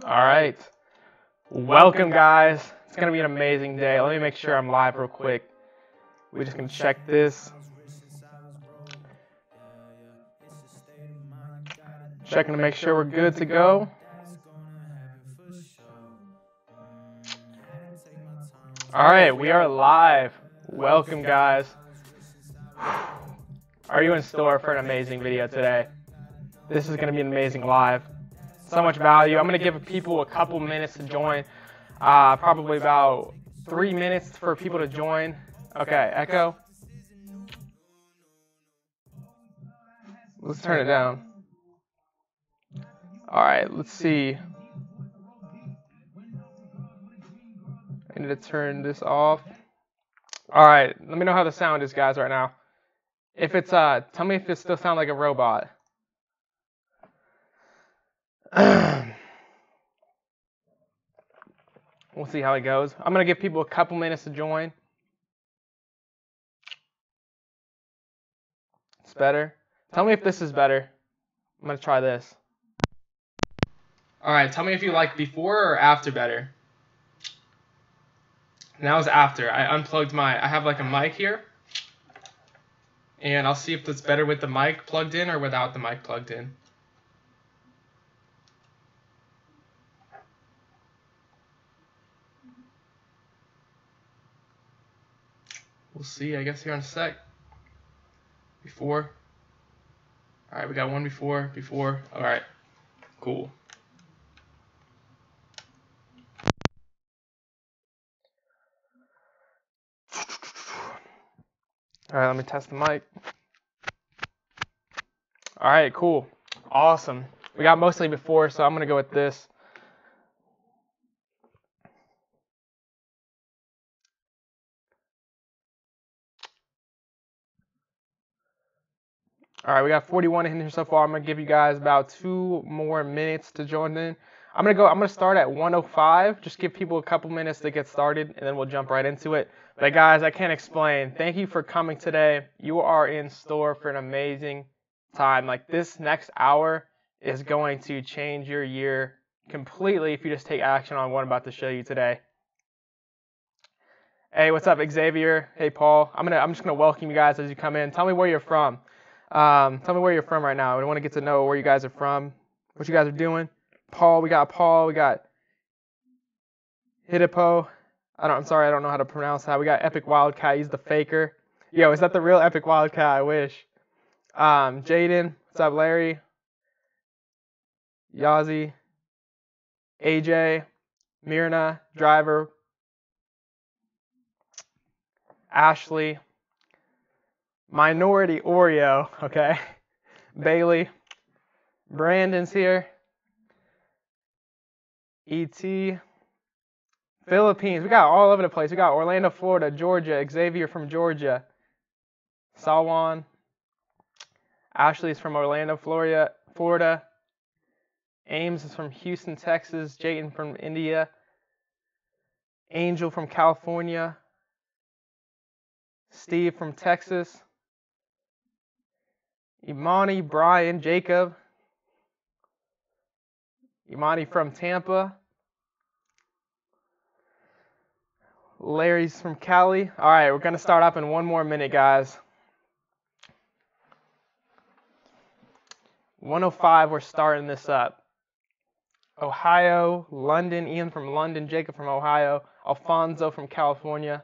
All right. Welcome, guys. It's going to be an amazing day. Let me make sure I'm live real quick. We're just going to check this. Checking to make sure we're good to go. All right, we are live. Welcome, guys. Are you in store for an amazing video today? This is going to be an amazing live. So much value. I'm going to give people a couple minutes to join. Probably about 3 minutes for people to join. Okay, echo. Let's turn it down. All right, let's see. I need to turn this off. All right, let me know how the sound is, guys, right now. If it's, tell me if it still sounds like a robot. We'll see how it goes. I'm going to give people a couple minutes to join. It's better. Tell me if this is better. I'm going to try this. All right, tell me if you like before or after better. Now is after. I unplugged I have like a mic here. And I'll see if it's better with the mic plugged in or without the mic plugged in. We'll see, I guess, here in a sec. Before. All right, we got one before. All right, cool. All right, let me test the mic. All right, cool. Awesome. We got mostly before, so I'm going to go with this. All right, we got 41 in here so far. I'm going to give you guys about 2 more minutes to join in. I'm going to start at 1:05. Just give people a couple minutes to get started, and then we'll jump right into it. But guys, I can't explain. Thank you for coming today. You are in store for an amazing time. Like, this next hour is going to change your year completely if you just take action on what I'm about to show you today. Hey, what's up, Xavier? Hey, Paul. I'm just gonna welcome you guys as you come in. Tell me where you're from. Tell me where you're from right now. I want to get to know where you guys are from, what you guys are doing. Paul, we got Hiddipo. I'm sorry, I don't know how to pronounce that. We got Epic Wildcat. He's the faker. Yo, is that the real Epic Wildcat? I wish. Jaden, what's up, Larry? Yazi, AJ, Mirna, Driver, Ashley, Minority Oreo, okay, Bailey, Brandon's here, ET, Philippines, we got all over the place. We got Orlando, Florida, Georgia, Xavier from Georgia, Salwan, Ashley's from Orlando, Florida, Ames is from Houston, Texas, Jayton from India, Angel from California, Steve from Texas, Imani, Brian, Jacob, Imani from Tampa, Larry's from Cali. All right, we're going to start up in 1 more minute, guys. 1:05, we're starting this up. Ohio, London, Ian from London, Jacob from Ohio, Alfonso from California,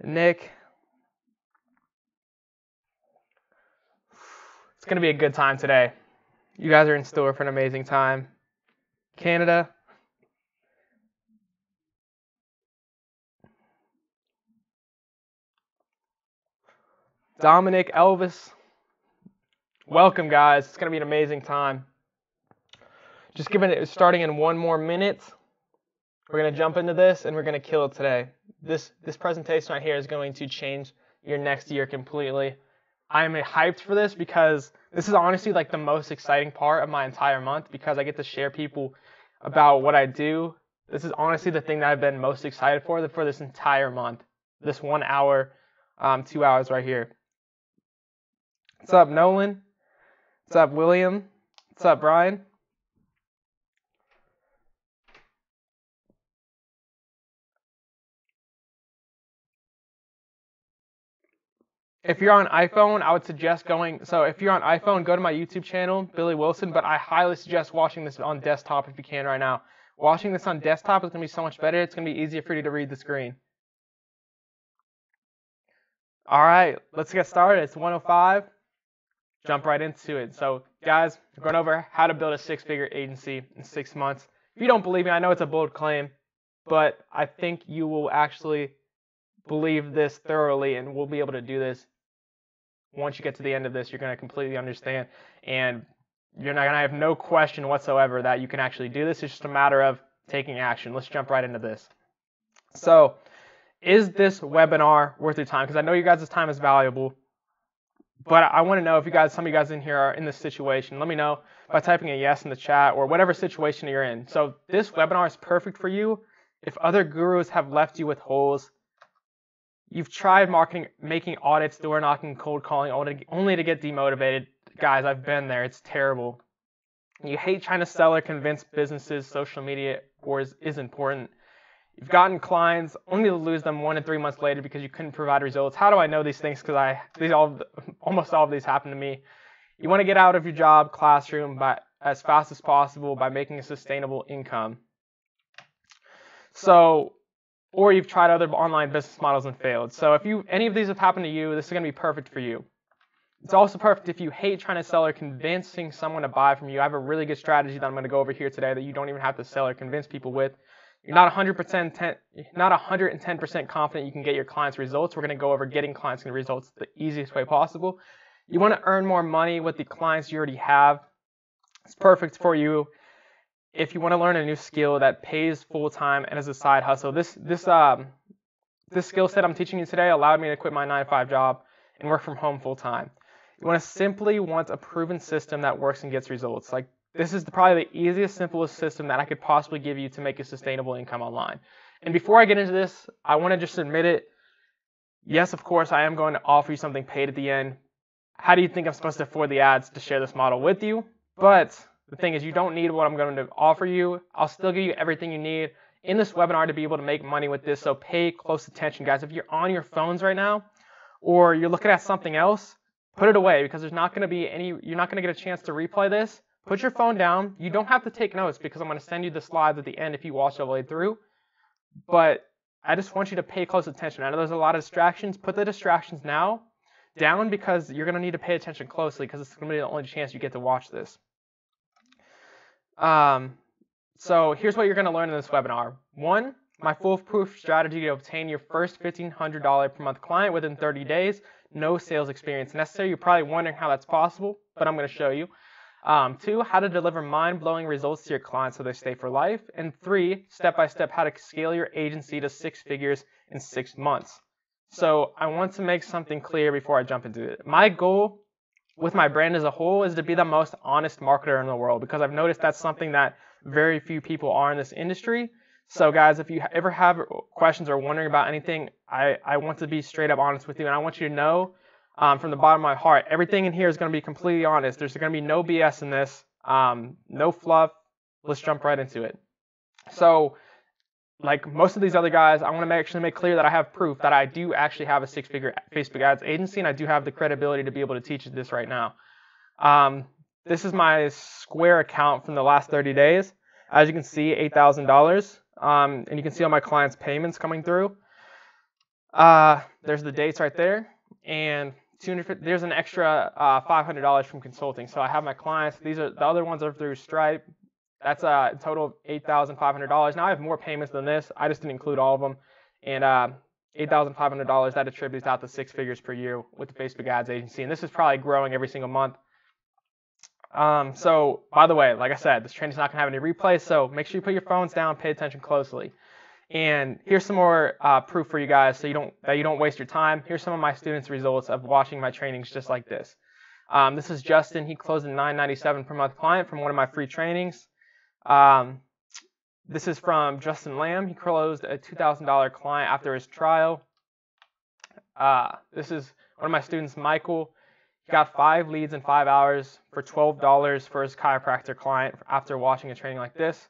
Nick. It's going to be a good time today. You guys are in store for an amazing time. Canada. Dominic, Elvis. Welcome, guys. It's going to be an amazing time. Just starting in 1 more minute. We're going to jump into this, and we're going to kill it today. This presentation right here is going to change your next year completely. I am hyped for this because this is honestly like the most exciting part of my entire month because I get to share people about what I do. This is honestly the thing that I've been most excited for this entire month. This 1 hour, 2 hours right here. What's up, Nolan? What's up, William? What's up, Brian? If you're on iPhone, I would suggest if you're on iPhone, go to my YouTube channel, Billy Willson, but I highly suggest watching this on desktop if you can right now. Watching this on desktop is going to be so much better. It's going to be easier for you to read the screen. All right, let's get started. It's 1:05. Jump right into it. So, guys, we're going over how to build a six-figure agency in 6 months. If you don't believe me, I know it's a bold claim, but I think you will actually believe this thoroughly and we'll be able to do this. Once you get to the end of this, you're going to completely understand, and you're not going to have no question whatsoever that you can actually do this. It's just a matter of taking action. Let's jump right into this. So, is this webinar worth your time? Because I know you guys' time is valuable, but I want to know if some of you guys in here are in this situation. Let me know by typing a yes in the chat or whatever situation you're in. So this webinar is perfect for you if other gurus have left you with holes. You've tried marketing, making audits, door knocking, cold calling, only to get demotivated. Guys, I've been there. It's terrible. You hate trying to sell or convince businesses social media is important. You've gotten clients only to lose them 1 to 3 months later because you couldn't provide results. How do I know these things? Because almost all of these happened to me. You want to get out of your job classroom as fast as possible by making a sustainable income. Or you've tried other online business models and failed. So if any of these have happened to you, this is going to be perfect for you. It's also perfect if you hate trying to sell or convincing someone to buy from you. I have a really good strategy that I'm going to go over here today that you don't even have to sell or convince people with. You're not 110% confident you can get your clients results. We're going to go over getting clients and results the easiest way possible. You want to earn more money with the clients you already have. It's perfect for you if you want to learn a new skill that pays full-time and as a side hustle. This skill set I'm teaching you today allowed me to quit my 9-to-5 job and work from home full-time. You want a proven system that works and gets results. Like, this is probably the easiest, simplest system that I could possibly give you to make a sustainable income online. And before I get into this, I want to just admit it. Yes, of course, I am going to offer you something paid at the end. How do you think I'm supposed to afford the ads to share this model with you? But the thing is, you don't need what I'm going to offer you. I'll still give you everything you need in this webinar to be able to make money with this. So pay close attention, guys. If you're on your phones right now or you're looking at something else, put it away because you're not going to get a chance to replay this. Put your phone down. You don't have to take notes because I'm going to send you the slides at the end if you watch all the way through. But I just want you to pay close attention. I know there's a lot of distractions. Put the distractions now down because you're going to need to pay attention closely because it's going to be the only chance you get to watch this. So here's what you're going to learn in this webinar. 1, my foolproof strategy to obtain your first $1,500 per month client within 30 days. No sales experience necessary. You're probably wondering how that's possible, but I'm going to show you. 2, how to deliver mind-blowing results to your clients so they stay for life. And 3, step-by-step how to scale your agency to 6 figures in 6 months. So I want to make something clear before I jump into it. My goal with my brand as a whole is to be the most honest marketer in the world because I've noticed that's something that very few people are in this industry. So guys, if you ever have questions or wondering about anything, I want to be straight up honest with you, and I want you to know from the bottom of my heart, everything in here is going to be completely honest. There's going to be no BS in this, no fluff. Let's jump right into it. So, like most of these other guys, I want to actually make clear that I have proof that I do actually have a 6-figure Facebook ads agency, and I do have the credibility to be able to teach you this right now. This is my Square account from the last 30 days. As you can see, $8,000, and you can see all my clients' payments coming through. There's the dates right there, and there's an extra $500 from consulting. So I have my clients. The other ones are through Stripe. That's a total of $8,500. Now I have more payments than this. I just didn't include all of them. And $8,500, that attributes out to 6 figures per year with the Facebook ads agency. And this is probably growing every single month. So by the way, like I said, this training's not going to have any replays. So make sure you put your phones down, pay attention closely. And here's some more proof for you guys so you don't waste your time. Here's some of my students' results of watching my trainings just like this. This is Justin. He closed a $997 per month client from one of my free trainings. This is from Justin Lamb. He closed a $2,000 client after his trial. This is one of my students, Michael. He got 5 leads in 5 hours for $12 for his chiropractor client after watching a training like this.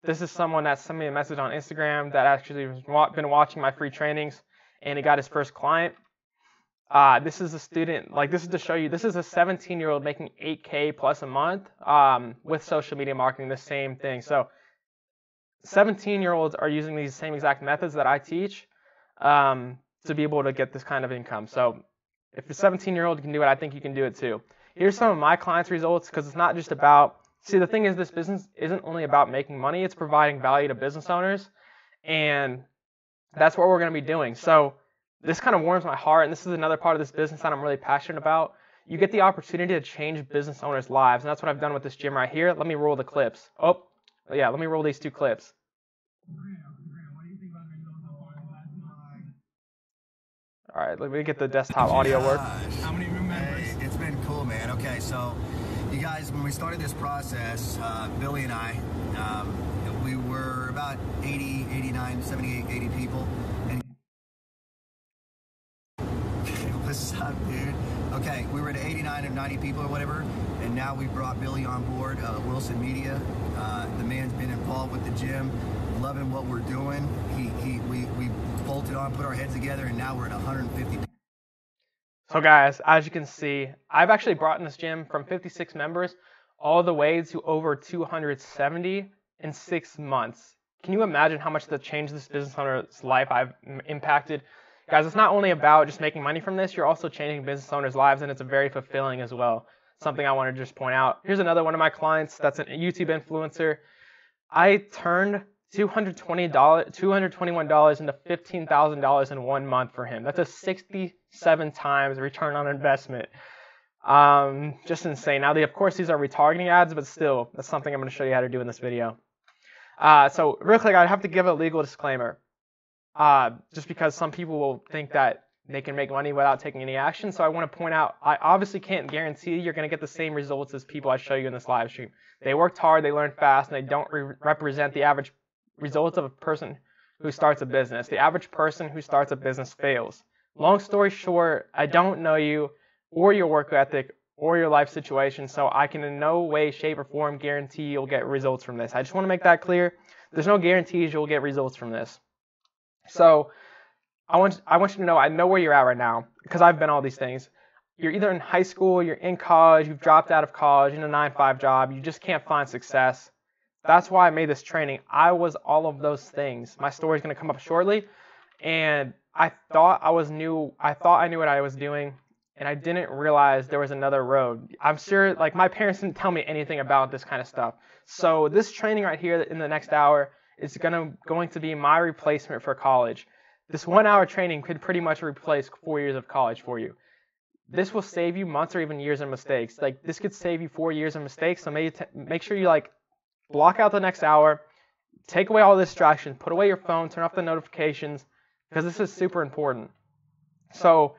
This is someone that sent me a message on Instagram that actually has been watching my free trainings, and he got his first client. This is a student, like this is to show you, this is a 17-year-old making 8K plus a month with social media marketing, the same thing. So 17-year-olds are using these same exact methods that I teach to be able to get this kind of income. So if a 17-year-old can do it, I think you can do it too. Here's some of my clients' results, because it's not just about, see, the thing is, this business isn't only about making money, it's providing value to business owners, and that's what we're going to be doing. So this kind of warms my heart, and this is another part of this business that I'm really passionate about. You get the opportunity to change business owners' lives, and that's what I've done with this gym right here. Let me roll the clips. Oh, yeah, let me roll these 2 clips. All right, let me get the desktop audio work. How many room members? Hey, it's been cool, man. Okay, so you guys, when we started this process, Billy and I, we were about 80, 89, 78, 80 people. And what's up, dude? Okay, we were at 89 or 90 people or whatever, and now we brought Billy on board, Willson Media. The man's been involved with the gym, loving what we're doing. We bolted on, put our heads together, and now we're at 150. So guys, as you can see, I've actually brought in this gym from 56 members all the way to over 270 in 6 months. Can you imagine how much the change this business owner's life I've impacted? Guys, it's not only about just making money from this, you're also changing business owners' lives, and it's very fulfilling as well. Something I want to just point out. Here's another one of my clients that's a YouTube influencer. I turned $221 into $15,000 in 1 month for him. That's a 67 times return on investment. Just insane. Now, of course, these are retargeting ads, but still, that's something I'm going to show you how to do in this video. So real quick, I have to give a legal disclaimer. Just because some people will think that they can make money without taking any action. So I want to point out, I obviously can't guarantee you're going to get the same results as people I show you in this live stream. They worked hard, they learned fast, and they don't represent the average results of a person who starts a business. The average person who starts a business fails. Long story short, I don't know you or your work ethic or your life situation, so I can in no way, shape, or form guarantee you'll get results from this. I just want to make that clear. There's no guarantees you'll get results from this. So I want you to know I know where you're at right now, because I've been all these things. You're either in high school, you're in college, you've dropped out of college, in a 9-to-5 job, you just can't find success. That's why I made this training. I was all of those things. My story is going to come up shortly, and I thought I knew what I was doing, and I didn't realize there was another road. I'm sure, like, my parents didn't tell me anything about this kind of stuff. So this training right here in the next hour is going to be my replacement for college. This 1 hour training could pretty much replace 4 years of college for you. This will save you months or even years of mistakes. Like, this could save you 4 years of mistakes. So make sure you block out the next hour, take away all the distractions, put away your phone, turn off the notifications, because this is super important. So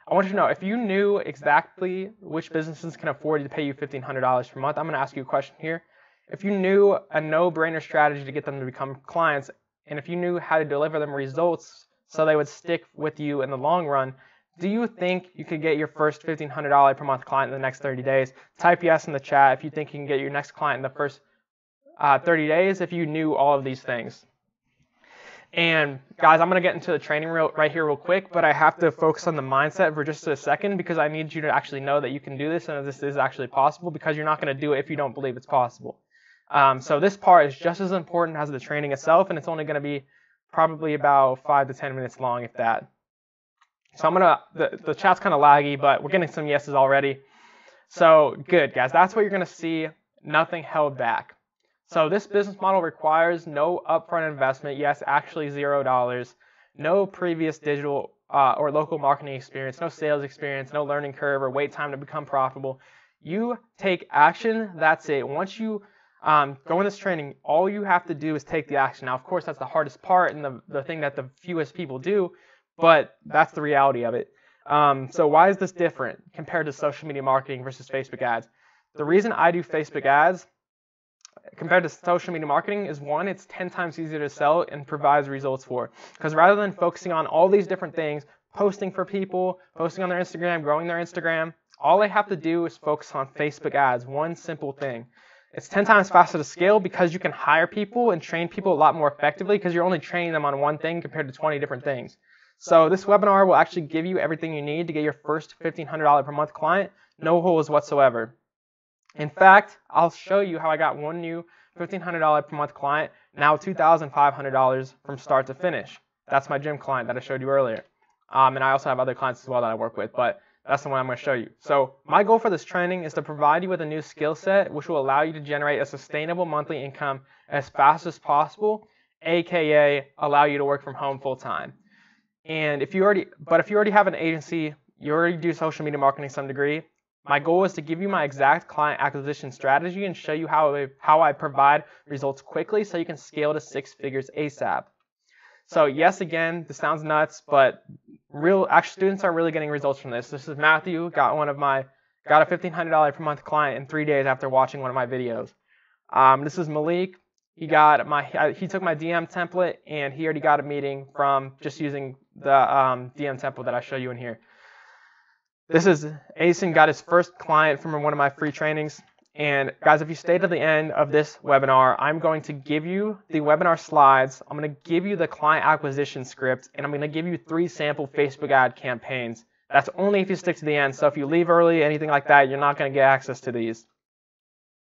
I want you to know, if you knew exactly which businesses can afford to pay you $1,500 per month, I'm going to ask you a question here. If you knew a no-brainer strategy to get them to become clients, and if you knew how to deliver them results so they would stick with you in the long run, do you think you could get your first $1,500 per month client in the next 30 days? Type yes in the chat if you think you can get your next client in the first 30 days if you knew all of these things. And guys, I'm going to get into the training right here real quick, but I have to focus on the mindset for just a second, because I need you to actually know that you can do this and that this is actually possible, because you're not going to do it if you don't believe it's possible. So this part is just as important as the training itself, and it's only going to be probably about 5 to 10 minutes long, if that. So the chat's kind of laggy, but we're getting some yeses already. So good, guys. That's what you're going to see. Nothing held back. So this business model requires no upfront investment. Yes, actually $0. No previous digital or local marketing experience. No sales experience. No learning curve or wait time to become profitable. You take action. That's it. Once you go in this training, all you have to do is take the action. Now, of course, that's the hardest part and the thing that the fewest people do, but that's the reality of it. So why is this different compared to social media marketing versus Facebook ads? The reason I do Facebook ads compared to social media marketing is, one, it's 10 times easier to sell and provides results for. Because rather than focusing on all these different things, posting for people, posting on their Instagram, growing their Instagram, all they have to do is focus on Facebook ads, one simple thing. It's 10 times faster to scale because you can hire people and train people a lot more effectively, because you're only training them on one thing compared to 20 different things. So this webinar will actually give you everything you need to get your first $1,500 per month client, no holes whatsoever. In fact, I'll show you how I got one new $1,500 per month client, now $2,500 from start to finish. That's my gym client that I showed you earlier. And I also have other clients as well that I work with, but that's the one I'm going to show you. So my goal for this training is to provide you with a new skill set which will allow you to generate a sustainable monthly income as fast as possible, aka allow you to work from home full time. And if you already have an agency, you already do social media marketing to some degree, my goal is to give you my exact client acquisition strategy and show you how I provide results quickly so you can scale to 6 figures ASAP. So yes, again, this sounds nuts, but students are really getting results from this. This is Matthew, got a $1,500 per month client in 3 days after watching one of my videos. This is Malik. He took my DM template and he already got a meeting from just using the DM template that I show you in here. This is Asen, got his first client from one of my free trainings. And guys, if you stay to the end of this webinar, I'm going to give you the webinar slides, I'm going to give you the client acquisition script, and I'm going to give you 3 sample Facebook ad campaigns. That's only if you stick to the end. So if you leave early, anything like that, you're not going to get access to these.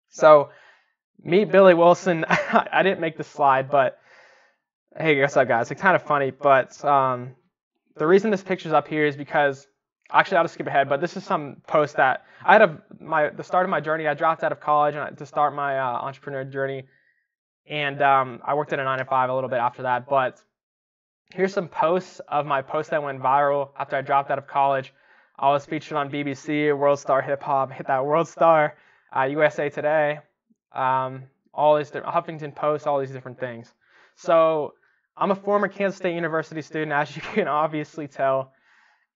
So meet Billy Willson. I didn't make the slide, but hey, guess what, guys? It's kind of funny, but the reason this picture's up here is because actually, I'll just skip ahead, but this is some post that I had the start of my journey. I dropped out of college to start my entrepreneur journey, and I worked at a 9-to-5 a little bit after that. But here's some posts of my post that went viral after I dropped out of college. I was featured on BBC, World Star Hip Hop, hit that World Star, USA Today, all these Huffington Post, all these different things. So I'm a former Kansas State University student, as you can obviously tell.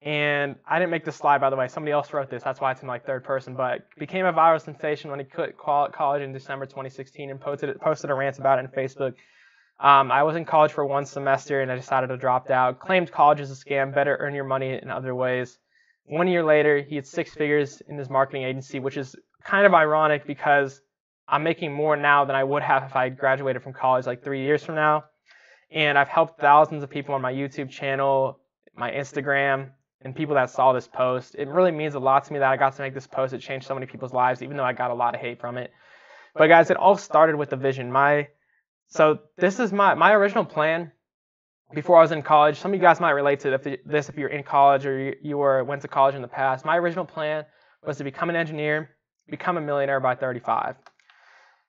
And I didn't make this slide, by the way. Somebody else wrote this. That's why it's in like third person. But became a viral sensation when he quit college in December 2016 and posted a rant about it on Facebook. I was in college for 1 semester and I decided to drop out. Claimed college is a scam. Better earn your money in other ways. 1 year later, he had 6 figures in his marketing agency, which is kind of ironic because I'm making more now than I would have if I graduated from college like 3 years from now. And I've helped thousands of people on my YouTube channel, my Instagram, and people that saw this post. It really means a lot to me that I got to make this post. It changed so many people's lives, even though I got a lot of hate from it. But guys, it all started with the vision. So this is my original plan before I was in college. Some of you guys might relate to this if you're in college or you went to college in the past. My original plan was to become an engineer, become a millionaire by 35.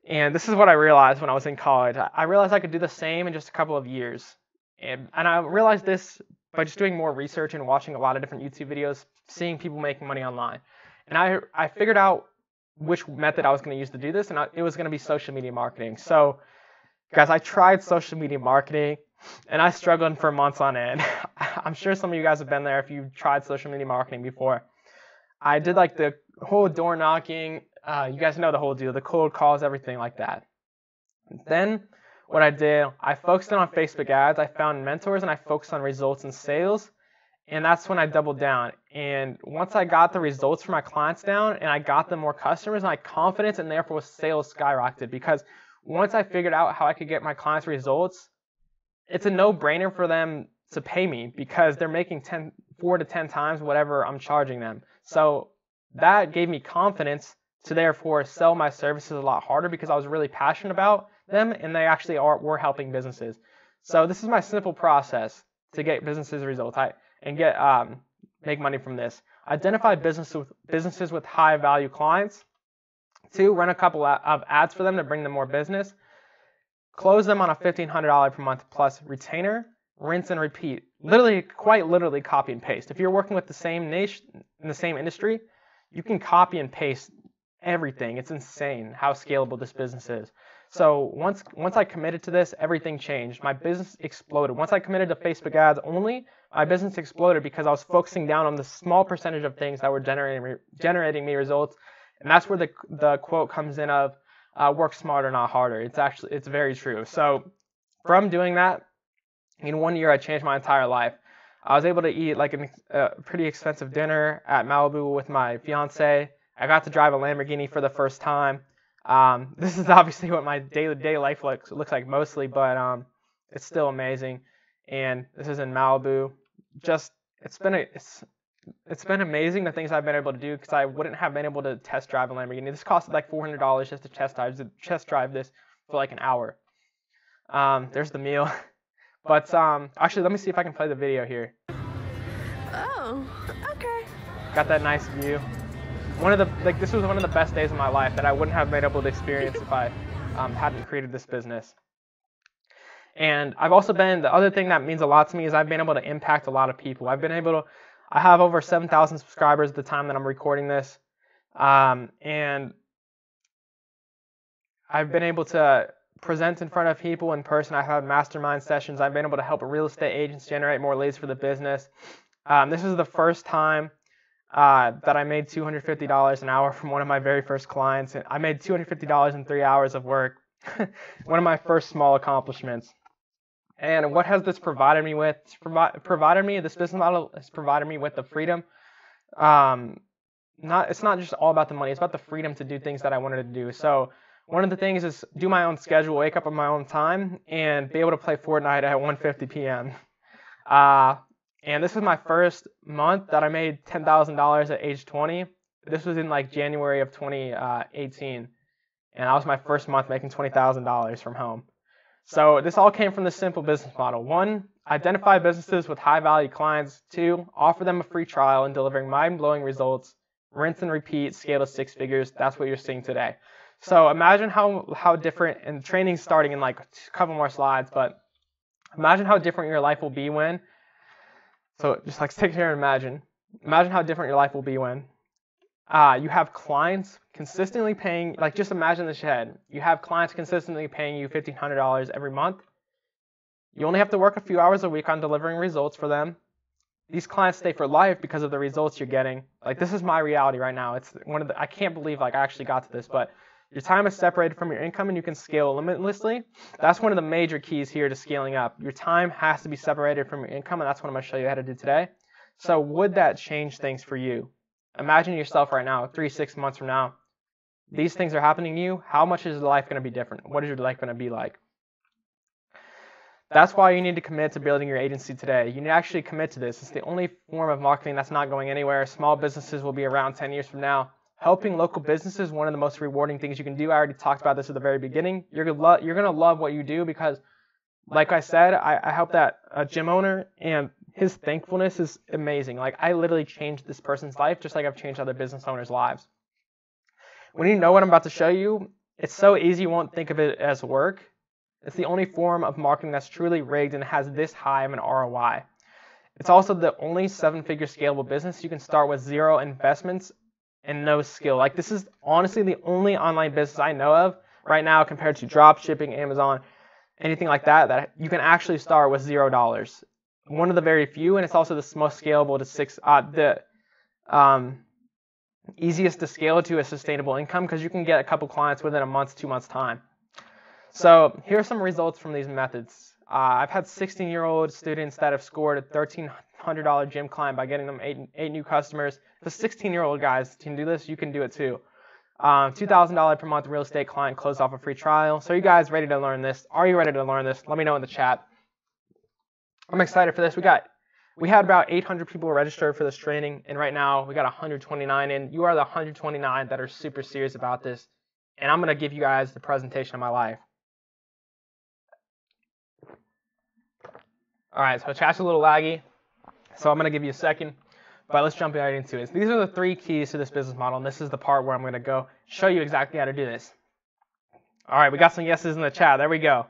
And this is what I realized when I was in college. I realized I could do the same in just a couple of years. And I realized this by just doing more research and watching a lot of different YouTube videos, seeing people making money online. And I figured out which method I was going to use to do this, and it was going to be social media marketing. So, guys, I tried social media marketing, and I struggled for months on end. I'm sure some of you guys have been there if you've tried social media marketing before. I did like the whole door knocking. You guys know the whole deal, the cold calls, everything like that. Then what I did, I focused on Facebook ads, I found mentors, and I focused on results and sales, and that's when I doubled down. And once I got the results for my clients down and I got them more customers, my confidence and therefore sales skyrocketed, because once I figured out how I could get my clients results, it's a no-brainer for them to pay me because they're making 4 to 10 times whatever I'm charging them. So that gave me confidence to therefore sell my services a lot harder because I was really passionate about them, and they actually were helping businesses. So this is my simple process to get businesses results and make money from this. Identify businesses with high value clients. 2, run a couple of ads for them to bring them more business. Close them on a $1,500 per month plus retainer. Rinse and repeat. Quite literally copy and paste. If you're working with the same niche in the same industry, you can copy and paste everything. It's insane how scalable this business is. So once I committed to this, everything changed. My business exploded. Once I committed to Facebook ads only, my business exploded because I was focusing down on the small percentage of things that were generating me results. And that's where the quote comes in of work smarter, not harder. It's very true. So from doing that, in 1 year, I changed my entire life. I was able to eat like a pretty expensive dinner at Malibu with my fiance. I got to drive a Lamborghini for the first time. This is obviously what my day-to-day life looks like mostly, but it's still amazing. And this is in Malibu. just, it's been amazing the things I've been able to do, because I wouldn't have been able to test drive a Lamborghini. This costed like $400 just to test drive this for like an hour. There's the meal. But actually, let me see if I can play the video here. Oh, okay. Got that nice view. This was one of the best days of my life that I wouldn't have been able to experience if I hadn't created this business. And I've also the other thing that means a lot to me is I've been able to impact a lot of people. I have over 7,000 subscribers at the time that I'm recording this. And I've been able to present in front of people in person. I've had mastermind sessions. I've been able to help real estate agents generate more leads for the business. This is the first time that I made $250 an hour from one of my very first clients. I made $250 in 3 hours of work. One of my first small accomplishments. And what has this provided me with? This business model has provided me with the freedom. It's not just all about the money. It's about the freedom to do things that I wanted to do. So one of the things is do my own schedule, wake up on my own time, and be able to play Fortnite at 1:50 p.m. And this was my first month that I made $10,000 at age 20. This was in like January of 2018. And that was my first month making $20,000 from home. So this all came from this simple business model. 1, identify businesses with high-value clients. 2, offer them a free trial and delivering mind-blowing results. Rinse and repeat, scale to 6 figures. That's what you're seeing today. So imagine how different, and training's starting in like a couple more slides, but imagine how different your life will be when, so just like sit here and imagine how different your life will be when you have clients consistently paying, like just imagine this ahead. You have clients consistently paying you $1,500 every month. You only have to work a few hours a week on delivering results for them. These clients stay for life because of the results you're getting. Like this is my reality right now. It's I can't believe like I actually got to this, but your time is separated from your income and you can scale limitlessly. That's one of the major keys here to scaling up. Your time has to be separated from your income, and that's what I'm going to show you how to do today. So would that change things for you? Imagine yourself right now, 3-6 months from now. These things are happening to you. How much is your life going to be different? What is your life going to be like? That's why you need to commit to building your agency today. You need to actually commit to this. It's the only form of marketing that's not going anywhere. Small businesses will be around 10 years from now. Helping local businesses is one of the most rewarding things you can do. I already talked about this at the very beginning. You're going to love what you do because, like I said, I helped that gym owner, and his thankfulness is amazing. Like I literally changed this person's life just like I've changed other business owners' lives. When you know what I'm about to show you, it's so easy you won't think of it as work. It's the only form of marketing that's truly rigged and has this high of an ROI. It's also the only 7-figure scalable business you can start with 0 investments and no skill. Like this is honestly the only online business I know of right now compared to drop shipping, Amazon, anything like that, that you can actually start with $0. One of the very few, and it's also the most scalable to easiest to scale to a sustainable income because you can get a couple clients within a month, 2 months time. So here are some results from these methods. I've had 16-year-old students that have scored a $1,300 gym client by getting them eight new customers. The 16-year-old guys can do this, you can do it too. $2,000 per month real estate client closed off a free trial. So are you guys ready to learn this? Are you ready to learn this? Let me know in the chat. I'm excited for this. We had about 800 people registered for this training, and right now we got 129 in. You are the 129 that are super serious about this, and I'm going to give you guys the presentation of my life. All right, so chat's a little laggy, so I'm going to give you a second, but let's jump right into it. These are the 3 keys to this business model, and this is the part where I'm going to go show you exactly how to do this. All right, we got some yeses in the chat. There we go.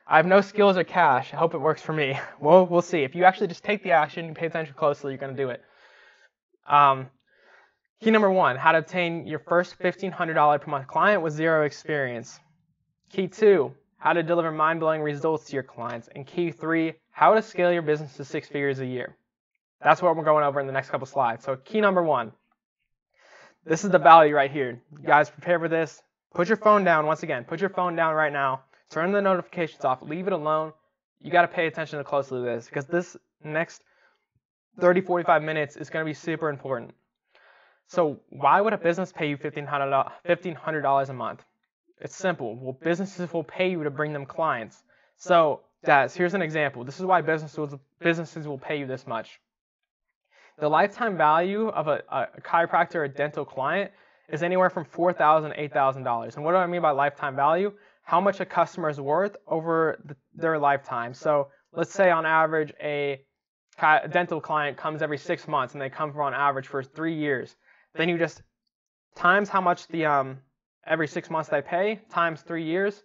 I have no skills or cash. I hope it works for me. Well, we'll see. If you actually just take the action and pay attention closely, you're going to do it. Key number 1, how to obtain your first $1,500 per month client with 0 experience. Key 2, how to deliver mind-blowing results to your clients. And key 3, how to scale your business to 6 figures a year. That's what we're going over in the next couple slides. So key number 1, this is the value right here. You guys prepare for this. Put your phone down once again. Put your phone down right now. Turn the notifications off. Leave it alone. You got to pay attention closely to this because this next 30-45 minutes is going to be super important. So why would a business pay you $1,500 a month? It's simple. Well, businesses will pay you to bring them clients. So guys, here's an example. This is why businesses will pay you this much. The lifetime value of a chiropractor or a dental client is anywhere from $4,000 to $8,000. And what do I mean by lifetime value? How much a customer is worth over their lifetime. So let's say on average a dental client comes every 6 months and they come for on average for 3 years. Then you just times how much the every 6 months they pay times 3 years,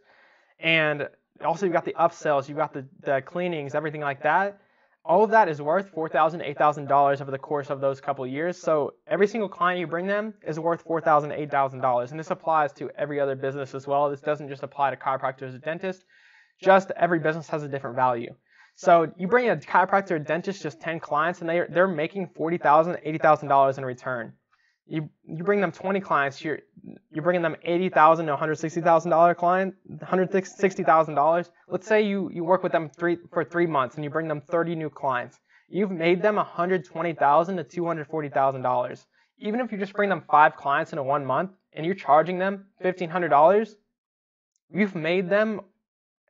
and also you've got the upsells, you've got the cleanings, everything like that. All of that is worth $4,000 to $8,000 over the course of those couple of years. So every single client you bring them is worth $4,000 to $8,000, and this applies to every other business as well. This doesn't just apply to chiropractors or dentists. Just every business has a different value. So you bring a chiropractor or dentist just 10 clients, and they're making $40,000 to $80,000 in return. You bring them 20 clients, you're bringing them $80,000 to $160,000 client, $160,000. Let's say you work with them for 3 months and you bring them 30 new clients. You've made them $120,000 to $240,000. Even if you just bring them 5 clients in a 1 month and you're charging them $1,500, you've made them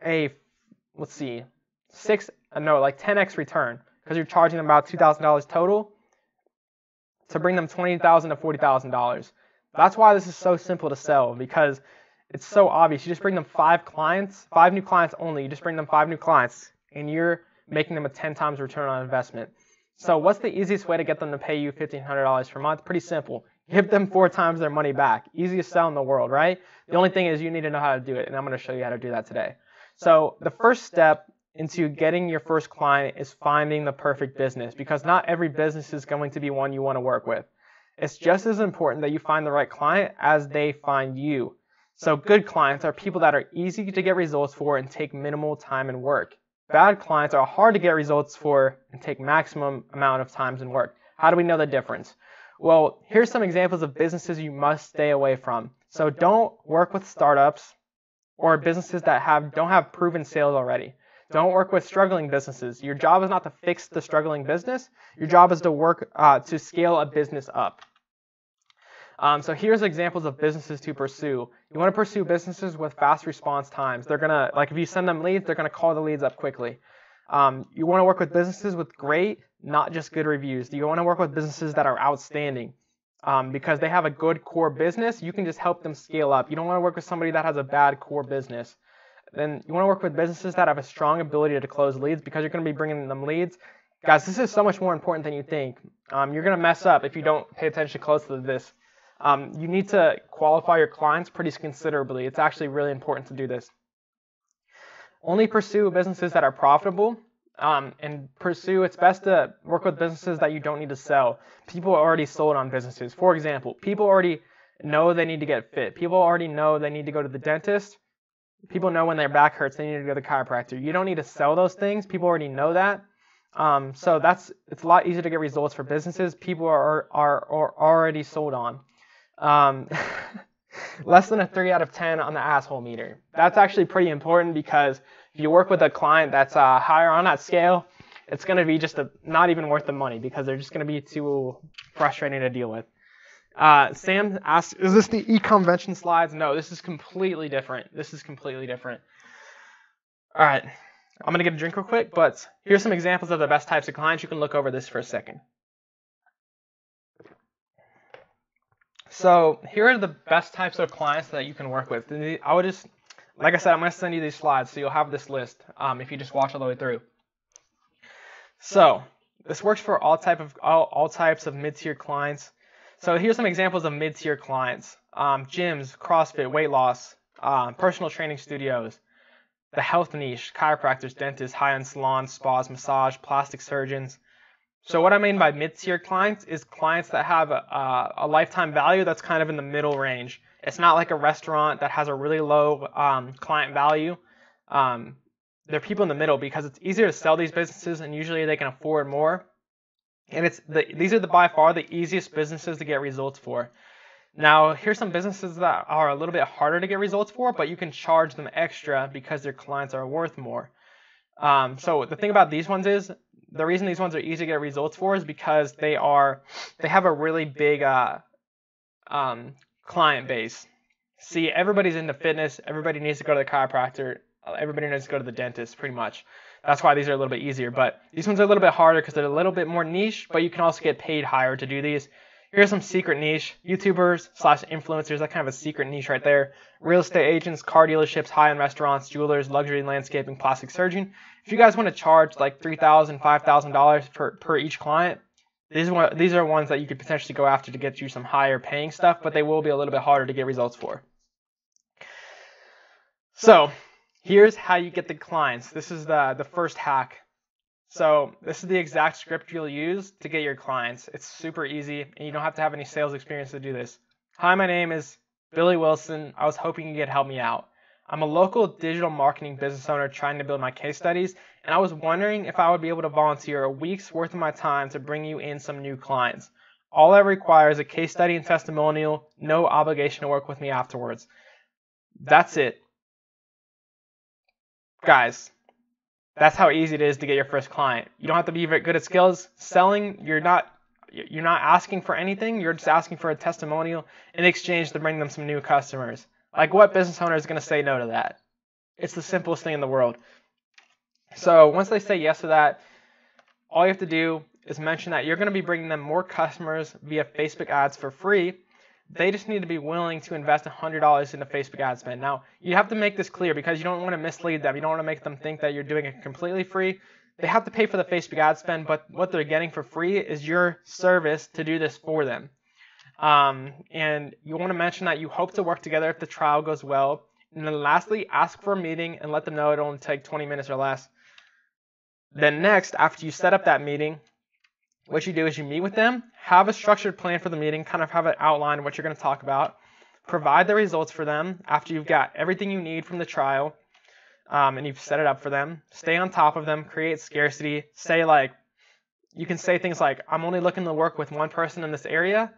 a 10x return, because you're charging them about $2,000 total to bring them $20,000 to $40,000. That's why this is so simple to sell, because it's so obvious. You just bring them 5 clients, 5 new clients only. You just bring them 5 new clients, and you're making them a 10 times return on investment. So what's the easiest way to get them to pay you $1,500 per month? Pretty simple. Give them 4 times their money back. Easiest sell in the world, right? The only thing is you need to know how to do it, and I'm going to show you how to do that today. So the first step into getting your first client is finding the perfect business, because not every business is going to be one you want to work with. It's just as important that you find the right client as they find you. So good clients are people that are easy to get results for and take minimal time and work. Bad clients are hard to get results for and take maximum amount of time and work. How do we know the difference? Well, here's some examples of businesses you must stay away from. So don't work with startups or businesses that don't have proven sales already. Don't work with struggling businesses. Your job is not to fix the struggling business. Your job is to work to scale a business up. So here's examples of businesses to pursue. You want to pursue businesses with fast response times. They're going to, like if you send them leads, they're going to call the leads up quickly. You want to work with businesses with great, not just good reviews. You want to work with businesses that are outstanding. Because they have a good core business, you can just help them scale up. You don't want to work with somebody that has a bad core business. Then you want to work with businesses that have a strong ability to close leads, because you're going to be bringing them leads. Guys, this is so much more important than you think. You're going to mess up if you don't pay attention close to this. You need to qualify your clients pretty considerably. It's actually really important to do this. Only pursue businesses that are profitable, and it's best to work with businesses that you don't need to sell. People are already sold on businesses. For example, people already know they need to get fit. People already know they need to go to the dentist. People know when their back hurts, they need to go to the chiropractor. You don't need to sell those things. People already know that. So it's a lot easier to get results for businesses people are already sold on. Less than a 3 out of 10 on the asshole meter. That's actually pretty important, because if you work with a client that's higher on that scale, it's going to be just not even worth the money, because they're just going to be too frustrating to deal with. Sam asked, is this the e-convention slides? No, this is completely different. All right, I'm going to get a drink real quick, but here's some examples of the best types of clients. You can look over this for a second. So here are the best types of clients that you can work with. Like I said, I'm going to send you these slides, so you'll have this list if you just watch all the way through. So this works for all types of mid-tier clients. So here's some examples of mid-tier clients. Gyms, CrossFit, weight loss, personal training studios, the health niche, chiropractors, dentists, high-end salons, spas, massage, plastic surgeons. So what I mean by mid-tier clients is clients that have a lifetime value that's kind of in the middle range. It's not like a restaurant that has a really low client value. They're people in the middle, because it's easier to sell these businesses, and usually they can afford more. And these are by far the easiest businesses to get results for. Now, here's some businesses that are a little bit harder to get results for, but you can charge them extra because their clients are worth more. So the thing about these ones is, the reason these ones are easy to get results for is because they have a really big client base. See, everybody's into fitness. Everybody needs to go to the chiropractor. Everybody needs to go to the dentist, pretty much. That's why these are a little bit easier. But these ones are a little bit harder because they're a little bit more niche, but you can also get paid higher to do these. Here's some secret niche. YouTubers / influencers, that kind of a secret niche right there. Real estate agents, car dealerships, high-end restaurants, jewelers, luxury landscaping, plastic surgeon. If you guys want to charge like $3,000, $5,000 per each client, these are ones that you could potentially go after to get you some higher paying stuff, but they will be a little bit harder to get results for. So here's how you get the clients. This is the first hack. So this is the exact script you'll use to get your clients. It's super easy, and you don't have to have any sales experience to do this. Hi, my name is Billy Wilson. I was hoping you could help me out. I'm a local digital marketing business owner trying to build my case studies, and I was wondering if I would be able to volunteer a week's worth of my time to bring you in some new clients. All I require is a case study and testimonial, no obligation to work with me afterwards. That's it. Guys, that's how easy it is to get your first client. You don't have to be very good at skills. Selling, you're not asking for anything. You're just asking for a testimonial in exchange to bring them some new customers. Like, what business owner is going to say no to that? It's the simplest thing in the world. So once they say yes to that, all you have to do is mention that you're going to be bringing them more customers via Facebook ads for free. They just need to be willing to invest $100 into Facebook ad spend. Now, you have to make this clear because you don't want to mislead them. You don't want to make them think that you're doing it completely free. They have to pay for the Facebook ad spend, but what they're getting for free is your service to do this for them. And you want to mention that you hope to work together if the trial goes well. And then lastly, ask for a meeting and let them know it'll only take 20 minutes or less. Then next, after you set up that meeting, what you do is you meet with them, have a structured plan for the meeting, kind of have an outline of what you're going to talk about, provide the results for them after you've got everything you need from the trial, and you've set it up for them. Stay on top of them, create scarcity. Say you can say things like, I'm only looking to work with one person in this area,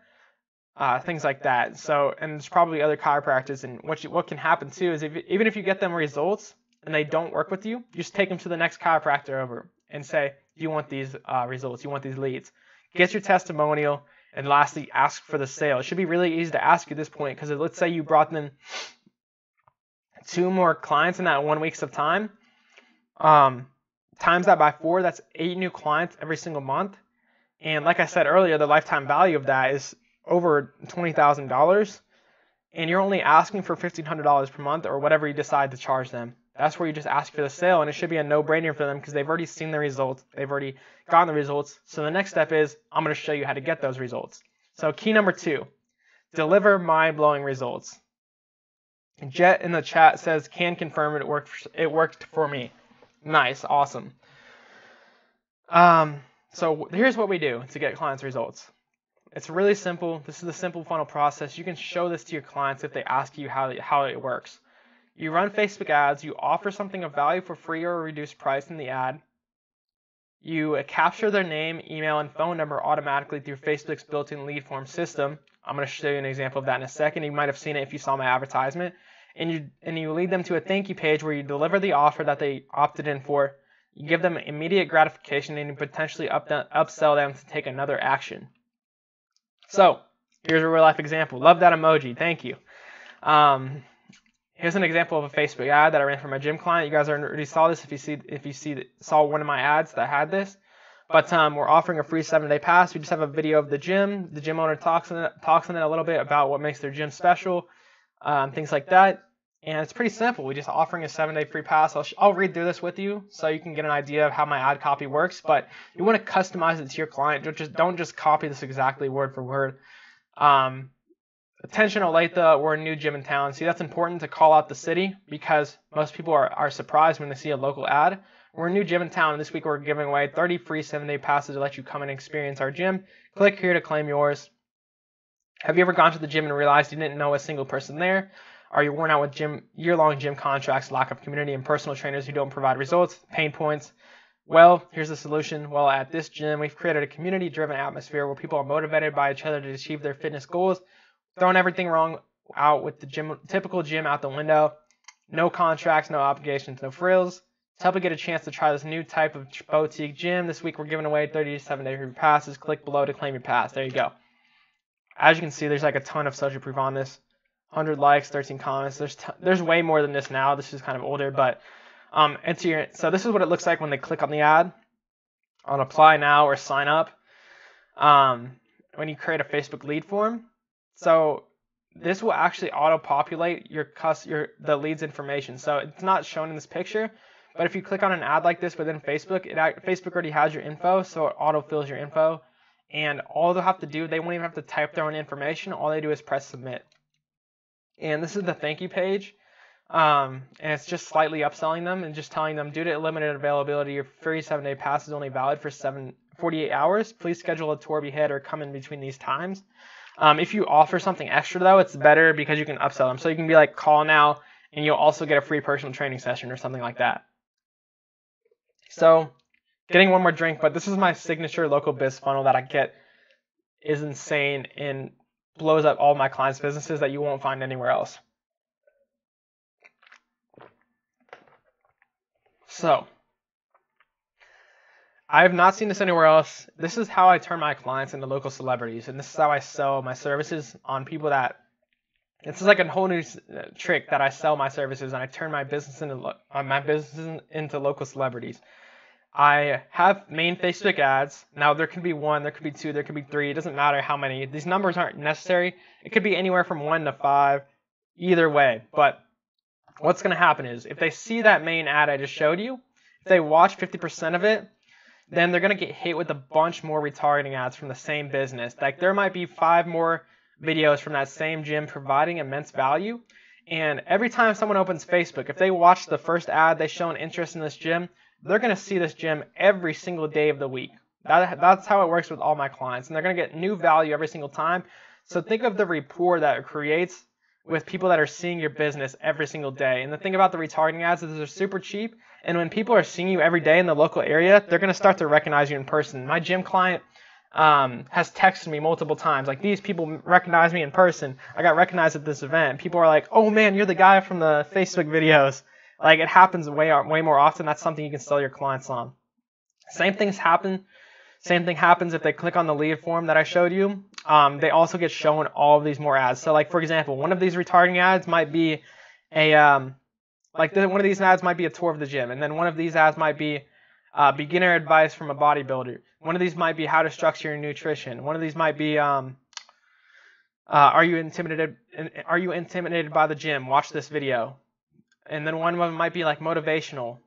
things like that. So, and there's probably other chiropractors, and what can happen too is even if you get them results and they don't work with you, you just take them to the next chiropractor over and say, do you want these results? Do you want these leads? Get your testimonial, and lastly, ask for the sale. It should be really easy to ask at this point because let's say you brought them 2 more clients in that 1 week's of time. Times that by 4, that's 8 new clients every single month. And like I said earlier, the lifetime value of that is over $20,000. And you're only asking for $1,500 per month or whatever you decide to charge them. That's where you just ask for the sale, and it should be a no-brainer for them because they've already seen the results. They've already gotten the results. So the next step is I'm going to show you how to get those results. So key number 2, deliver mind-blowing results. Jet in the chat says, can confirm it worked for me. Nice, awesome. So here's what we do to get clients' results. It's really simple. This is the simple funnel process. You can show this to your clients if they ask you how it works. You run Facebook ads, you offer something of value for free or a reduced price in the ad. You capture their name, email, and phone number automatically through Facebook's built-in lead form system. I'm going to show you an example of that in a second. You might have seen it if you saw my advertisement. And you lead them to a thank you page where you deliver the offer that they opted in for. You give them immediate gratification and you potentially upsell them to take another action. So here's a real life example. Love that emoji. Thank you. Here's an example of a Facebook ad that I ran for my gym client. You guys already saw this if you saw one of my ads that had this. But we're offering a free 7-day pass. We just have a video of the gym. The gym owner talks in it a little bit about what makes their gym special, things like that. And it's pretty simple. We're just offering a 7-day free pass. I'll read through this with you so you can get an idea of how my ad copy works. But you want to customize it to your client. Don't just copy this exactly word for word. Attention Olathe, we're a new gym in town. See, that's important to call out the city because most people are surprised when they see a local ad. We're a new gym in town, and this week we're giving away 30 free 7-day passes to let you come and experience our gym. Click here to claim yours. Have you ever gone to the gym and realized you didn't know a single person there? Are you worn out with year-long gym contracts, lack of community, and personal trainers who don't provide results, pain points? Well, here's the solution. Well, at this gym, we've created a community-driven atmosphere where people are motivated by each other to achieve their fitness goals. Throwing everything wrong out with the typical gym out the window. No contracts, no obligations, no frills. To help you get a chance to try this new type of boutique gym, this week we're giving away 30 7-day free passes. Click below to claim your pass. There you go. As you can see, there's like a ton of social proof on this. 100 likes, 13 comments. There's way more than this now. This is kind of older, but So this is what it looks like when they click on the ad, on apply now or sign up. When you create a Facebook lead form. So this will actually auto-populate the lead's information. So it's not shown in this picture, but if you click on an ad like this within Facebook, Facebook already has your info, so it auto-fills your info. And all they'll have to do, they won't even have to type their own information. All they do is press submit. And this is the thank you page. And it's just slightly upselling them and just telling them, due to limited availability, your free 7-day pass is only valid for 48 hours. Please schedule a tour ahead or come in between these times. If you offer something extra, though, it's better because you can upsell them. So you can be like, call now, and you'll also get a free personal training session or something like that. So getting one more drink, but this is my signature local biz funnel that I get is insane and blows up all my clients' businesses that you won't find anywhere else. So I have not seen this anywhere else. This is how I turn my clients into local celebrities, and this is how I sell my services on people that. This is like a whole new trick that I sell my services, and I turn my business into local celebrities. I have main Facebook ads. Now there could be 1, there could be 2, there could be 3. It doesn't matter how many. These numbers aren't necessary. It could be anywhere from 1 to 5, either way. But what's going to happen is if they see that main ad I just showed you, if they watch 50% of it, then they're going to get hit with a bunch more retargeting ads from the same business. Like there might be 5 more videos from that same gym providing immense value. And every time someone opens Facebook, if they watch the first ad, they show an interest in this gym, they're going to see this gym every single day of the week. That's how it works with all my clients. And they're going to get new value every single time. So think of the rapport that it creates with people that are seeing your business every single day. And the thing about the retargeting ads is they're super cheap. And when people are seeing you every day in the local area, they're going to start to recognize you in person. My gym client has texted me multiple times. Like, these people recognize me in person. I got recognized at this event. People are like, oh man, you're the guy from the Facebook videos. Like, it happens way more often. That's something you can sell your clients on. Same thing happens if they click on the lead form that I showed you. They also get shown all of these more ads. So, like, for example, one of these retargeting ads might be one of these ads might be a tour of the gym, and then one of these ads might be beginner advice from a bodybuilder. One of these might be how to structure your nutrition. One of these might be are you intimidated by the gym? Watch this video. And then one of them might be like motivational.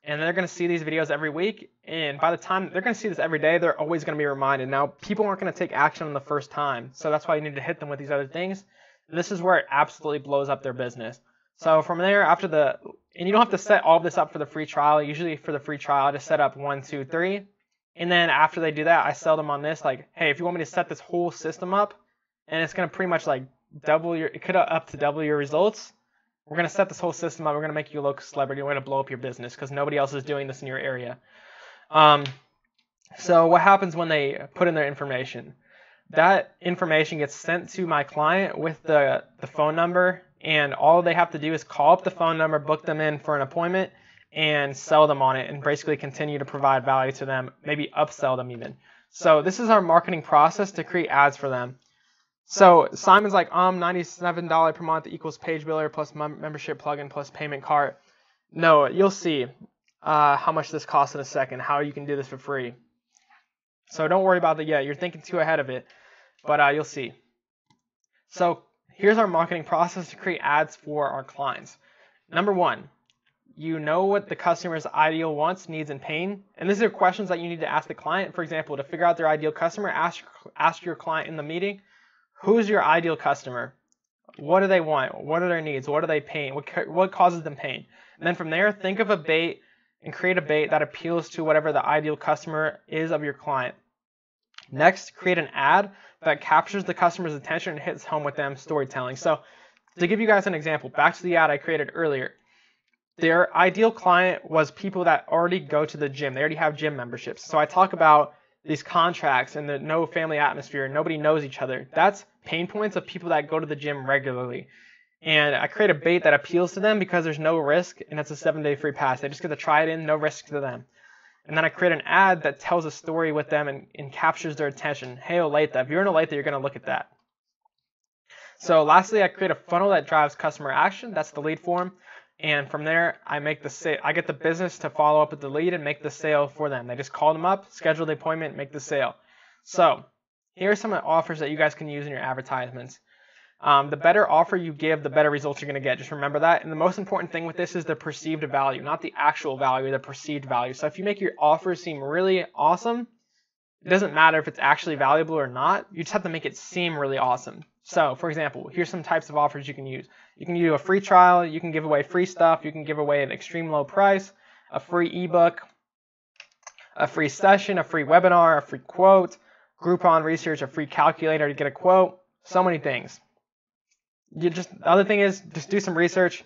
And they're going to see these videos every week, and by the time they're going to see this every day, they're always going to be reminded. Now, people aren't going to take action on the first time, so that's why you need to hit them with these other things. This is where it absolutely blows up their business. So from there, and you don't have to set all of this up for the free trial. Usually for the free trial, I just set up 1, 2, 3. And then after they do that, I sell them on this, like, hey, if you want me to set this whole system up, and it's going to pretty much like double your results, we're going to set this whole system up. We're going to make you a local celebrity. We're going to blow up your business because nobody else is doing this in your area. So what happens when they put in their information? That information gets sent to my client with the phone number, and all they have to do is call up the phone number, book them in for an appointment, and sell them on it, and basically continue to provide value to them, maybe upsell them even. So this is our marketing process to create ads for them. So Simon's like, $97 per month equals page builder plus membership plugin plus payment cart. No, you'll see how much this costs in a second, how you can do this for free. So don't worry about that yet. You're thinking too ahead of it, but you'll see. So here's our marketing process to create ads for our clients. Number 1, you know what the customer's ideal wants, needs, and pain. And these are questions that you need to ask the client. For example, to figure out their ideal customer, ask your client in the meeting, who's your ideal customer? What do they want? What are their needs? What are they pain? What causes them pain? And then from there, think of a bait and create a bait that appeals to whatever the ideal customer is of your client. Next, create an ad that captures the customer's attention and hits home with them storytelling. So to give you guys an example, back to the ad I created earlier. Their ideal client was people that already go to the gym. They already have gym memberships. So I talk about these contracts and the no family atmosphere, nobody knows each other. That's pain points of people that go to the gym regularly. And I create a bait that appeals to them because there's no risk, and it's a 7-day free pass. They just get to try it in, no risk to them. And then I create an ad that tells a story with them and captures their attention. Hey, Olathe, if you're in Olathe, you're going to look at that. So lastly, I create a funnel that drives customer action. That's the lead form. And from there, I get the business to follow up with the lead and make the sale for them. They just call them up, schedule the appointment, make the sale. So here are some offers that you guys can use in your advertisements. The better offer you give, the better results you're going to get. Just remember that. And the most important thing with this is the perceived value, not the actual value, the perceived value. So if you make your offers seem really awesome, it doesn't matter if it's actually valuable or not. You just have to make it seem really awesome. So, for example, here's some types of offers you can use. You can do a free trial. You can give away free stuff. You can give away an extreme low price, a free ebook, a free session, a free webinar, a free quote, Groupon research, a free calculator to get a quote. So many things. The other thing is just do some research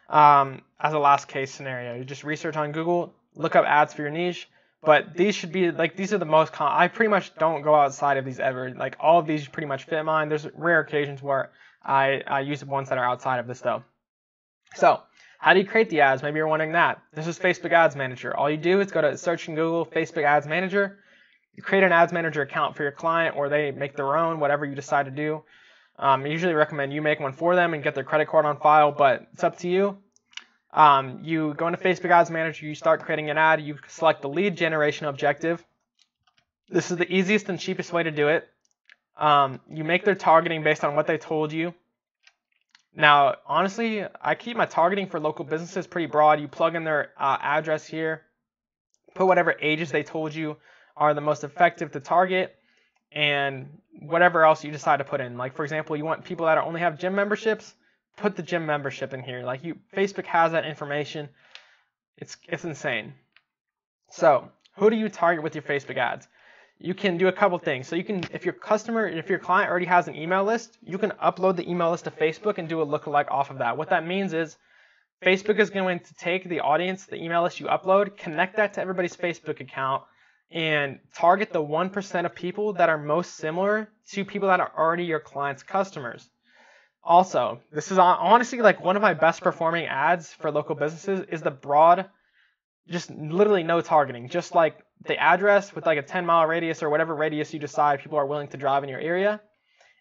as a last case scenario. You just research on Google, look up ads for your niche. But these should be these are the most common. I pretty much don't go outside of these ever. Like all of these pretty much fit mine. There's rare occasions where I use ones that are outside of this though. So how do you create the ads? Maybe you're wondering that. This is Facebook Ads Manager. All you do is go to search in Google Facebook Ads Manager. You create an Ads Manager account for your client, or they make their own, whatever you decide to do. I usually recommend you make one for them and get their credit card on file, but it's up to you. You go into Facebook Ads Manager, you start creating an ad, you select the lead generation objective. This is the easiest and cheapest way to do it. You make their targeting based on what they told you. Now, honestly, I keep my targeting for local businesses pretty broad. You plug in their address here, put whatever ages they told you are the most effective to target, and whatever else you decide to put in. Like, for example, you want people that only have gym memberships, put the gym membership in here. Facebook has that information. It's insane. So who do you target with your Facebook ads? You can do a couple things. So you can, if your client already has an email list, you can upload the email list to Facebook and do a lookalike off of that. What that means is Facebook is going to take the audience, the email list you upload, connect that to everybody's Facebook account, and target the 1% of people that are most similar to people that are already your client's customers. Also, this is honestly one of my best performing ads for local businesses is the broad, just literally no targeting, just like the address with a 10-mile radius or whatever radius you decide people are willing to drive in your area,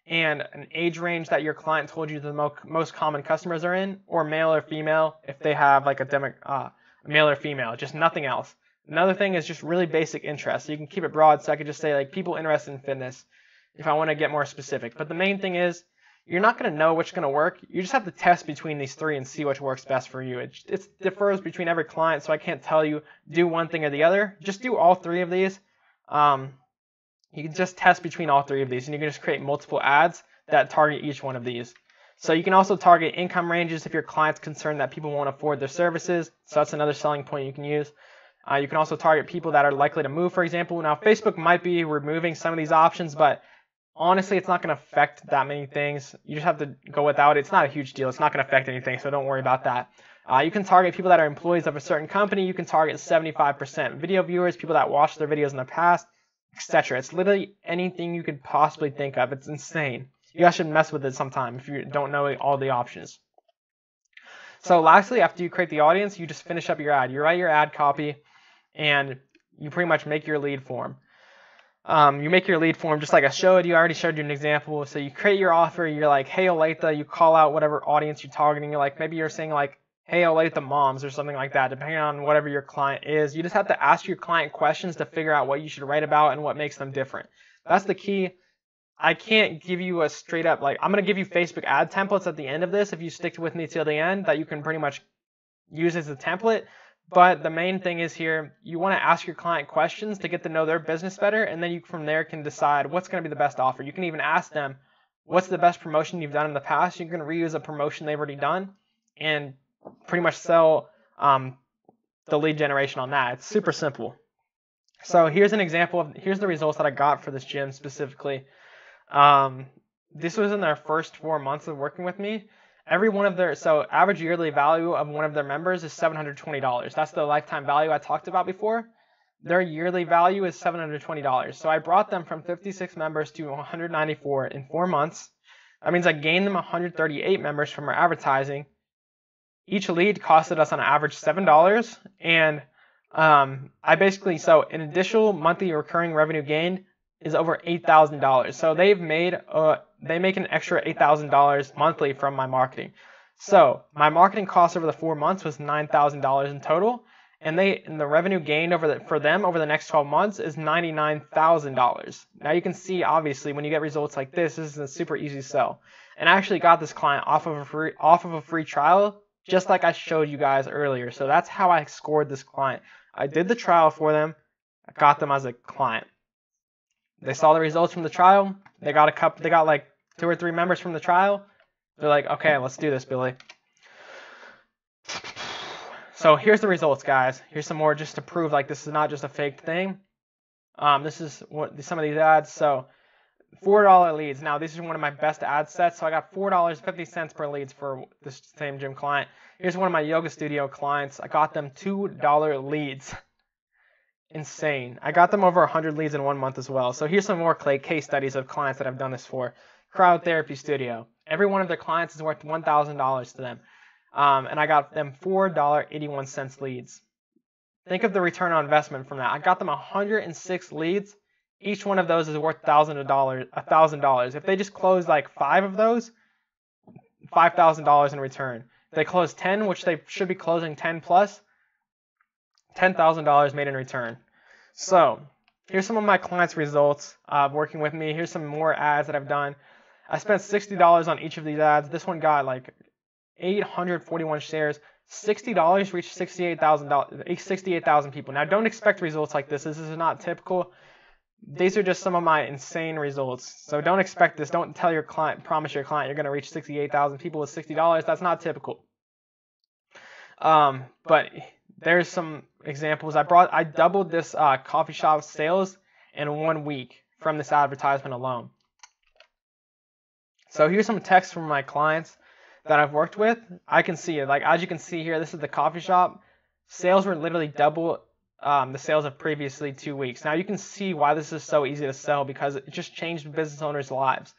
and an age range that your client told you the most common customers are in, or male or female if they have male or female, just nothing else. Another thing is just really basic interest. So you can keep it broad, so I could just say people interested in fitness if I want to get more specific. But the main thing is you're not going to know which is going to work. You just have to test between these three and see which works best for you. It differs between every client, so I can't tell you do one thing or the other. Just do all three of these. You can just test between all three of these, and you can just create multiple ads that target each one of these. So you can also target income ranges if your client's concerned that people won't afford their services. So that's another selling point you can use. You can also target people that are likely to move, for example. Now, Facebook might be removing some of these options, but honestly, it's not going to affect that many things. You just have to go without it. It's not a huge deal. It's not going to affect anything, so don't worry about that. You can target people that are employees of a certain company. You can target 75% video viewers, people that watched their videos in the past, etc. It's literally anything you could possibly think of. It's insane. You guys should mess with it sometime if you don't know all the options. So lastly, after you create the audience, you just finish up your ad. You write your ad copy, and you pretty much make your lead form. You make your lead form just like I showed you. I already showed you an example. So you create your offer. You're like, hey, Olathe. You call out whatever audience you're targeting. You're like, maybe you're saying hey, Olathe moms or something like that, depending on whatever your client is. You just have to ask your client questions to figure out what you should write about and what makes them different. That's the key. I can't give you a straight up, I'm going to give you Facebook ad templates at the end of this if you stick with me till the end that you can pretty much use as a template. But the main thing is here, you want to ask your client questions to get to know their business better, and then you from there can decide what's going to be the best offer. You can even ask them, what's the best promotion you've done in the past? You can reuse a promotion they've already done and pretty much sell the lead generation on that. It's super simple. So here's an example here's the results that I got for this gym specifically. This was in their first 4 months of working with me. Every one of average yearly value of one of their members is $720. That's the lifetime value I talked about before. Their yearly value is $720. So I brought them from 56 members to 194 in 4 months. That means I gained them 138 members from our advertising. Each lead costed us on average $7. And an additional monthly recurring revenue gain is over $8,000. So they make an extra $8,000 monthly from my marketing. So my marketing cost over the 4 months was $9,000 in total, and the revenue gained for them over the next 12 months is $99,000. Now you can see, obviously, when you get results like this is a super easy sell. And I actually got this client off of a free trial, just like I showed you guys earlier. So that's how I scored this client. I did the trial for them. I got them as a client. They saw the results from the trial. They got like 2 or 3 members from the trial. They're like, okay, let's do this, Billy. So here's the results, guys. Here's some more just to prove like this is not just a fake thing. This is some of these ads. So $4 leads. Now this is one of my best ad sets. So I got $4.50 per leads for this same gym client. Here's one of my yoga studio clients. I got them $2 leads. Insane. I got them over 100 leads in 1 month as well. So here's some more case studies of clients that I've done this for. Crowd Therapy Studio. Every one of their clients is worth $1,000 to them. And I got them $4.81 leads. Think of the return on investment from that. I got them 106 leads. Each one of those is worth $1,000. If they just close like 5 of those, $5,000 in return. If they close 10, which they should be closing 10 plus, $10,000 made in return. So here's some of my clients' results working with me. Here's some more ads that I've done. I spent $60 on each of these ads. This one got like 841 shares. $60 reached 68,000 people. Now don't expect results like this. This is not typical. These are just some of my insane results. So don't expect this. Don't tell your client, promise your client you're going to reach 68,000 people with $60. That's not typical. But there's some examples. I doubled this coffee shop sales in 1 week from this advertisement alone. So here's some text from my clients that I've worked with. I can see it. Like as you can see here, this is the coffee shop. Sales were literally double the sales of previously 2 weeks. Now you can see why this is so easy to sell because it just changed business owners' lives.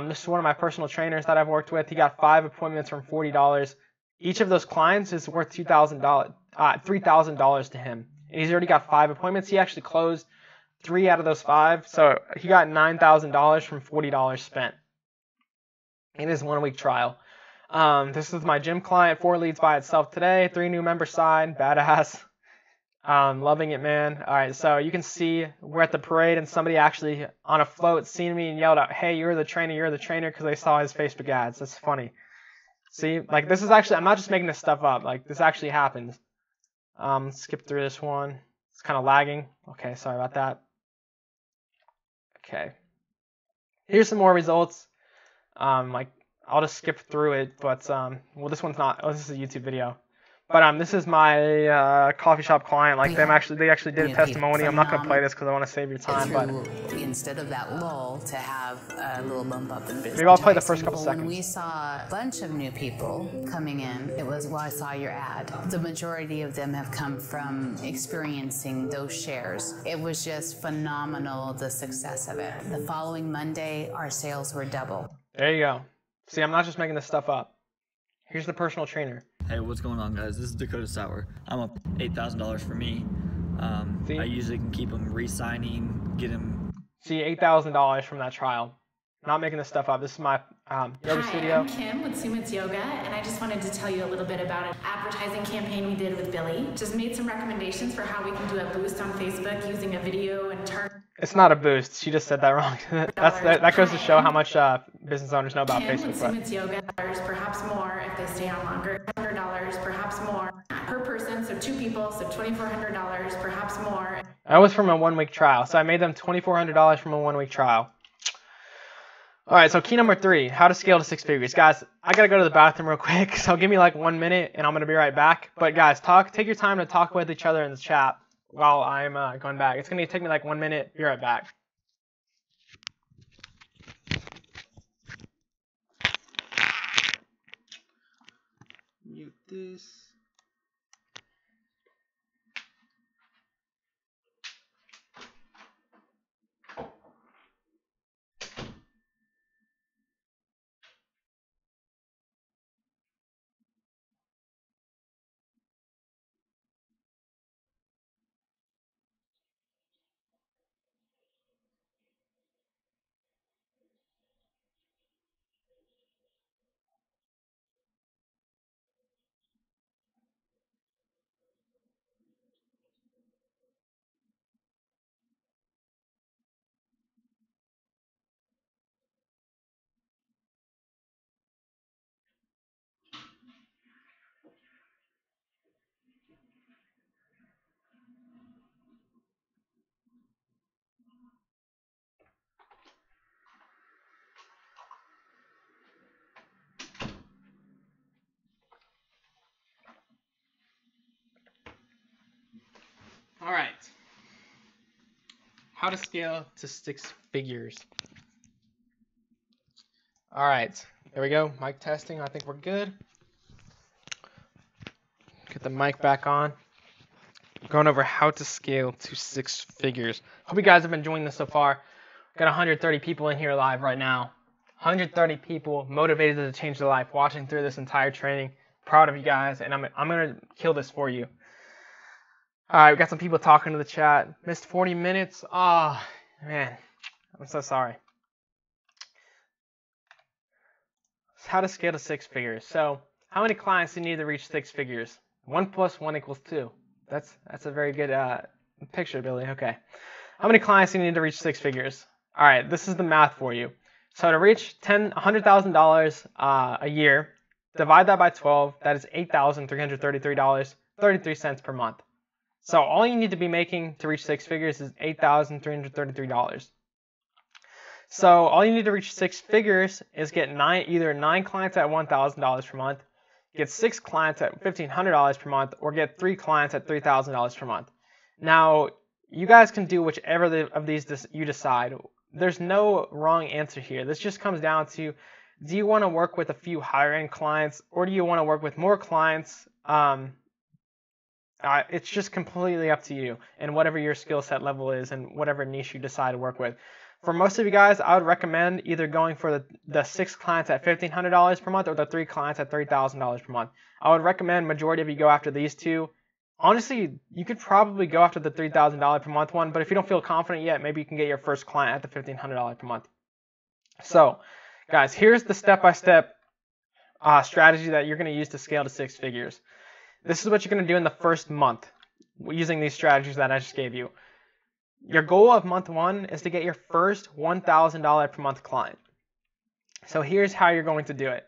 This is one of my personal trainers that I've worked with. He got 5 appointments from $40. Each of those clients is worth $3,000 to him. And he's already got 5 appointments. He actually closed 3 out of those 5. So he got $9,000 from $40 spent in his 1 week trial. This is my gym client, 4 leads by itself today, 3 new member side, badass. Loving it, man. All right, so you can see we're at the parade and somebody actually on a float seen me and yelled out, hey, you're the trainer, because they saw his Facebook ads. That's funny. See, like this is actually, I'm not just making this stuff up. Like this actually happens. Skip through this one. It's kind of lagging. Okay, sorry about that. Okay. Here's some more results. Like I'll just skip through it, but well, this one's not. Oh, this is a YouTube video. But this is my coffee shop client. Like they actually did a testimony. I'm not gonna play this because I want to save your time. But instead of that lull, to have a little bump up in business. Maybe I'll play the first couple seconds. When we saw a bunch of new people coming in, it was, well, I saw your ad. The majority of them have come from experiencing those shares. It was just phenomenal, the success of it. The following Monday, our sales were double. There you go. See, I'm not just making this stuff up. Here's the personal trainer. Hey, what's going on, guys? This is Dakota Sauer. I'm up $8,000 for me. I usually can keep them re-signing, get them. See, $8,000 from that trial. Not making this stuff up. This is my yoga studio. I'm Kim with Sumit's Yoga, and I just wanted to tell you a little bit about an advertising campaign we did with Billy. Just made some recommendations for how we can do a boost on Facebook using a video and target. It's not a boost. She just said that wrong. that goes to show how much business owners know about Kim Facebook. With Sumit's Yoga, perhaps more if they stay on longer. $100, perhaps more per person. So 2 people, so $2,400, perhaps more. That was from a 1 week trial. So I made them $2,400 from a 1 week trial. All right, so key number 3, how to scale to 6 figures. Guys, I got to go to the bathroom real quick, so give me like 1 minute and I'm going to be right back. But guys, take your time to talk with each other in the chat while I'm going back. It's going to take me like 1 minute. Be right back. Mute this. All right. How to scale to 6 figures. All right. There we go. Mic testing. I think we're good. Get the mic back on. Going over how to scale to 6 figures. Hope you guys have been enjoying this so far. Got 130 people in here live right now. 130 people motivated to change their life watching through this entire training. Proud of you guys, and I'm going to kill this for you. All right, we got some people talking to the chat. Missed 40 minutes. Oh, man. I'm so sorry. How to scale to 6 figures. So, how many clients do you need to reach 6 figures? 1 plus 1 equals 2. That's a very good picture, Billy. Okay. How many clients do you need to reach 6 figures? All right, this is the math for you. So to reach $100,000 a year, divide that by 12. That is $8,333.33 per month. So all you need to be making to reach 6 figures is $8,333. So all you need to reach 6 figures is get either 9 clients at $1,000 per month, get 6 clients at $1,500 per month, or get 3 clients at $3,000 per month. Now, you guys can do whichever of these you decide. There's no wrong answer here. This just comes down to, do you want to work with a few higher-end clients, or do you want to work with more clients? It's just completely up to you and whatever your skill set level is and whatever niche you decide to work with. For most of you guys, I would recommend either going for the 6 clients at $1,500 per month or the 3 clients at $3,000 per month. I would recommend majority of you go after these two. Honestly, you could probably go after the $3,000 per month one, but if you don't feel confident yet, maybe you can get your first client at the $1,500 per month. So, guys, here's the step-by-step strategy that you're going to use to scale to 6 figures. This is what you're going to do in the first month using these strategies that I just gave you. Your goal of month 1 is to get your first $1,000 per month client. So here's how you're going to do it.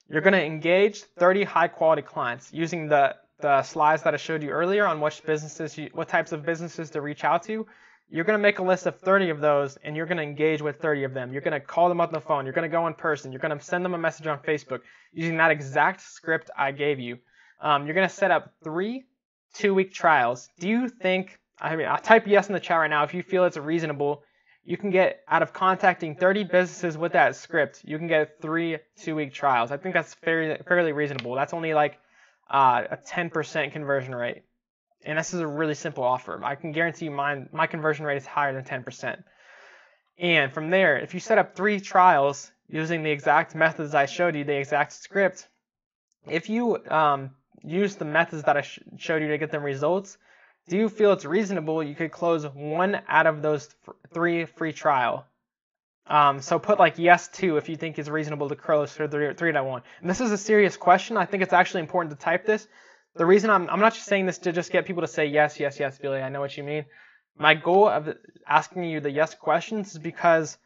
You're going to engage 30 high-quality clients using the slides that I showed you earlier on what types of businesses to reach out to. You're going to make a list of 30 of those, and you're going to engage with 30 of them. You're going to call them up on the phone. You're going to go in person. You're going to send them a message on Facebook using that exact script I gave you. You're going to set up 3 2-week trials. Do you think, I'll type yes in the chat right now if you feel it's reasonable. You can get, out of contacting 30 businesses with that script, you can get 3 2-week trials. I think that's fairly reasonable. That's only like a 10% conversion rate. And this is a really simple offer. I can guarantee you my conversion rate is higher than 10%. And from there, if you set up 3 trials using the exact methods I showed you, the exact script, if you use the methods that I showed you to get them results, do you feel it's reasonable you could close 1 out of those 3 free trial? So put like yes 2 if you think it's reasonable to close for 3 to 1. And this is a serious question. I think it's actually important to type this. The reason I'm not just saying this to just get people to say yes, yes, yes, Billy, I know what you mean. My goal of asking you the yes questions is because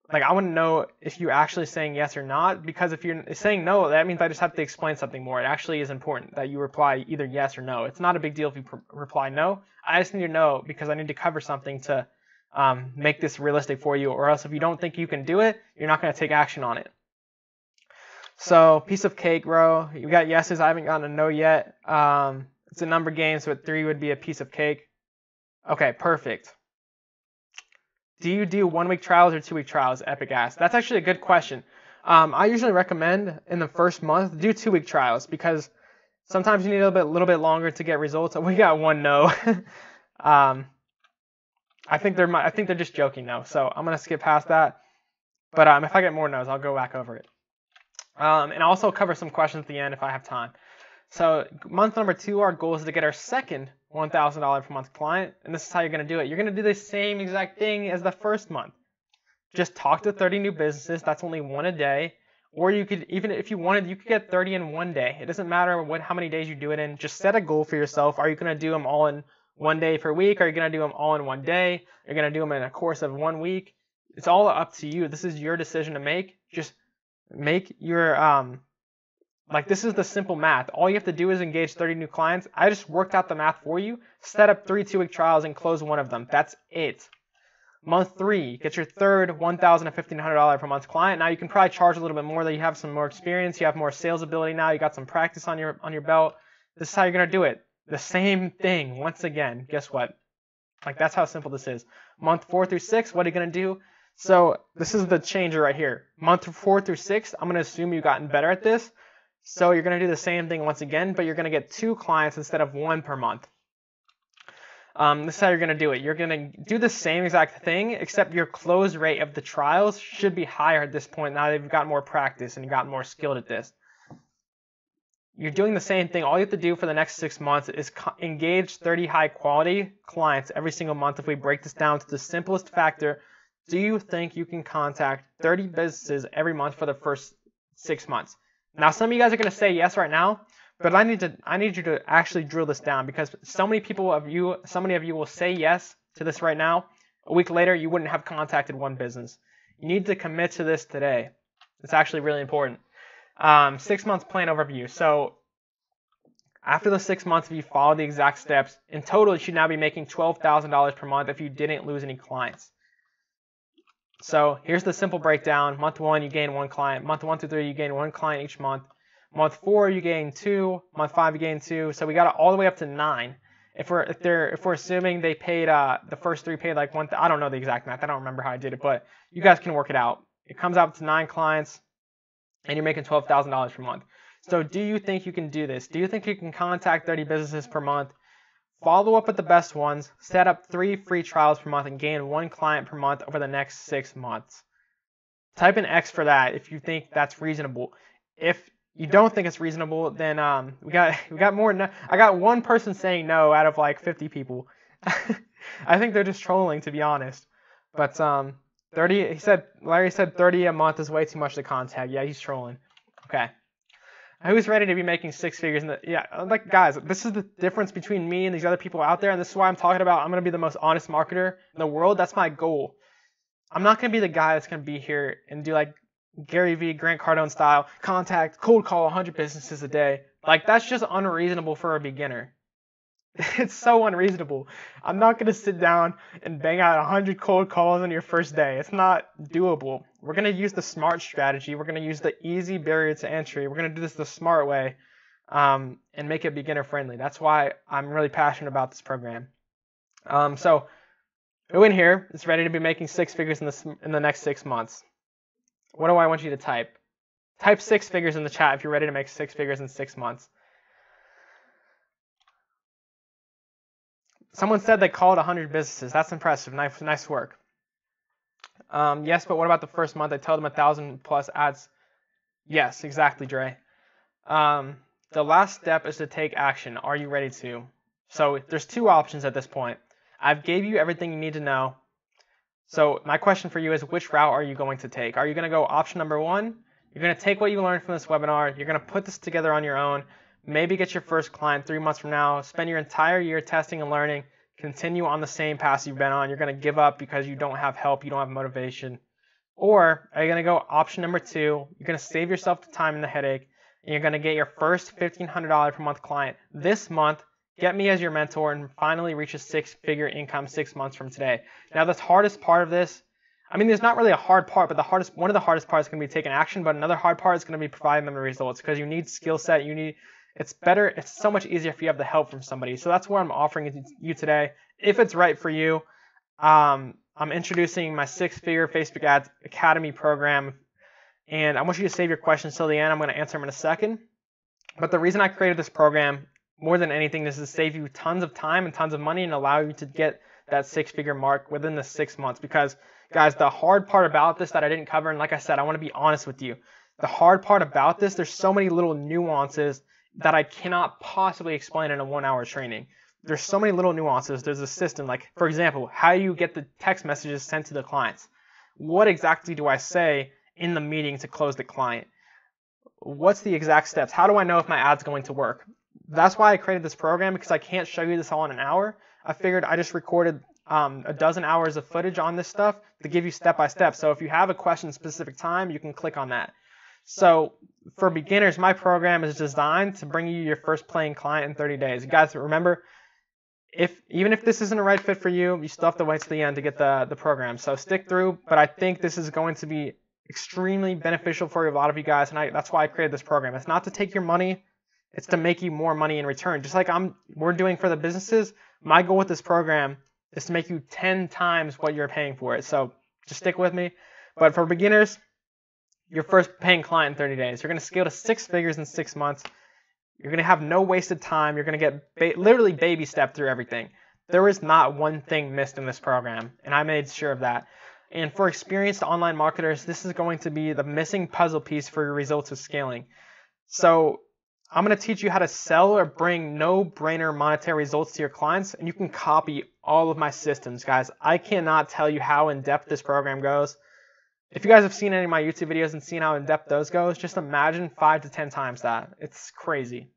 I want to know if you're actually saying yes or not, because if you're saying no, that means I just have to explain something more. It actually is important that you reply either yes or no. It's not a big deal if you reply no. I just need to know because I need to cover something to make this realistic for you, or else if you don't think you can do it, you're not going to take action on it. So, piece of cake, bro. You got yeses. I haven't gotten a no yet. It's a number game, so 3 would be a piece of cake. Okay, perfect. Do you do 1-week trials or 2-week trials? Epic ass. That's actually a good question. I usually recommend in the first month do 2-week trials because sometimes you need a little bit longer to get results. We got 1 no. I think they're just joking though, so I'm gonna skip past that. But if I get more no's, I'll go back over it. And I'll also cover some questions at the end if I have time. So month number 2, our goal is to get our second $1,000 per month client, and this is how you're going to do it. You're going to do the same exact thing as the first month. Just talk to 30 new businesses. That's only 1 a day. Or you could, even if you wanted, you could get 30 in 1 day. It doesn't matter how many days you do it in. Just set a goal for yourself. Are you going to do them all in 1 day per week? Are you going to do them all in 1 day? Are you going to do them in a course of 1 week? It's all up to you. This is your decision to make. Just make your this is the simple math. All you have to do is engage 30 new clients. I just worked out the math for you. Set up 3 2-week trials and close 1 of them. That's it. Month 3, get your third $1,000 to $1,500 per month client. Now you can probably charge a little bit more. That you have some more experience. You have more sales ability now. You got some practice on your belt. This is how you're gonna do it. The same thing once again. Guess what? Like, that's how simple this is. Month 4 through 6, what are you going to do? So this is the changer right here. Month 4 through 6, I'm going to assume you've gotten better at this. So you're going to do the same thing once again, but you're going to get 2 clients instead of 1 per month. This is how you're going to do it. You're going to do the same exact thing, except your close rate of the trials should be higher at this point now that you've got more practice and you've gotten more skilled at this. You're doing the same thing. All you have to do for the next 6 months is engage 30 high quality clients every single month. If we break this down to the simplest factor, do you think you can contact 30 businesses every month for the first 6 months? Now, some of you guys are going to say yes right now, but I need you to actually drill this down, because so many of you will say yes to this right now. A week later, you wouldn't have contacted 1 business. You need to commit to this today. It's actually really important. 6 months plan overview. So after the 6 months, if you follow the exact steps, in total, you should now be making $12,000 per month if you didn't lose any clients. So here's the simple breakdown. Month 1, you gain 1 client. Month 1 through 3, you gain 1 client each month. Month 4, you gain 2. Month 5, you gain 2. So we got it all the way up to 9. If we're assuming they paid the first 3 paid like 1, I don't know the exact math. I don't remember how I did it, but you guys can work it out. It comes out to 9 clients, and you're making $12,000 per month. So do you think you can do this? Do you think you can contact 30 businesses per month, follow up with the best ones, set up 3 free trials per month, and gain 1 client per month over the next 6 months? Type an X for that if you think that's reasonable. If you don't think it's reasonable, then we got more. No, I got 1 person saying no out of like 50 people. I think they're just trolling, to be honest. But 30. Larry said 30 a month is way too much to contact. Yeah, he's trolling. Okay. Who's ready to be making 6 figures? Like, guys, this is the difference between me and these other people out there, and this is why I'm talking about I'm going to be the most honest marketer in the world. That's my goal. I'm not going to be the guy that's going to be here and do like Gary V, Grant Cardone style, cold call 100 businesses a day. Like, that's just unreasonable for a beginner. It's so unreasonable. I'm not going to sit down and bang out 100 cold calls on your first day. It's not doable. We're going to use the SMART strategy. We're going to use the easy barrier to entry. We're going to do this the smart way and make it beginner friendly. That's why I'm really passionate about this program. So who in here is ready to be making 6 figures in the next 6 months? What do I want you to type? Type 6 figures in the chat if you're ready to make 6 figures in 6 months. Someone said they called 100 businesses. That's impressive. Nice work. Yes, but what about the first month? I told them 1,000 plus ads. Yes, exactly, Dre. The last step is to take action. Are you ready to? So there's 2 options at this point. I've gave you everything you need to know. So my question for you is, which route are you going to take? Are you going to go option number 1? You're going to take what you learned from this webinar. You're going to put this together on your own. Maybe get your first client 3 months from now. Spend your entire year testing and learning. Continue on the same path you've been on. You're going to give up because you don't have help. You don't have motivation. Or are you going to go option number 2? You're going to save yourself the time and the headache. And you're going to get your first $1,500 per month client this month. Get me as your mentor and finally reach a 6-figure income 6 months from today. Now, the hardest part of this, I mean, there's not really a hard part, but one of the hardest parts is going to be taking action. But another hard part is going to be providing them the results, because you need skill set. It's so much easier if you have the help from somebody. So that's what I'm offering you today. If it's right for you, I'm introducing my 6-figure Facebook Ads Academy program. And I want you to save your questions till the end. I'm going to answer them in a second. But the reason I created this program, more than anything, is to save you tons of time and tons of money and allow you to get that 6-figure mark within the 6 months. Because, guys, the hard part about this that I didn't cover, and like I said, I want to be honest with you. The hard part about this, there's so many little nuances that I cannot possibly explain in a 1-hour training. There's so many little nuances. There's a system, like, for example, how you get the text messages sent to the clients. What exactly do I say in the meeting to close the client? What's the exact steps? How do I know if my ad's going to work? That's why I created this program, because I can't show you this all in an hour. I figured I just recorded a dozen hours of footage on this stuff to give you step by step. So if you have a question specific time, you can click on that. So for beginners, my program is designed to bring you your first paying client in 30 days. You guys, remember, even if this isn't a right fit for you, you still have to wait to the end to get the program. So stick through, but I think this is going to be extremely beneficial for a lot of you guys, and that's why I created this program. It's not to take your money, it's to make you more money in return. Just like we're doing for the businesses, my goal with this program is to make you 10 times what you're paying for it. So just stick with me. But for beginners, your first paying client in 30 days. You're going to scale to 6 figures in 6 months. You're going to have no wasted time. You're going to get literally baby step through everything. There is not one thing missed in this program, and I made sure of that. And for experienced online marketers, this is going to be the missing puzzle piece for your results of scaling. So I'm going to teach you how to sell or bring no-brainer monetary results to your clients, and you can copy all of my systems, guys. I cannot tell you how in-depth this program goes. If you guys have seen any of my YouTube videos and seen how in-depth those goes, just imagine 5 to 10 times that. It's crazy.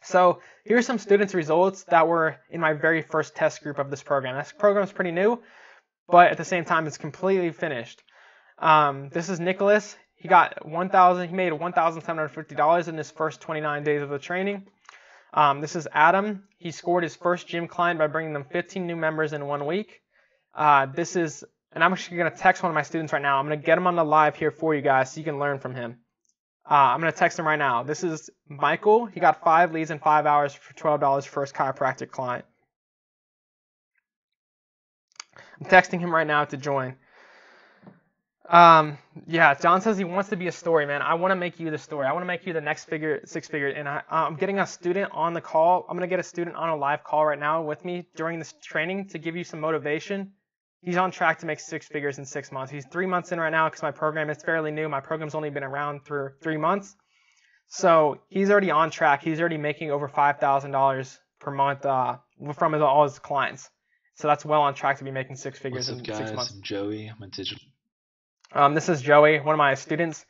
So here's some students' results that were in my very first test group of this program. This program is pretty new, but at the same time, it's completely finished. This is Nicholas. He made $1,750 in his first 29 days of the training. This is Adam. He scored his first gym client by bringing them 15 new members in 1 week. And I'm actually going to text one of my students right now. I'm going to get him on the live here for you guys so you can learn from him. I'm going to text him right now. This is Michael. He got 5 leads in 5 hours for $12 for his chiropractic client. I'm texting him right now to join. Yeah, John says he wants to be a story, man. I want to make you the story. I want to make you the next 6 figure. And I'm getting a student on the call. I'm going to get a student on a live call right now with me during this training to give you some motivation. He's on track to make 6 figures in 6 months. He's 3 months in right now because my program is fairly new. My program's only been around for 3 months. So he's already on track. He's already making over $5,000 per month from all his clients. So that's well on track to be making 6 figures in 6 months. I'm Joey. I'm a digital. This is Joey, one of my students.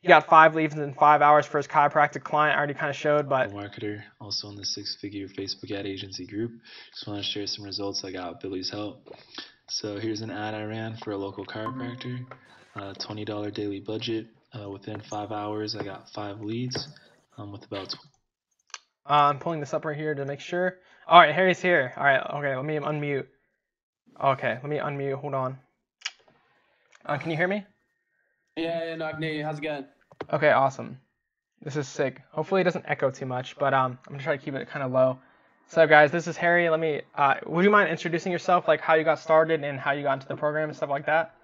He got 5 leads in 5 hours for his chiropractic client. I already kind of showed, but Marketer, also in the 6-figure Facebook ad agency group. Just want to share some results I got with Billy's help. So here's an ad I ran for a local chiropractor, $20 daily budget. Within 5 hours, I got 5 leads with about. I'm pulling this up right here to make sure. All right, Harry's here. All right, okay, let me unmute. Okay, let me unmute. Hold on. Can you hear me? Yeah, no, I can hear you. How's it going? Okay, awesome. This is sick. Hopefully it doesn't echo too much, but I'm gonna try to keep it kind of low. So guys, this is Harry. Let me. Would you mind introducing yourself, like how you got started and how you got into the program and stuff like that?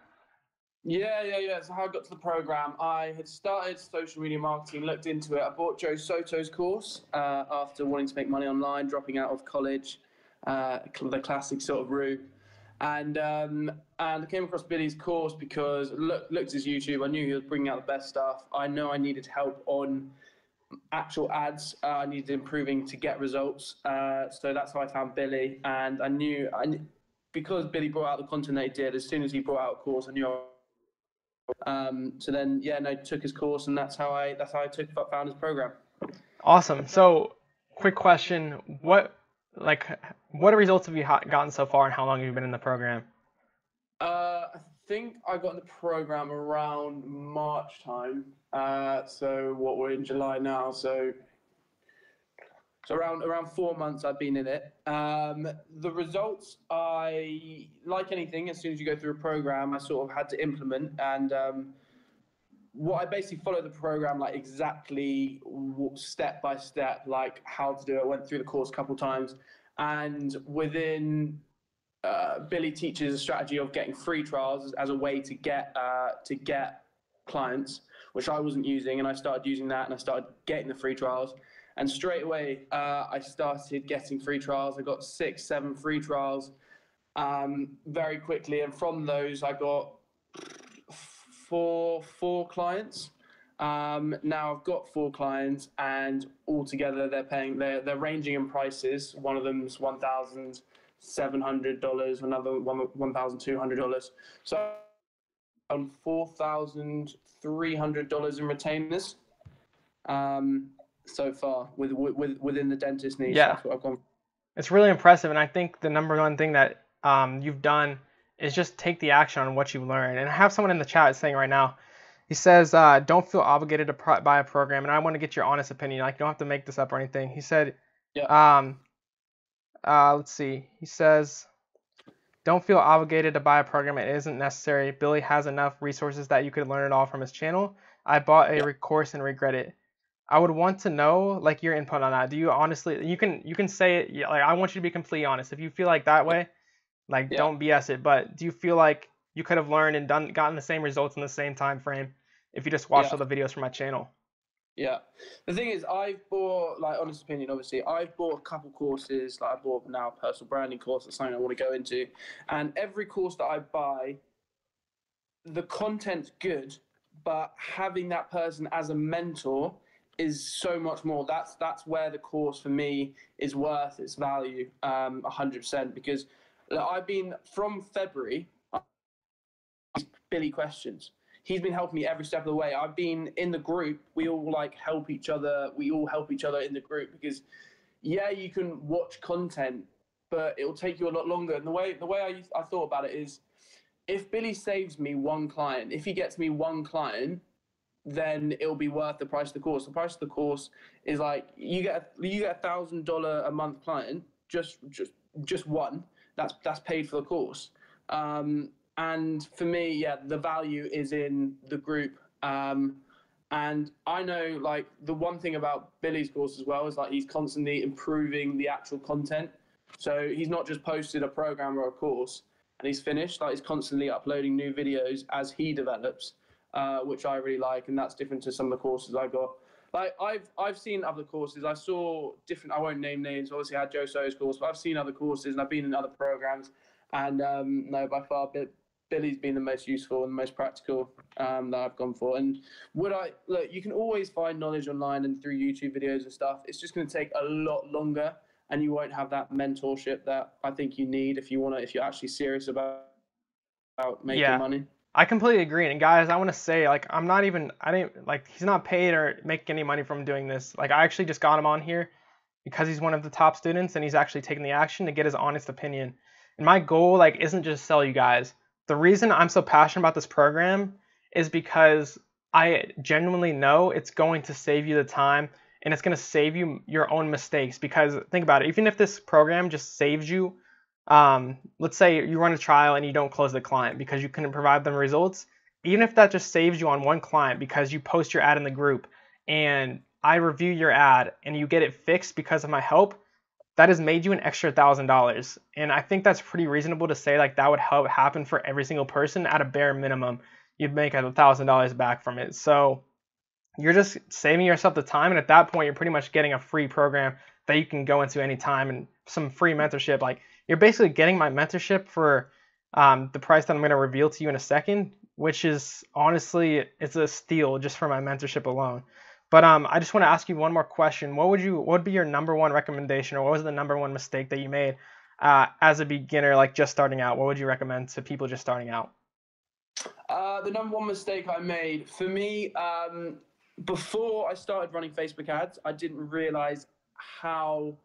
Yeah. So how I got to the program, I had started social media marketing, looked into it. I bought Joe Soto's course after wanting to make money online, dropping out of college, the classic sort of route. And I came across Billy's course because looked at his YouTube. I knew he was bringing out the best stuff. I know I needed help on actual ads. I needed improving to get results. So that's how I found Billy. And I knew because Billy brought out the content that he did. As soon as he brought out a course, I knew. So then, took his course, and that's how I found his program. Awesome. So, quick question: what results have you gotten so far, and how long have you been in the program? I think I got in the program around March time. So what, we're in July now. So around 4 months I've been in it. The results, like anything, as soon as you go through a program, I sort of had to implement. And what I basically followed the program like exactly step by step, like how to do it. I went through the course a couple times, and within Billy teaches a strategy of getting free trials as a way to get clients, which I wasn't using, and I started using that, and I started getting the free trials. And straight away, I started getting free trials. I got 6-7 free trials very quickly, and from those, I got four clients. Now I've got 4 clients, and altogether they're ranging in prices. One of them's $1,700, another $1,200. So on $4,300 in retainers. So far within the dentist niche. Yeah, that's what I've gone. It's really impressive, and I think the number one thing that you've done is just take the action on what you've learned. And I have someone in the chat saying right now, he says, don't feel obligated to buy a program, and I want to get your honest opinion. Like, you don't have to make this up or anything. He said, let's see. He says, don't feel obligated to buy a program. It isn't necessary. Billy has enough resources that you could learn it all from his channel. I bought a course and regret it. I would want to know, like, your input on that. Do you honestly, you can say it, like, I want you to be completely honest. If you feel like that way, Like, don't BS it. But do you feel like you could have learned and gotten the same results in the same time frame if you just watched all the videos from my channel? Yeah. The thing is, I've bought, like, honest opinion, obviously, I've bought a couple courses. Like, I bought now a personal branding course. That's something I want to go into. And every course that I buy, the content's good, but having that person as a mentor is so much more. That's where the course for me is worth its value, 100%. Because I've been, from February, Billy questions. He's been helping me every step of the way. I've been in the group. We all like help each other. We all help each other in the group because, yeah, you can watch content, but it will take you a lot longer. And the way I thought about it is, if Billy saves me one client, if he gets me one client, then it'll be worth the price of the course. The price of the course is like you get $1,000 a month client, just one. That's paid for the course. And for me, yeah, the value is in the group. And I know, like, the one thing about Billy's course as well is, like, he's constantly improving the actual content. So he's not just posted a program or a course and he's finished. Like, he's constantly uploading new videos as he develops, which I really like. And that's different to some of the courses I got. Like, I've seen other courses. I saw different, I won't name names. Obviously, I had Joe So's course, but I've seen other courses and I've been in other programs. And no, by far, Billy's been the most useful and the most practical that I've gone for. And look, you can always find knowledge online and through YouTube videos and stuff. It's just going to take a lot longer, and you won't have that mentorship that I think you need if you're actually serious about making money. I completely agree. And guys, I want to say, like, he's not paid or making any money from doing this. Like, I actually just got him on here because he's one of the top students and he's actually taking the action to get his honest opinion. And my goal, like, isn't just sell you guys. The reason I'm so passionate about this program is because I genuinely know it's going to save you the time and it's going to save you your own mistakes. Because think about it, even if this program just saves you, let's say you run a trial and you don't close the client because you couldn't provide them results, even if that just saves you on one client because you post your ad in the group and I review your ad and you get it fixed because of my help, that has made you an extra $1,000. And I think that's pretty reasonable to say, like, that would help happen for every single person. At a bare minimum, you'd make $1,000 back from it. So you're just saving yourself the time. And at that point, you're pretty much getting a free program that you can go into anytime and some free mentorship. Like, you're basically getting my mentorship for the price that I'm going to reveal to you in a second, which is honestly, it's a steal just for my mentorship alone. But I just want to ask you one more question. What would be your number one recommendation, or what was the number one mistake that you made as a beginner, like just starting out? What would you recommend to people just starting out? The number one mistake I made, for me, before I started running Facebook ads, I didn't realize how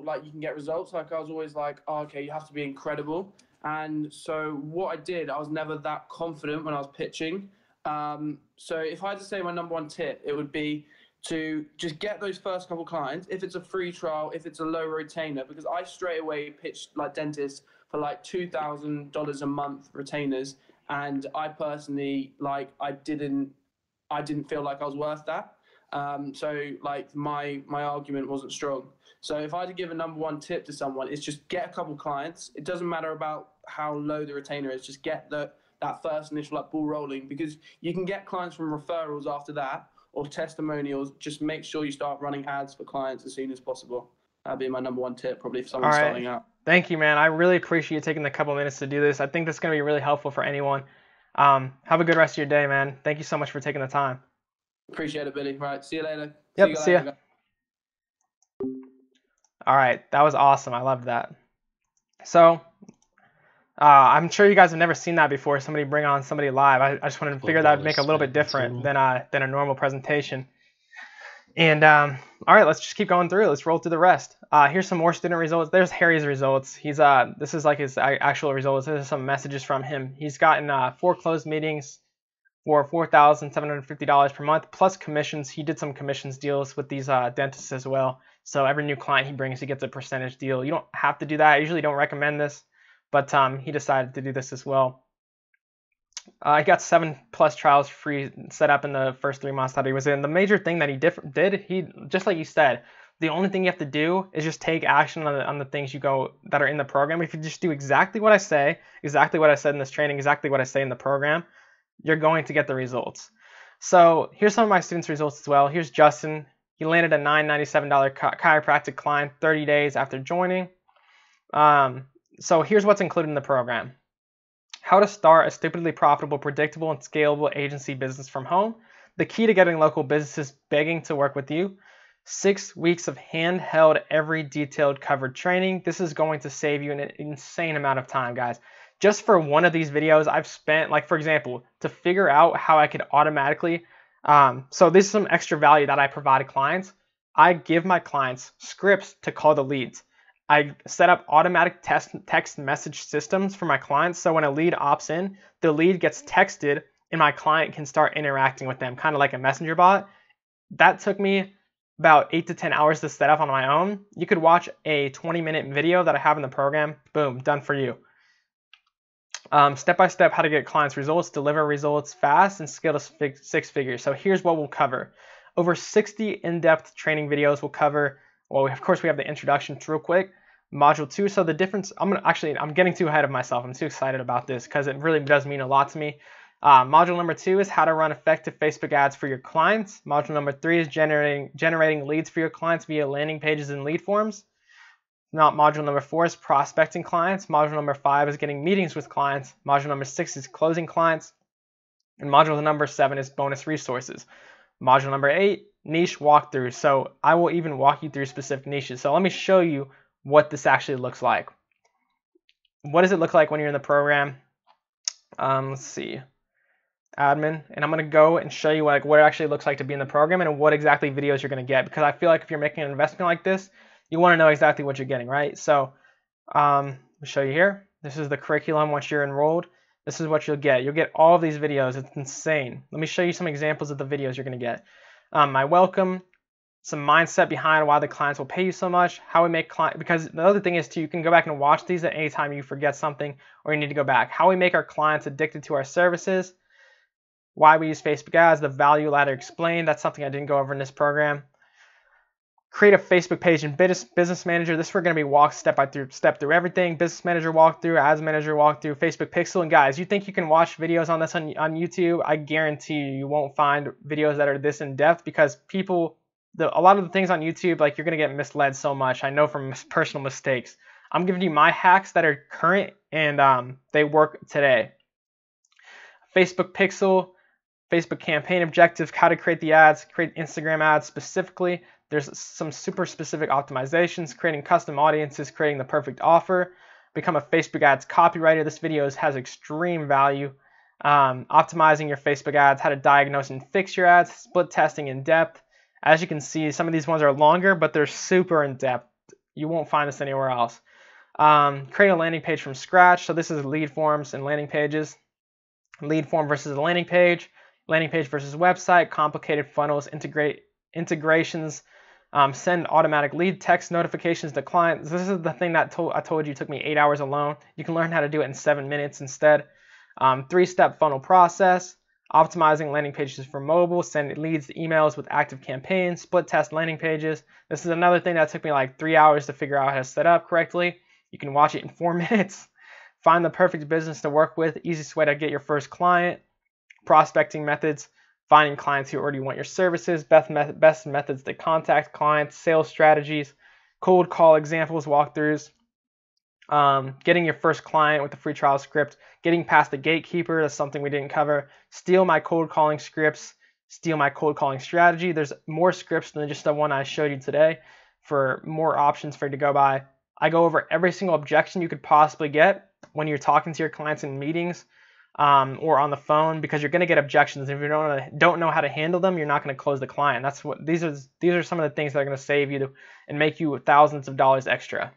like you can get results. Like, I was always like, oh, okay, you have to be incredible. And so what I did, I was never that confident when I was pitching. So if I had to say my number one tip, it would be to just get those first couple clients. If it's a free trial, if it's a low retainer, because I straight away pitched like dentists for like $2,000 a month retainers. And I personally, like, I didn't feel like I was worth that. So like my argument wasn't strong. So if I had to give a number one tip to someone, it's just get a couple clients. It doesn't matter about how low the retainer is, just get that first initial like ball rolling, because you can get clients from referrals after that or testimonials. Just make sure you start running ads for clients as soon as possible. That'd be my number one tip, probably, if someone's starting out. Thank you, man. I really appreciate you taking the couple minutes to do this. I think this is going to be really helpful for anyone. Have a good rest of your day, man. Thank you so much for taking the time. Appreciate it, Billy. Right, see you later. Yep, see ya. All right, that was awesome. I loved that. So I'm sure you guys have never seen that before, somebody bring on somebody live. I just wanted to figure that would make a little bit different than a normal presentation. And all right, let's just keep going through. Let's roll through the rest. Here's some more student results. There's Harry's results. He's this is like his actual results. There's some messages from him. He's gotten 4 closed meetings for $4,750 per month plus commissions. He did some commissions deals with these dentists as well. So every new client he brings, he gets a percentage deal. You don't have to do that. I usually don't recommend this, but he decided to do this as well. I got 7+ trials free set up in the first 3 months that he was in. The major thing that he did, he just like you said, The only thing you have to do is just take action on the things that are in the program. If you just do exactly what I say, exactly what I said in this training, exactly what I say in the program, you're going to get the results. So here's some of my students' results as well. Here's Justin. He landed a $997 chiropractic client 30 days after joining. So here's what's included in the program. How to start a stupidly profitable, predictable, and scalable agency business from home. The key to getting local businesses begging to work with you. 6 weeks of handheld, every detailed covered training. This is going to save you an insane amount of time, guys. Just for one of these videos, I've spent, like for example, to figure out how I could automatically, so this is some extra value that I provide clients. I give my clients scripts to call the leads. I set up automatic text message systems for my clients. So when a lead opts in, the lead gets texted and my client can start interacting with them, kind of like a messenger bot. That took me about 8 to 10 hours to set up on my own. You could watch a 20-minute video that I have in the program. Boom, done for you. Step-by-step how to get clients results, deliver results fast, and scale to 6 figures. So here's what we'll cover. Over 60 in-depth training videos will cover, well, of course we have the introduction real quick. Module 2, so the difference, I'm getting too ahead of myself. I'm too excited about this because it really does mean a lot to me. Module number 2 is how to run effective Facebook ads for your clients. Module number 3 is generating leads for your clients via landing pages and lead forms. Module number 4 is prospecting clients. Module number 5 is getting meetings with clients. Module number 6 is closing clients. And module number 7 is bonus resources. Module number 8, niche walkthrough. So I will even walk you through specific niches. So let me show you what this actually looks like. What does it look like when you're in the program? Let's see. Admin, and I'm going to go and show you what it actually looks like to be in the program and what exactly videos you're going to get, because I feel like if you're making an investment like this, you want to know exactly what you're getting, right? So I'll show you here. This is the curriculum once you're enrolled. This is what you'll get. You'll get all of these videos. It's insane. Let me show you some examples of the videos you're going to get. My welcome, some mindset behind why the clients will pay you so much, how we make clients, because the other thing is too, you can go back and watch these at any time you forget something or you need to go back. How we make our clients addicted to our services, why we use Facebook ads, the value ladder explained. That's something I didn't go over in this program. Create a Facebook page in Business Manager. This we're going to be step through everything. Business Manager walkthrough, Ads Manager walkthrough, Facebook Pixel. And guys, you think you can watch videos on this on YouTube? I guarantee you won't find videos that are this in depth, because a lot of the things on YouTube, like, you're going to get misled so much. I know from personal mistakes. I'm giving you my hacks that are current and they work today. Facebook Pixel, Facebook campaign objectives, how to create the ads, create Instagram ads specifically. There's some super specific optimizations, creating custom audiences, creating the perfect offer, become a Facebook ads copywriter. This video has extreme value. Optimizing your Facebook ads, how to diagnose and fix your ads, split testing in depth. As you can see, some of these ones are longer, but they're super in depth. You won't find this anywhere else. Create a landing page from scratch. So this is lead forms and landing pages. Lead form versus a landing page versus website, complicated funnels, integrations, send automatic lead text notifications to clients. This is the thing that I told you took me 8 hours alone. You can learn how to do it in 7 minutes instead. 3-step funnel process, optimizing landing pages for mobile, send leads to emails with active campaigns, split test landing pages. This is another thing that took me like 3 hours to figure out how to set up correctly. You can watch it in 4 minutes. Find the perfect business to work with, easiest way to get your first client. Prospecting methods, finding clients who already want your services, best methods to contact clients, sales strategies, cold call examples, walkthroughs, getting your first client with the free trial script, getting past the gatekeeper, that's something we didn't cover, steal my cold calling scripts, steal my cold calling strategy. There's more scripts than just the one I showed you today for more options for you to go by. I go over every single objection you could possibly get when you're talking to your clients in meetings, or on the phone, because you're going to get objections. If you don't know how to handle them, you're not going to close the client. That's what these are some of the things that are going to save you and make you thousands of dollars extra.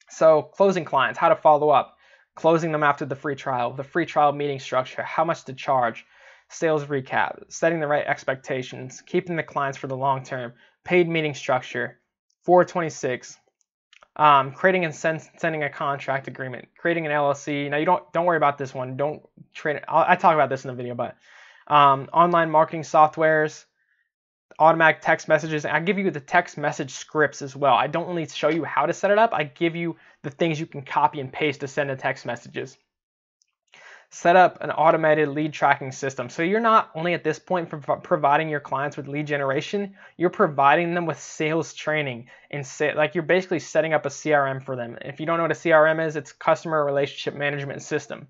So closing clients, how to follow up, closing them after the free trial meeting structure, how much to charge, sales recap, setting the right expectations, keeping the clients for the long term, paid meeting structure, 426. Creating and sending a contract agreement, creating an LLC. Now you don't worry about this one. Don't trade it. I talk about this in the video, but online marketing softwares, automatic text messages, and I give you the text message scripts as well. I don't only show you how to set it up, I give you the things you can copy and paste to send the text messages. Set up an automated lead tracking system. So you're not only at this point providing your clients with lead generation, you're providing them with sales training, and like you're basically setting up a CRM for them. If you don't know what a CRM is, it's customer relationship management system.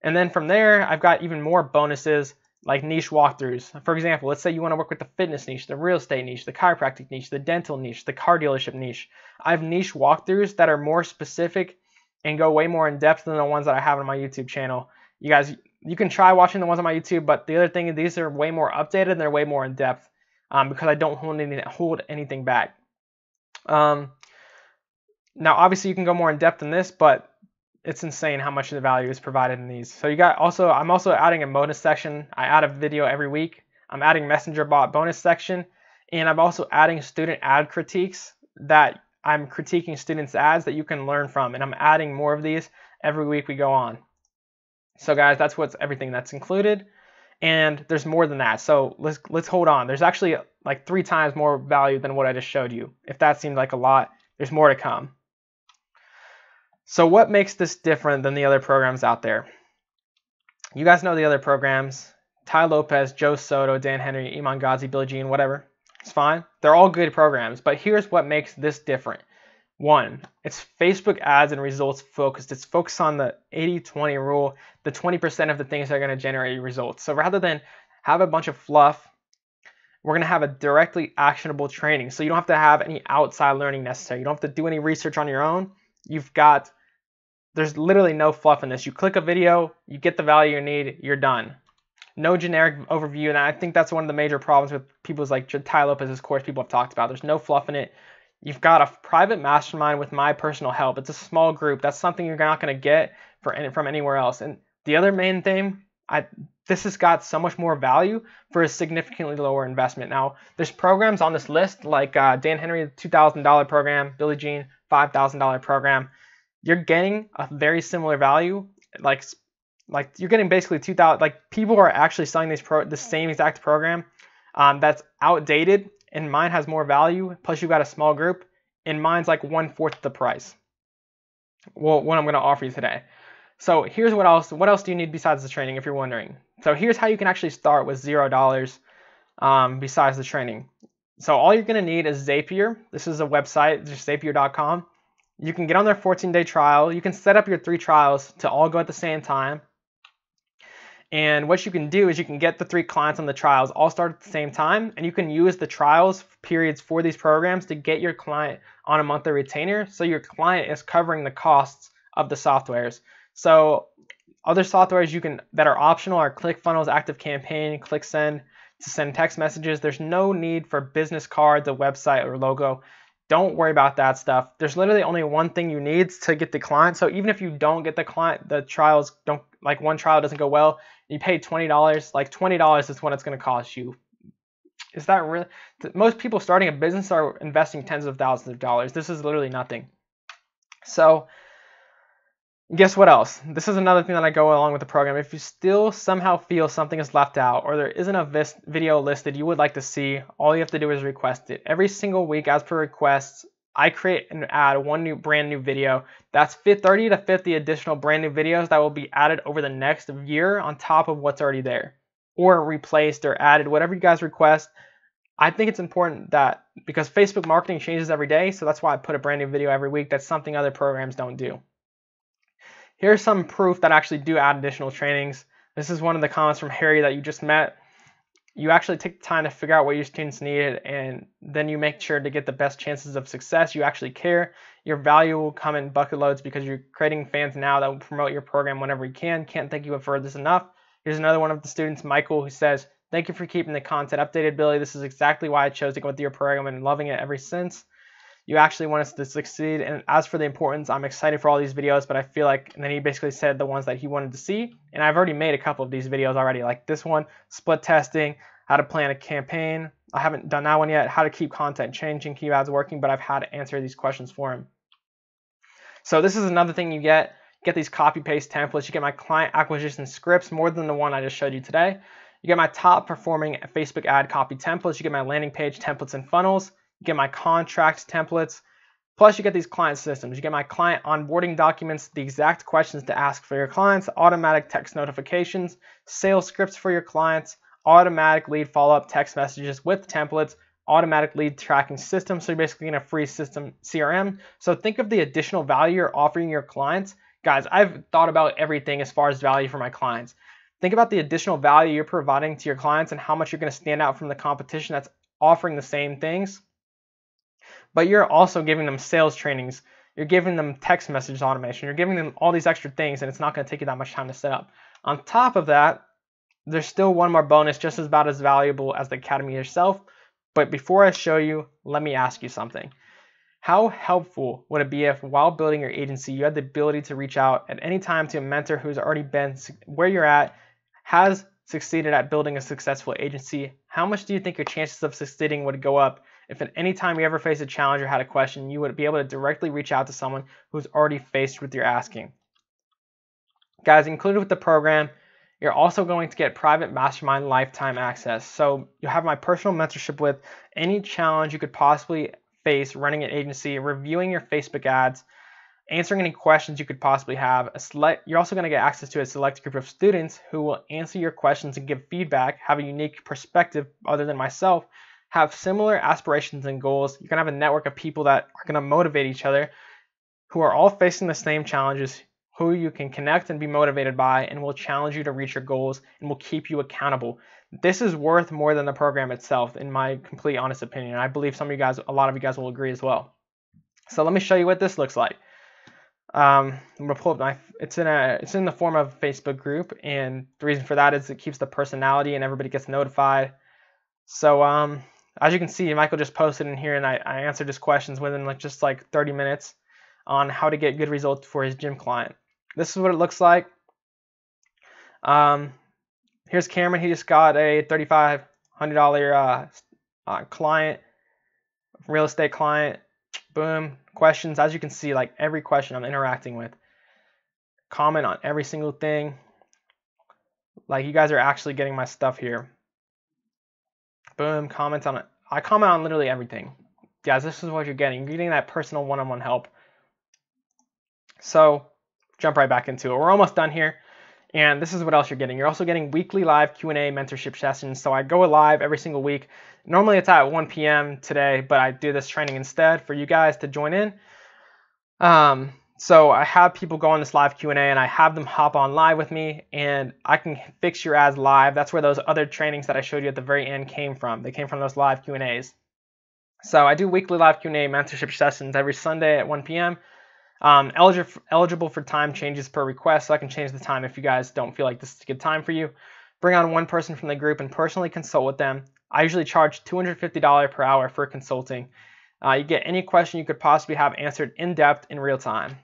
And then from there, I've got even more bonuses like niche walkthroughs. For example, let's say you want to work with the fitness niche, the real estate niche, the chiropractic niche, the dental niche, the car dealership niche. I have niche walkthroughs that are more specific and go way more in depth than the ones that I have on my YouTube channel. You guys, you can try watching the ones on my YouTube, but the other thing is these are way more updated and they're way more in depth because I don't hold anything back. Now, obviously, you can go more in depth than this, but it's insane how much of the value is provided in these. So I'm also adding a bonus section. I add a video every week. I'm adding Messenger bot bonus section, and I'm also adding student ad critiques that I'm critiquing students' ads that you can learn from, and I'm adding more of these every week we go on. So guys, that's everything that's included, and there's more than that. So let's hold on. There's actually like 3 times more value than what I just showed you. If that seemed like a lot, there's more to come. So what makes this different than the other programs out there? You guys know the other programs: Ty Lopez, Joe Soto, Dan Henry, Iman Ghazi, Billie Jean, whatever. It's fine. They're all good programs, but here's what makes this different. 1, it's Facebook ads and results focused. It's focused on the 80-20 rule, the 20% of the things that are going to generate results. So rather than have a bunch of fluff, we're going to have a directly actionable training. So you don't have to have any outside learning necessary. You don't have to do any research on your own. There's literally no fluff in this. You click a video, you get the value you need, you're done. No generic overview, and I think that's one of the major problems with people's like Ty Lopez's course people have talked about. There's no fluff in it. You've got a private mastermind with my personal help. It's a small group. That's something you're not going to get from anywhere else. And the other main thing, this has got so much more value for a significantly lower investment. Now, there's programs on this list like Dan Henry, $2,000 program, Billie Jean, $5,000 program. You're getting a very similar value, like you're getting basically 2,000. Like people are actually selling the same exact program that's outdated, and mine has more value. Plus, you've got a small group, and mine's like 1/4 the price. Well, what I'm going to offer you today. So here's what else. What else do you need besides the training, if you're wondering? So here's how you can actually start with $0 besides the training. So all you're going to need is Zapier. This is a website, just Zapier.com. You can get on their 14-day trial. You can set up your 3 trials to all go at the same time. And what you can do is you can get the 3 clients on the trials all start at the same time, and you can use the trials periods for these programs to get your client on a monthly retainer, so your client is covering the costs of the softwares. So other softwares that are optional are ClickFunnels, ActiveCampaign, ClickSend to send text messages. There's no need for business cards, a website, or logo. Don't worry about that stuff. There's literally only one thing you need to get the client. So even if you don't get the client, the trials don't, like one trial doesn't go well, you pay $20, like $20 is what it's going to cost you. Is that really? Most people starting a business are investing tens of thousands of dollars. This is literally nothing. So guess what else? This is another thing that I go along with the program. If you still somehow feel something is left out or there isn't a video listed you would like to see, all you have to do is request it. Every single week, as per requests, I create and add one brand new video. That's 30 to 50 additional brand new videos that will be added over the next year on top of what's already there, or replaced or added, whatever you guys request. I think it's important that, because Facebook marketing changes every day, so that's why I put a brand new video every week. That's something other programs don't do. Here's some proof that I actually do add additional trainings. This is one of the comments from Harry that you just met. You actually take the time to figure out what your students need, and then you make sure to get the best chances of success. You actually care. Your value will come in bucket loads because you're creating fans now that will promote your program whenever you can. Can't thank you for this enough. Here's another one of the students, Michael, who says, "Thank you for keeping the content updated, Billy. This is exactly why I chose to go with your program and loving it ever since. You actually want us to succeed. And as for the importance, I'm excited for all these videos, but I feel like," and then he basically said the ones that he wanted to see. And I've already made a couple of these videos already, like this one, split testing, how to plan a campaign. I haven't done that one yet, how to keep content changing, keep ads working, but I've had to answer these questions for him. So this is another thing you get. You get these copy paste templates. You get my client acquisition scripts, more than the one I just showed you today. You get my top performing Facebook ad copy templates. You get my landing page templates and funnels. You get my contract templates. Plus, you get these client systems. You get my client onboarding documents, the exact questions to ask for your clients, automatic text notifications, sales scripts for your clients, automatic lead follow-up text messages with templates, automatic lead tracking system. So you're basically in a free system CRM. So think of the additional value you're offering your clients. Guys, I've thought about everything as far as value for my clients. Think about the additional value you're providing to your clients and how much you're going to stand out from the competition that's offering the same things. But you're also giving them sales trainings. You're giving them text message automation. You're giving them all these extra things, and it's not going to take you that much time to set up. On top of that, there's still one more bonus just about as valuable as the academy yourself. But before I show you, let me ask you something. How helpful would it be if while building your agency, you had the ability to reach out at any time to a mentor who's already been where you're at, has succeeded at building a successful agency? How much do you think your chances of succeeding would go up if at any time you ever faced a challenge or had a question, you would be able to directly reach out to someone who's already faced with your asking? Guys, included with the program, you're also going to get private mastermind lifetime access. So you'll have my personal mentorship with any challenge you could possibly face running an agency, reviewing your Facebook ads, answering any questions you could possibly have. You're also going to get access to a select group of students who will answer your questions and give feedback, have a unique perspective other than myself, have similar aspirations and goals. You're going to have a network of people that are going to motivate each other, who are all facing the same challenges, who you can connect and be motivated by, and will challenge you to reach your goals and will keep you accountable. This is worth more than the program itself, in my complete honest opinion. I believe some of you guys, a lot of you guys will agree as well. So let me show you what this looks like. I'm gonna pull up it's in the form of a Facebook group, and the reason for that is it keeps the personality and everybody gets notified. So as you can see, Michael just posted in here, and I answered his questions within just 30 minutes on how to get good results for his gym client. This is what it looks like. Here's Cameron. He just got a $3,500 client, real estate client. Boom. Questions. As you can see, every question I'm interacting with. Comment on every single thing. You guys are actually getting my stuff here. Boom. Comment on it. I comment on literally everything. Guys, this is what you're getting. You're getting that personal one-on-one help. So jump right back into it. We're almost done here. And this is what else you're getting. You're also getting weekly live Q&A mentorship sessions. So I go live every single week. Normally it's at 1 p.m. today, but I do this training instead for you guys to join in. So I have people go on this live Q&A, and I have them hop on live with me, and I can fix your ads live. That's where those other trainings that I showed you at the very end came from. They came from those live Q&As. So I do weekly live Q&A mentorship sessions every Sunday at 1 p.m. Eligible for time changes per request, so I can change the time if you guys don't feel like this is a good time for you. Bring on one person from the group and personally consult with them. I usually charge $250 per hour for consulting. You get any question you could possibly have answered in depth in real time.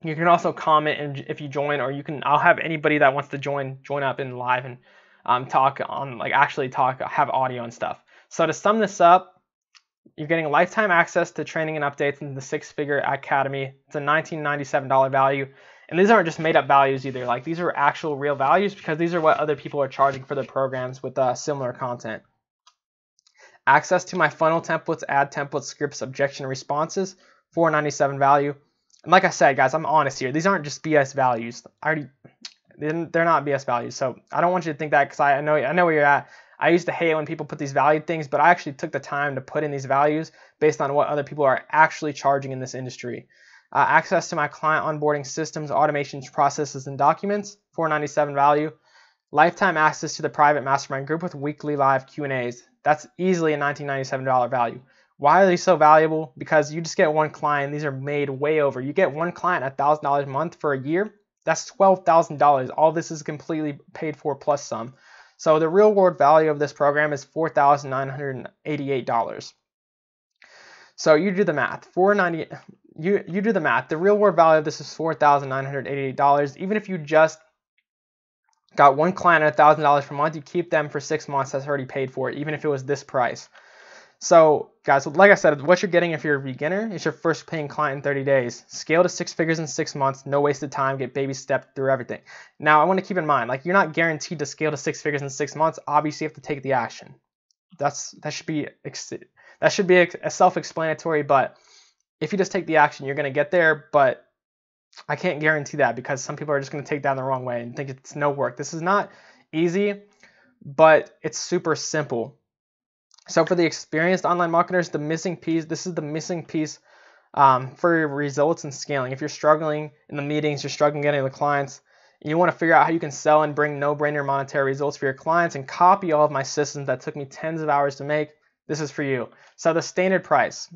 You can also comment if you join, or I'll have anybody that wants to join up in live and talk on have audio and stuff. So to sum this up, you're getting lifetime access to training and updates in the Six Figure Academy. It's a $1997 value. And these aren't just made up values either. These are actual real values, because these are what other people are charging for their programs with similar content. Access to my funnel templates, ad templates, scripts, objection responses, $497 value. And like I said, guys, I'm honest here. These aren't just BS values. They're not BS values. So I don't want you to think that, because I know where you're at. I used to hate it when people put these valued things, but I actually took the time to put in these values based on what other people are actually charging in this industry. Access to my client onboarding systems, automations, processes, and documents, $497 value. Lifetime access to the private mastermind group with weekly live Q&As. That's easily a $1997 value. Why are these so valuable? Because you just get one client. These are made way over. You get one client at $1,000 a month for a year. That's $12,000. All this is completely paid for plus some. So the real world value of this program is $4,988. So you do the math. You do the math. The real world value of this is $4,988. Even if you just got one client at $1,000 per month, you keep them for 6 months. That's already paid for it, even if it was this price. So guys, like I said, what you're getting if you're a beginner is your first paying client in 30 days. Scale to 6 figures in 6 months, no wasted time, get baby stepped through everything. Now I want to keep in mind, like, you're not guaranteed to scale to 6 figures in 6 months. Obviously you have to take the action. That should be a self-explanatory, but if you just take the action, you're going to get there. But I can't guarantee that, because some people are just going to take that the wrong way and think it's no work. This is not easy, but it's super simple. So for the experienced online marketers, this is the missing piece for your results and scaling. If you're struggling in the meetings, you're struggling getting the clients, and you want to figure out how you can sell and bring no-brainer monetary results for your clients and copy all of my systems that took me tens of hours to make, this is for you. So the standard price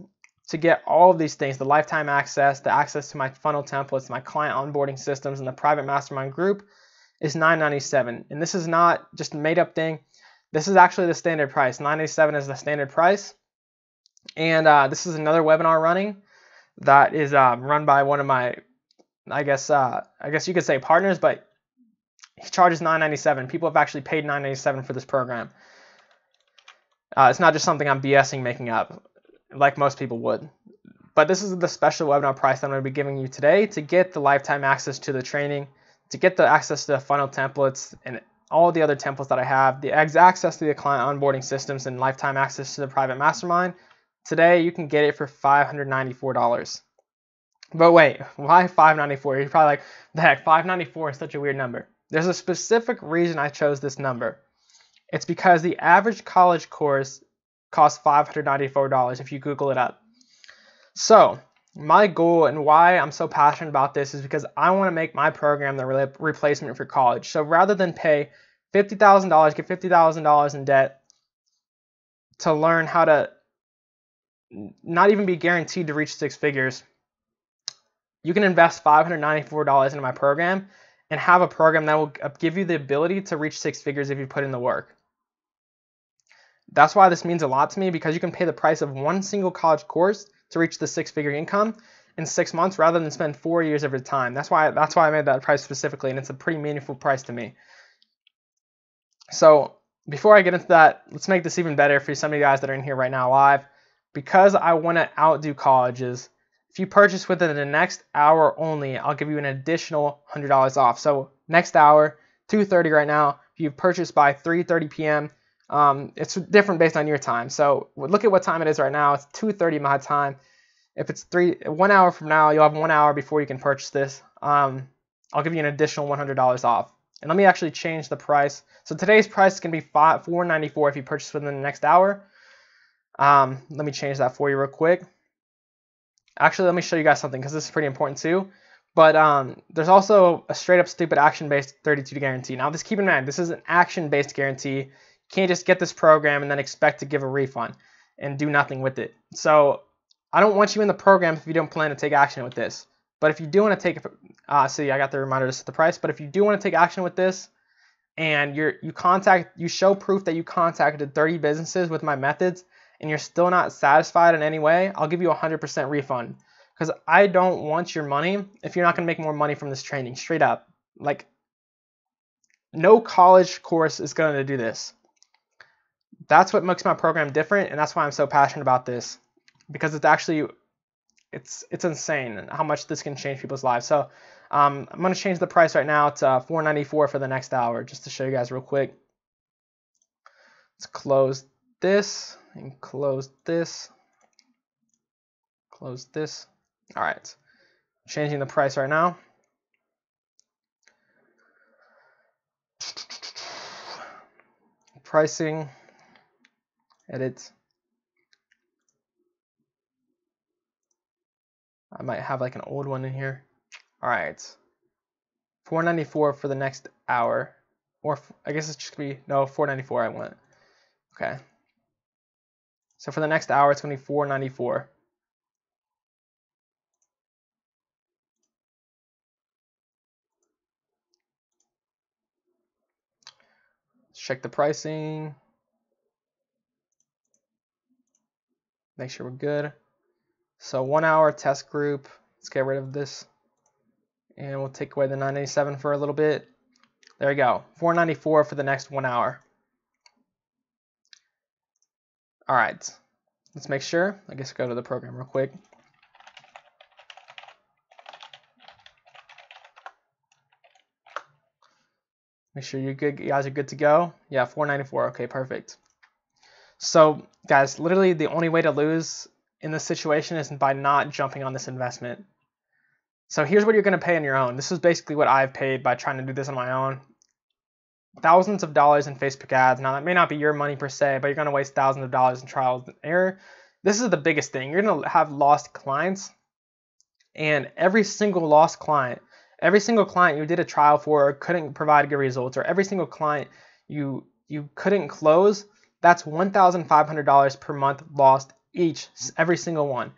to get all of these things, the lifetime access, the access to my funnel templates, my client onboarding systems, and the private mastermind group, is $997. And this is not just a made-up thing. This is actually the standard price. $997 is the standard price. And this is another webinar running that is run by one of my, I guess you could say partners, but he charges $997. People have actually paid $997 for this program. It's not just something I'm BSing making up, like most people would. But this is the special webinar price that I'm going to be giving you today to get the lifetime access to the training, to get the access to the funnel templates and all the other templates that I have, the access to the client onboarding systems, and lifetime access to the private mastermind. Today you can get it for $594. But wait, why $594? You're probably like, the heck, $594 is such a weird number. There's a specific reason I chose this number. It's because the average college course costs $594 if you Google it up. So my goal and why I'm so passionate about this is because I want to make my program the replacement for college. So rather than pay $50,000, get $50,000 in debt to learn how to not even be guaranteed to reach 6 figures, you can invest $594 into my program and have a program that will give you the ability to reach 6 figures if you put in the work. That's why this means a lot to me, because you can pay the price of one single college course to reach the 6-figure income in 6 months rather than spend 4 years of your time. That's why I made that price specifically, and it's a pretty meaningful price to me. So before I get into that, let's make this even better for some of you guys that are in here right now live. Because I want to outdo colleges, if you purchase within the next hour only, I'll give you an additional $100 off. So next hour, 2:30 right now, if you purchase by 3:30 p.m., it's different based on your time. So look at what time it is right now. It's 2:30 my time. If it's 1 hour from now, you'll have 1 hour before you can purchase this. I'll give you an additional $100 off. And let me actually change the price. So today's price is going to be $494 if you purchase within the next hour. Let me change that for you real quick. Actually, let me show you guys something, because this is pretty important too. But there's also a straight up stupid action-based 32 guarantee. Now, keep in mind, this is an action-based guarantee. You can't just get this program and then expect to give a refund and do nothing with it. So I don't want you in the program if you don't plan to take action with this. But if you do want to take, see, I got the reminder to set the price. But if you do want to take action with this, and you show proof that you contacted 30 businesses with my methods, and you're still not satisfied in any way, I'll give you a 100% refund. Because I don't want your money if you're not going to make more money from this training, straight up. Like, no college course is going to do this. That's what makes my program different, and that's why I'm so passionate about this. Because it's actually, it's insane how much this can change people's lives. So I'm going to change the price right now to $494 for the next hour, just to show you guys real quick. Let's close this and close this. Close this. All right, changing the price right now. Pricing, edit. I might have like an old one in here. All right, $494 for the next hour, or I guess it's just gonna be, no, $494 I want. Okay, so for the next hour it's gonna be $494. Let's check the pricing. Make sure we're good. So 1 hour test group. Let's get rid of this. And we'll take away the $987 for a little bit. There we go. $494 for the next 1 hour. All right. Let's make sure. I guess go to the program real quick. Make sure you guys are good to go. Yeah, $494. Okay, perfect. So, guys, literally the only way to lose in this situation is by not jumping on this investment. So here's what you're going to pay on your own. This is basically what I've paid by trying to do this on my own. Thousands of dollars in Facebook ads. Now, that may not be your money per se, but you're going to waste thousands of dollars in trial and error. This is the biggest thing. You're going to have lost clients, and every single lost client, every single client you did a trial for or couldn't provide good results, or every single client you couldn't close, that's $1,500 per month lost every single one.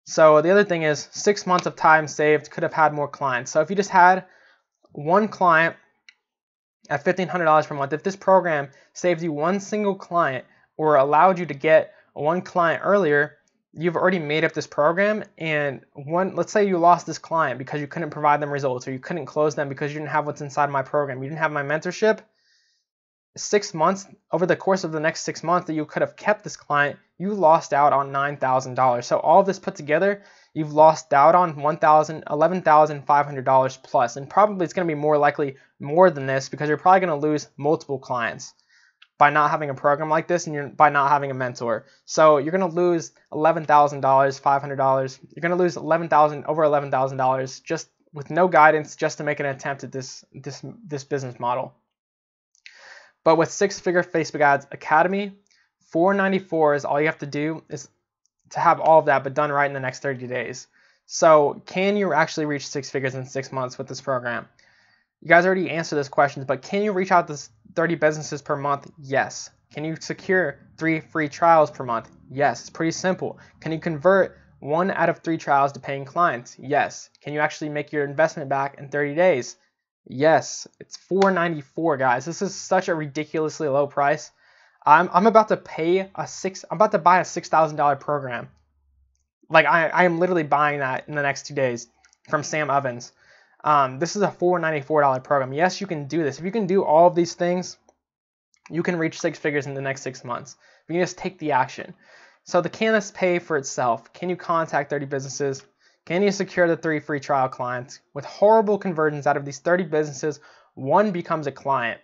So the other thing is 6 months of time saved, could have had more clients. So if you just had one client at $1,500 per month, if this program saved you one single client or allowed you to get one client earlier, you've already made up this program. And let's say you lost this client because you couldn't provide them results, or you couldn't close them because you didn't have what's inside my program, you didn't have my mentorship. 6 months, over the course of the next 6 months that you could have kept this client, you lost out on $9,000. So all of this put together, you've lost out on $11,500 plus, and probably it's going to be more likely more than this, because you're probably going to lose multiple clients by not having a program like this, and by not having a mentor. So you're going to lose $11,000, $500. You're going to lose over $11,000 just with no guidance, just to make an attempt at this business model. But with Six Figure Facebook Ads Academy, $494 is all you have to do is to have all of that, but done right in the next 30 days. So can you actually reach 6 figures in 6 months with this program? You guys already answered those questions, but can you reach out to 30 businesses per month? Yes. Can you secure 3 free trials per month? Yes. It's pretty simple. Can you convert 1 out of 3 trials to paying clients? Yes. Can you actually make your investment back in 30 days? Yes. It's $494, guys. This is such a ridiculously low price. I'm about to buy a $6,000 program. Like I am literally buying that in the next 2 days from Sam Ovens. This is a $494 program. Yes, you can do this. If you can do all of these things, you can reach 6 figures in the next 6 months. You can just take the action. So can this pay for itself? Can you contact 30 businesses? Can you secure the 3 free trial clients? With horrible conversions, out of these 30 businesses, 1 becomes a client.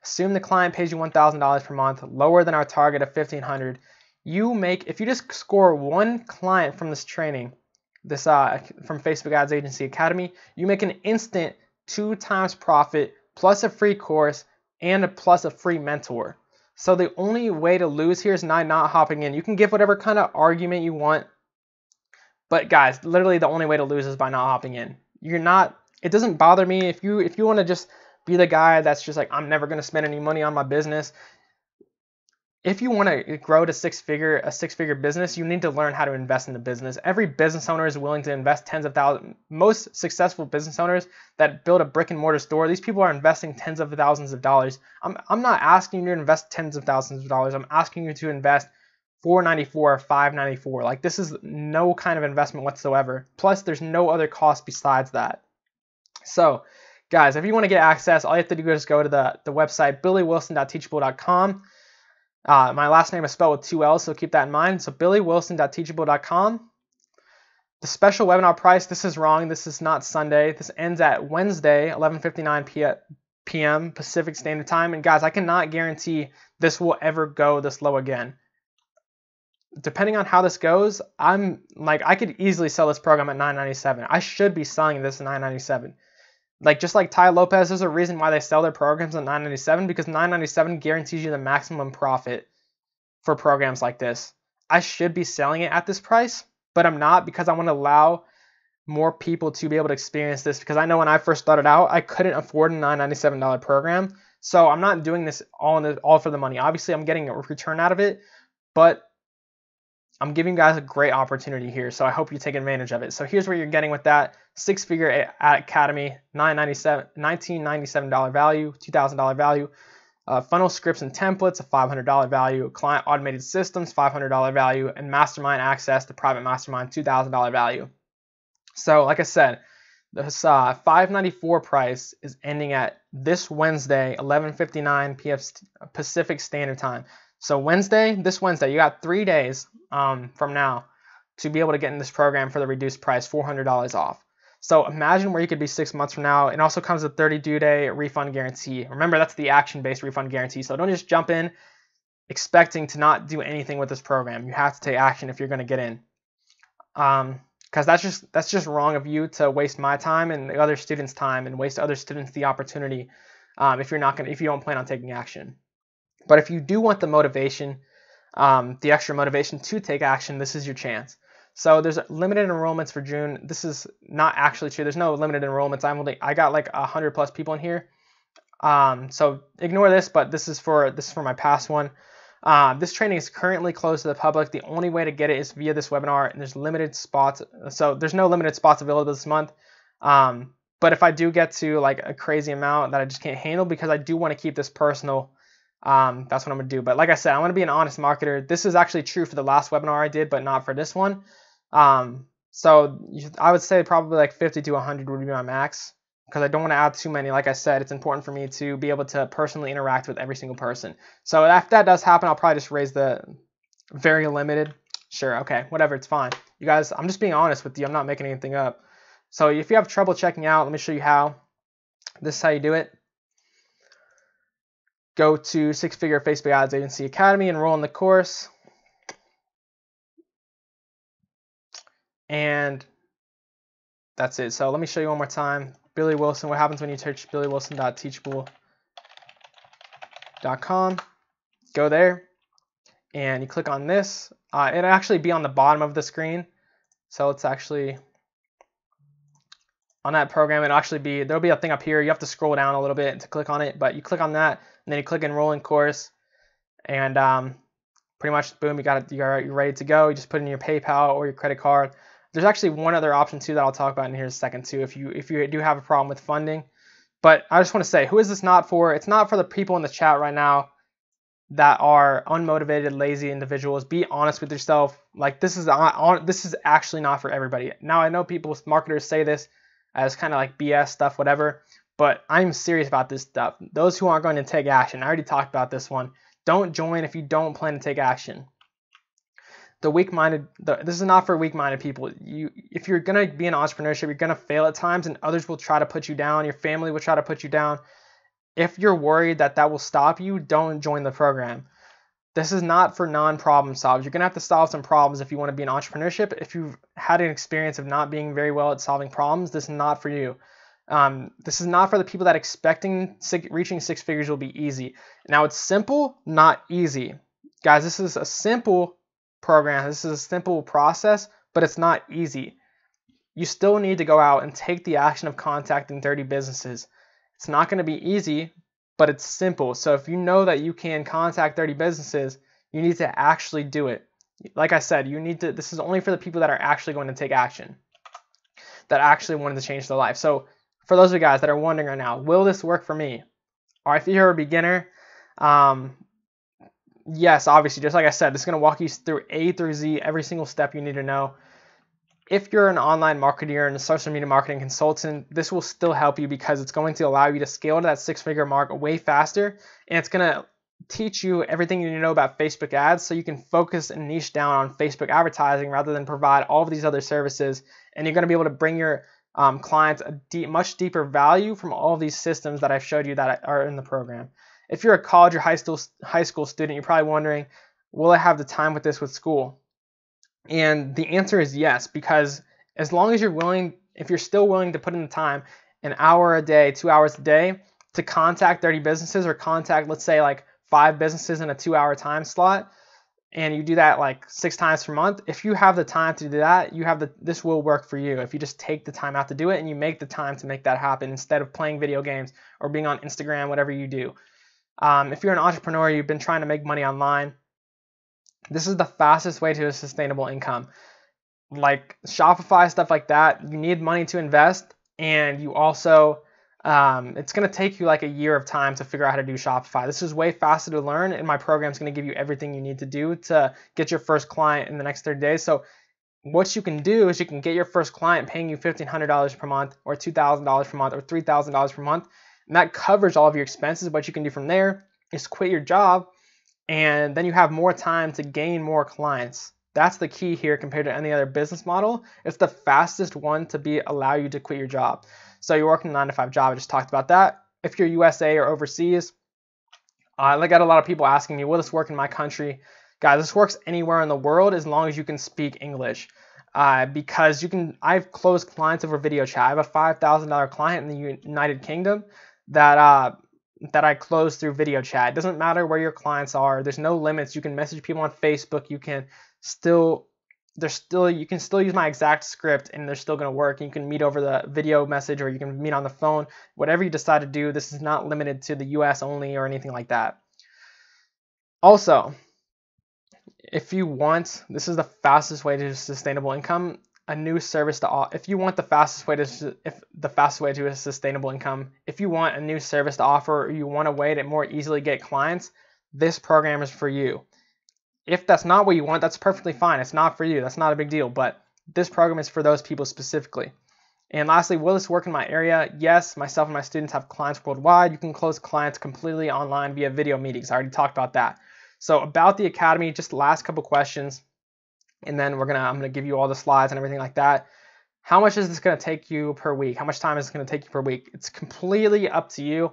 Assume the client pays you $1,000 per month, lower than our target of $1,500. If you just score 1 client from this training, from Facebook Ads Agency Academy, you make an instant 2 times profit, plus a free course, and plus a free mentor. So the only way to lose here is not hopping in. You can give whatever kind of argument you want, but guys, literally the only way to lose is by not hopping in. It doesn't bother me if you want to just be the guy that's just like, I'm never going to spend any money on my business. If you want to grow to a six-figure business, you need to learn how to invest in the business. Every business owner is willing to invest tens of thousands. Most successful business owners that build a brick and mortar store, these people are investing tens of thousands of dollars. I'm not asking you to invest tens of thousands of dollars. I'm asking you to invest $494 or $594. Like, this is no kind of investment whatsoever. Plus, there's no other cost besides that. So, guys, if you want to get access, all you have to do is go to the website, billywilson.teachable.com. My last name is spelled with 2 L's, so keep that in mind. So billywilson.teachable.com. The special webinar price, this is wrong. This is not Sunday. This ends at Wednesday, 11:59 p.m. Pacific Standard Time. And guys, I cannot guarantee this will ever go this low again. Depending on how this goes, I could easily sell this program at $997. I should be selling this at $997. Just like Ty Lopez, there's a reason why they sell their programs at $997, because $997 guarantees you the maximum profit for programs like this. I should be selling it at this price, but I'm not, because I want to allow more people to be able to experience this, because I know when I first started out, I couldn't afford a $997 program. So I'm not doing this all for the money. Obviously, I'm getting a return out of it, but I'm giving you guys a great opportunity here, so I hope you take advantage of it. So here's what you're getting with that. 6-figure Academy, $1997 value, $2,000 value. Funnel scripts and templates, a $500 value. Client automated systems, $500 value. And mastermind access to private mastermind, $2,000 value. So like I said, this $594 price is ending at this Wednesday, 11:59 p.m. Pacific Standard Time. So this Wednesday, you got 3 days from now to be able to get in this program for the reduced price, $400 off. So imagine where you could be 6 months from now. It also comes with 30-day refund guarantee. Remember, that's the action-based refund guarantee. So don't just jump in expecting to not do anything with this program. You have to take action if you're going to get in. Because that's just wrong of you to waste my time and the other students' time and waste other students the opportunity if you don't plan on taking action. But if you do want the motivation, the extra motivation to take action, this is your chance. So there's limited enrollments for June. This is not actually true. There's no limited enrollments. I got like 100+ people in here. So ignore this, but this is for my past one. This training is currently closed to the public. The only way to get it is via this webinar, and there's limited spots. So there's no limited spots available this month. But if I do get to like a crazy amount that I just can't handle, because I do want to keep this personal, that's what I'm gonna do. But like I said, I want to be an honest marketer. This is actually true for the last webinar I did, but not for this one. So I would say probably like 50 to 100 would be my max, because I don't want to add too many. Like I said, it's important for me to be able to personally interact with every single person. So if that does happen, I'll probably just raise the very limited. Sure, okay, whatever, it's fine. You guys, I'm just being honest with you. I'm not making anything up. So if you have trouble checking out, let me show you how. This is how you do it. Go to Six Figure Facebook Ads Agency Academy, enroll in the course. And that's it. So let me show you one more time. Billy Willson. What happens when you search billywilson.teachable.com? Go there and you click on this. It'll actually be on the bottom of the screen. So it's actually on that program. There'll be a thing up here. You have to scroll down a little bit to click on it, but you click on that and then you click enroll in course, and pretty much boom, you're ready to go. You just put in your PayPal or your credit card. There's actually one other option too that I'll talk about in here in a second too, if you do have a problem with funding. But I just want to say, who is this not for? It's not for the people in the chat right now that are unmotivated, lazy individuals. Be honest with yourself. Like, this is actually not for everybody. Now, I know marketers say this as kind of like BS stuff, whatever, but I'm serious about this stuff. Those who aren't going to take action, I already talked about this one. Don't join if you don't plan to take action. This is not for weak-minded people. If you're going to be in entrepreneurship, you're going to fail at times, and others will try to put you down. Your family will try to put you down. If you're worried that will stop you, don't join the program. This is not for non-problem solvers. You're going to have to solve some problems if you want to be in entrepreneurship. If you've had an experience of not being very well at solving problems, this is not for you. This is not for the people that expecting reaching six figures will be easy. Now, it's simple, not easy. Guys, this is a simple program. This is a simple process, but it's not easy. You still need to go out and take the action of contacting 30 businesses. It's not going to be easy, but it's simple. So if you know that you can contact 30 businesses, you need to actually do it. Like I said, this is only for the people that are actually going to take action, that actually wanted to change their life. So for those of you guys that are wondering right now, will this work for me? Or if you're a beginner, yes, obviously, just like I said, this is going to walk you through A through Z, every single step you need to know. If you're an online marketer and a social media marketing consultant, this will still help you, because it's going to allow you to scale to that six-figure mark way faster, and it's going to teach you everything you need to know about Facebook ads, so you can focus and niche down on Facebook advertising rather than provide all of these other services, and you're going to be able to bring your clients a much deeper value from all of these systems that I've showed you that are in the program. If you're a college or high school student, you're probably wondering, will I have the time with this with school? And the answer is yes, because as long as you're willing, if you're still willing to put in the time, an hour a day, 2 hours a day, to contact 30 businesses, or contact, let's say, like 5 businesses in a 2-hour time slot, and you do that like 6 times per month, if you have the time to do that, this will work for you. If you just take the time out to do it and you make the time to make that happen, instead of playing video games or being on Instagram, whatever you do. If you're an entrepreneur, you've been trying to make money online, this is the fastest way to a sustainable income. Like Shopify, stuff like that, you need money to invest, and you also, it's going to take you like a year of time to figure out how to do Shopify. This is way faster to learn, and my program is going to give you everything you need to do to get your first client in the next 30 days. So what you can do is you can get your first client paying you $1,500 per month, or $2,000 per month, or $3,000 per month, and that covers all of your expenses. What you can do from there is quit your job and then you have more time to gain more clients. That's the key here compared to any other business model. It's the fastest one to allow you to quit your job. So you're working a 9-to-5 job. I just talked about that. If you're USA or overseas, I got a lot of people asking me, will this work in my country? Guys, this works anywhere in the world as long as you can speak English. Because I've closed clients over video chat. I have a $5,000 client in the United Kingdom that I closed through video chat. It doesn't matter where your clients are. There's no limits. You can message people on Facebook. You can still use my exact script and they're still going to work. You can meet over the video message or you can meet on the phone. Whatever you decide to do, this is not limited to the US only or anything like that. Also, if you want, this is the fastest way to sustainable income, a new service to offer. If you want the fastest way to a sustainable income, if you want a new service to offer or you want a way to more easily get clients, this program is for you. If that's not what you want, that's perfectly fine. It's not for you. That's not a big deal. But this program is for those people specifically. And lastly, will this work in my area? Yes, myself and my students have clients worldwide. You can close clients completely online via video meetings. I already talked about that. So about the academy, just the last couple questions, and then I'm gonna give you all the slides and everything like that. How much is this gonna take you per week? How much time is it gonna take you per week? It's completely up to you.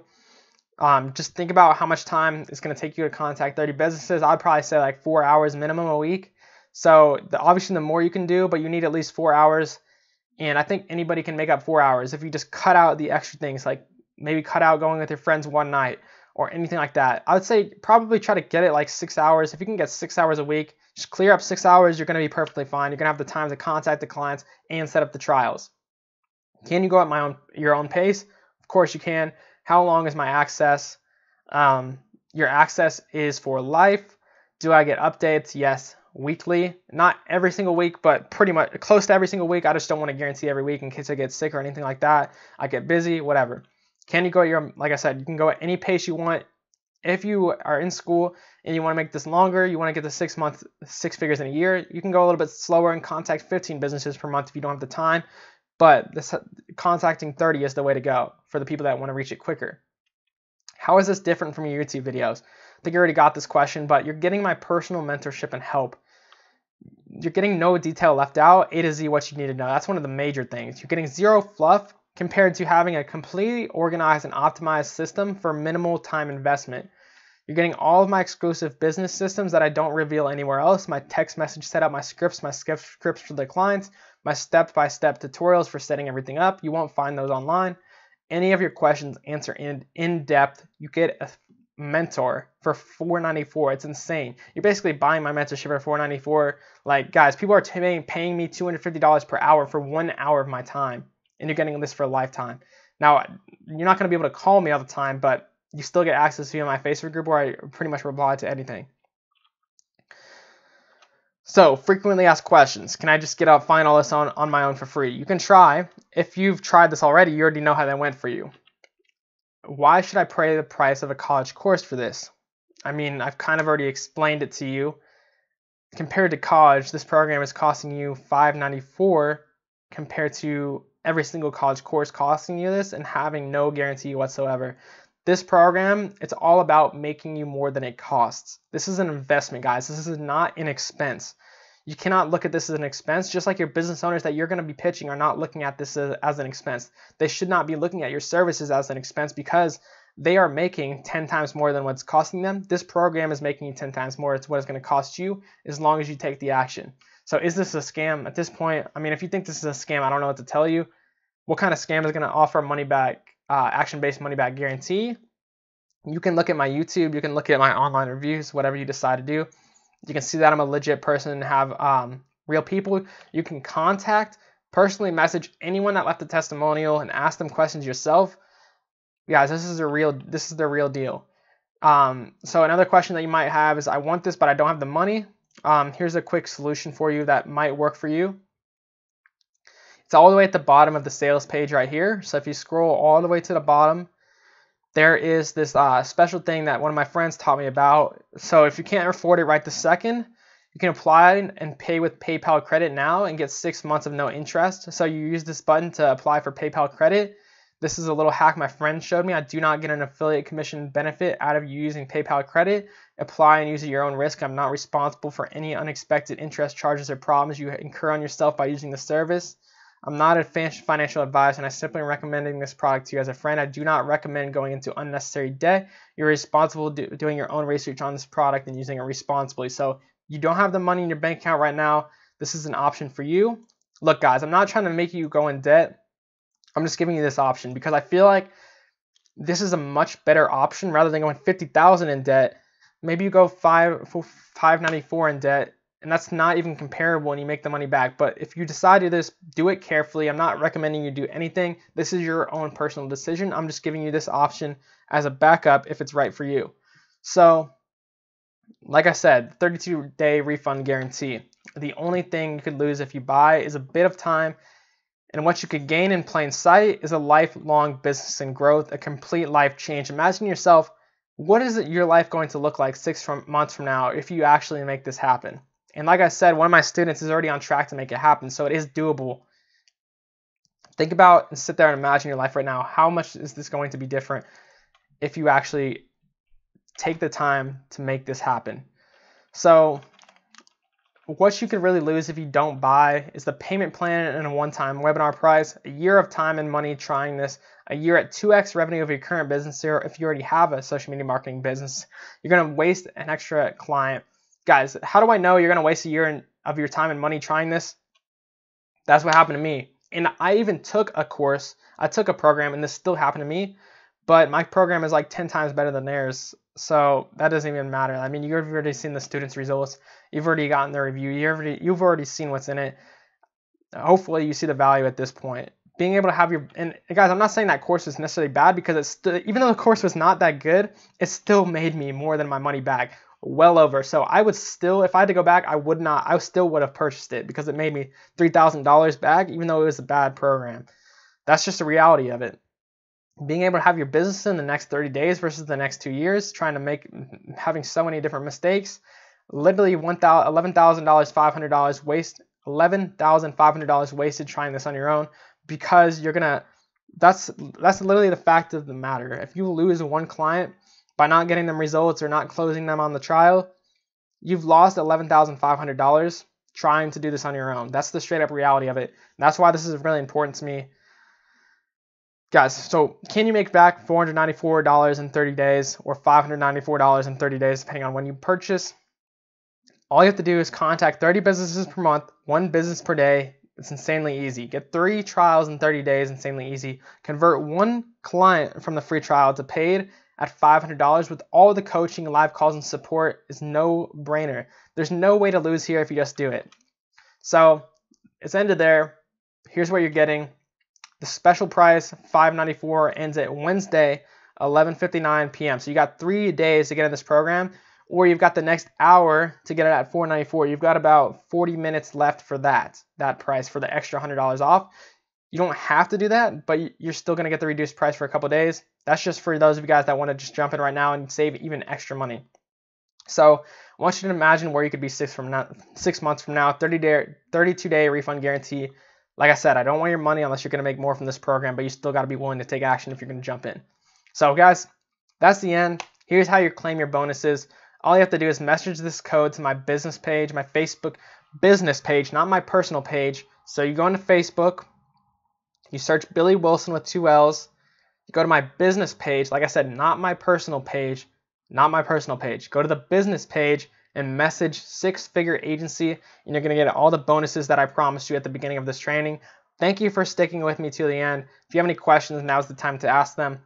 Just think about how much time it's gonna take you to contact 30 businesses. I'd probably say like 4 hours minimum a week. So obviously the more you can do, but you need at least 4 hours. And I think anybody can make up 4 hours if you just cut out the extra things, like maybe cut out going with your friends one night or anything like that. I would say probably try to get it like 6 hours. If you can get 6 hours a week, just clear up 6 hours, you're going to be perfectly fine. You're going to have the time to contact the clients and set up the trials. Can you go at your own pace? Of course you can. How long is my access? Your access is for life. Do I get updates? Yes, weekly. Not every single week, but pretty much close to every single week. I just don't want to guarantee every week in case I get sick or anything like that. I get busy, whatever. Can you go at like I said, you can go at any pace you want. If you are in school and you want to make this longer, you want to get the 6 months, 6 figures in a year, you can go a little bit slower and contact 15 businesses per month if you don't have the time. But contacting 30 is the way to go for the people that want to reach it quicker. How is this different from your YouTube videos? I think you already got this question, but you're getting my personal mentorship and help. You're getting no detail left out, A to Z what you need to know. That's one of the major things. You're getting zero fluff compared to having a completely organized and optimized system for minimal time investment. You're getting all of my exclusive business systems that I don't reveal anywhere else, my text message setup, my scripts for the clients, my step-by-step tutorials for setting everything up. You won't find those online. Any of your questions answered in depth. You get a mentor for $4.94. It's insane. You're basically buying my mentorship for $4.94. Like, guys, people are paying me $250 per hour for 1 hour of my time, and you're getting this for a lifetime. Now, you're not going to be able to call me all the time, but you still get access via my Facebook group where I pretty much reply to anything. So, frequently asked questions. Can I just find all this on my own for free? You can try. If you've tried this already, you already know how that went for you. Why should I pay the price of a college course for this? I mean, I've kind of already explained it to you. Compared to college, this program is costing you $5.94 compared to every single college course costing you this and having no guarantee whatsoever. This program, it's all about making you more than it costs. This is an investment, guys. This is not an expense. You cannot look at this as an expense, just like your business owners that you're going to be pitching are not looking at this as an expense. They should not be looking at your services as an expense because they are making 10 times more than what's costing them. This program is making you 10 times more. It's what it's going to cost you as long as you take the action. So is this a scam? At this point, I mean, if you think this is a scam, I don't know what to tell you. What kind of scam is going to offer money back? Action-based money-back guarantee. You can look at my YouTube. You can look at my online reviews, whatever you decide to do. You can see that I'm a legit person and have real people. You can personally message anyone that left a testimonial and ask them questions yourself. Guys, this is the real deal. So another question that you might have is, I want this, but I don't have the money. Here's a quick solution for you that might work for you. It's all the way at the bottom of the sales page right here. So if you scroll all the way to the bottom, there is this special thing that one of my friends taught me about. So if you can't afford it right this second, you can apply and pay with PayPal credit now and get 6 months of no interest. So you use this button to apply for PayPal credit. This is a little hack my friend showed me. I do not get an affiliate commission benefit out of you using PayPal credit. Apply and use at your own risk. I'm not responsible for any unexpected interest charges or problems you incur on yourself by using the service. I'm not a financial advisor, and I simply recommending this product to you as a friend. I do not recommend going into unnecessary debt. You're responsible doing your own research on this product and using it responsibly. So you don't have the money in your bank account right now. This is an option for you. Look, guys, I'm not trying to make you go in debt. I'm just giving you this option because I feel like this is a much better option rather than going $50,000 in debt. Maybe you go $594 in debt, and that's not even comparable and you make the money back. But if you decide to do this, do it carefully. I'm not recommending you do anything. This is your own personal decision. I'm just giving you this option as a backup if it's right for you. So, like I said, 32-day refund guarantee. The only thing you could lose if you buy is a bit of time, and what you could gain in plain sight is a lifelong business and growth, a complete life change. Imagine yourself, what is your life going to look like 6 months from now if you actually make this happen? And like I said, one of my students is already on track to make it happen, so it is doable. Think about and sit there and imagine your life right now. How much is this going to be different if you actually take the time to make this happen? So what you could really lose if you don't buy is the payment plan and a one-time webinar price, a year of time and money trying this, a year at 2x revenue of your current business here. If you already have a social media marketing business, you're going to waste an extra client. Guys, how do I know you're going to waste a year of your time and money trying this? That's what happened to me. And I even took a course. I took a program, and this still happened to me. But my program is like 10 times better than theirs. So that doesn't even matter. I mean, you've already seen the students' results. You've already gotten the review. You've already seen what's in it. Hopefully you see the value at this point. Being able to have your, and guys, I'm not saying that course is necessarily bad because it's still, even though the course was not that good, it still made me more than my money back. Well over. So I would still, if I had to go back, I still would have purchased it because it made me $3,000 back, even though it was a bad program. That's just the reality of it. Being able to have your business in the next 30 days versus the next 2 years, having so many different mistakes, literally $11,500 waste, $11,500 wasted trying this on your own because that's literally the fact of the matter. If you lose one client by not getting them results or not closing them on the trial, you've lost $11,500 trying to do this on your own. That's the straight up reality of it. That's why this is really important to me. Guys, so can you make back $494 in 30 days or $594 in 30 days, depending on when you purchase? All you have to do is contact 30 businesses per month, 1 business per day. It's insanely easy. Get 3 trials in 30 days, insanely easy. Convert 1 client from the free trial to paid at $500 with all the coaching, live calls, and support is no brainer. There's no way to lose here if you just do it. So it's ended there. Here's what you're getting. The special price, $594, ends at Wednesday, 11:59 p.m. So you got 3 days to get in this program, or you've got the next hour to get it at $494. You've got about 40 minutes left for that price for the extra $100 off. You don't have to do that, but you're still going to get the reduced price for a couple days. That's just for those of you guys that want to just jump in right now and save even extra money. So I want you to imagine where you could be 6 months from now, 32-day refund guarantee. Like I said, I don't want your money unless you're going to make more from this program, but you still got to be willing to take action if you're going to jump in. So guys, that's the end. Here's how you claim your bonuses. All you have to do is message this code to my business page, my Facebook business page, not my personal page. So you go into Facebook, you search Billy Willson with 2 L's. You go to my business page. Like I said, not my personal page, Go to the business page and message 6-figure agency, and you're going to get all the bonuses that I promised you at the beginning of this training. Thank you for sticking with me to the end. If you have any questions, now's the time to ask them.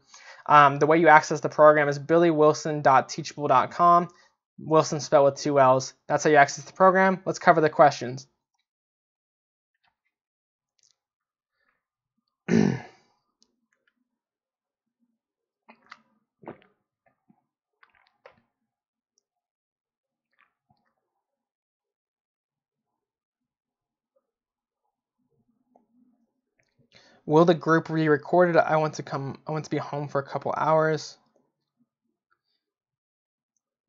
The way you access the program is billywilson.teachable.com. Wilson spelled with 2 L's. That's how you access the program. Let's cover the questions. Will the group be recorded? I want to be home for a couple hours.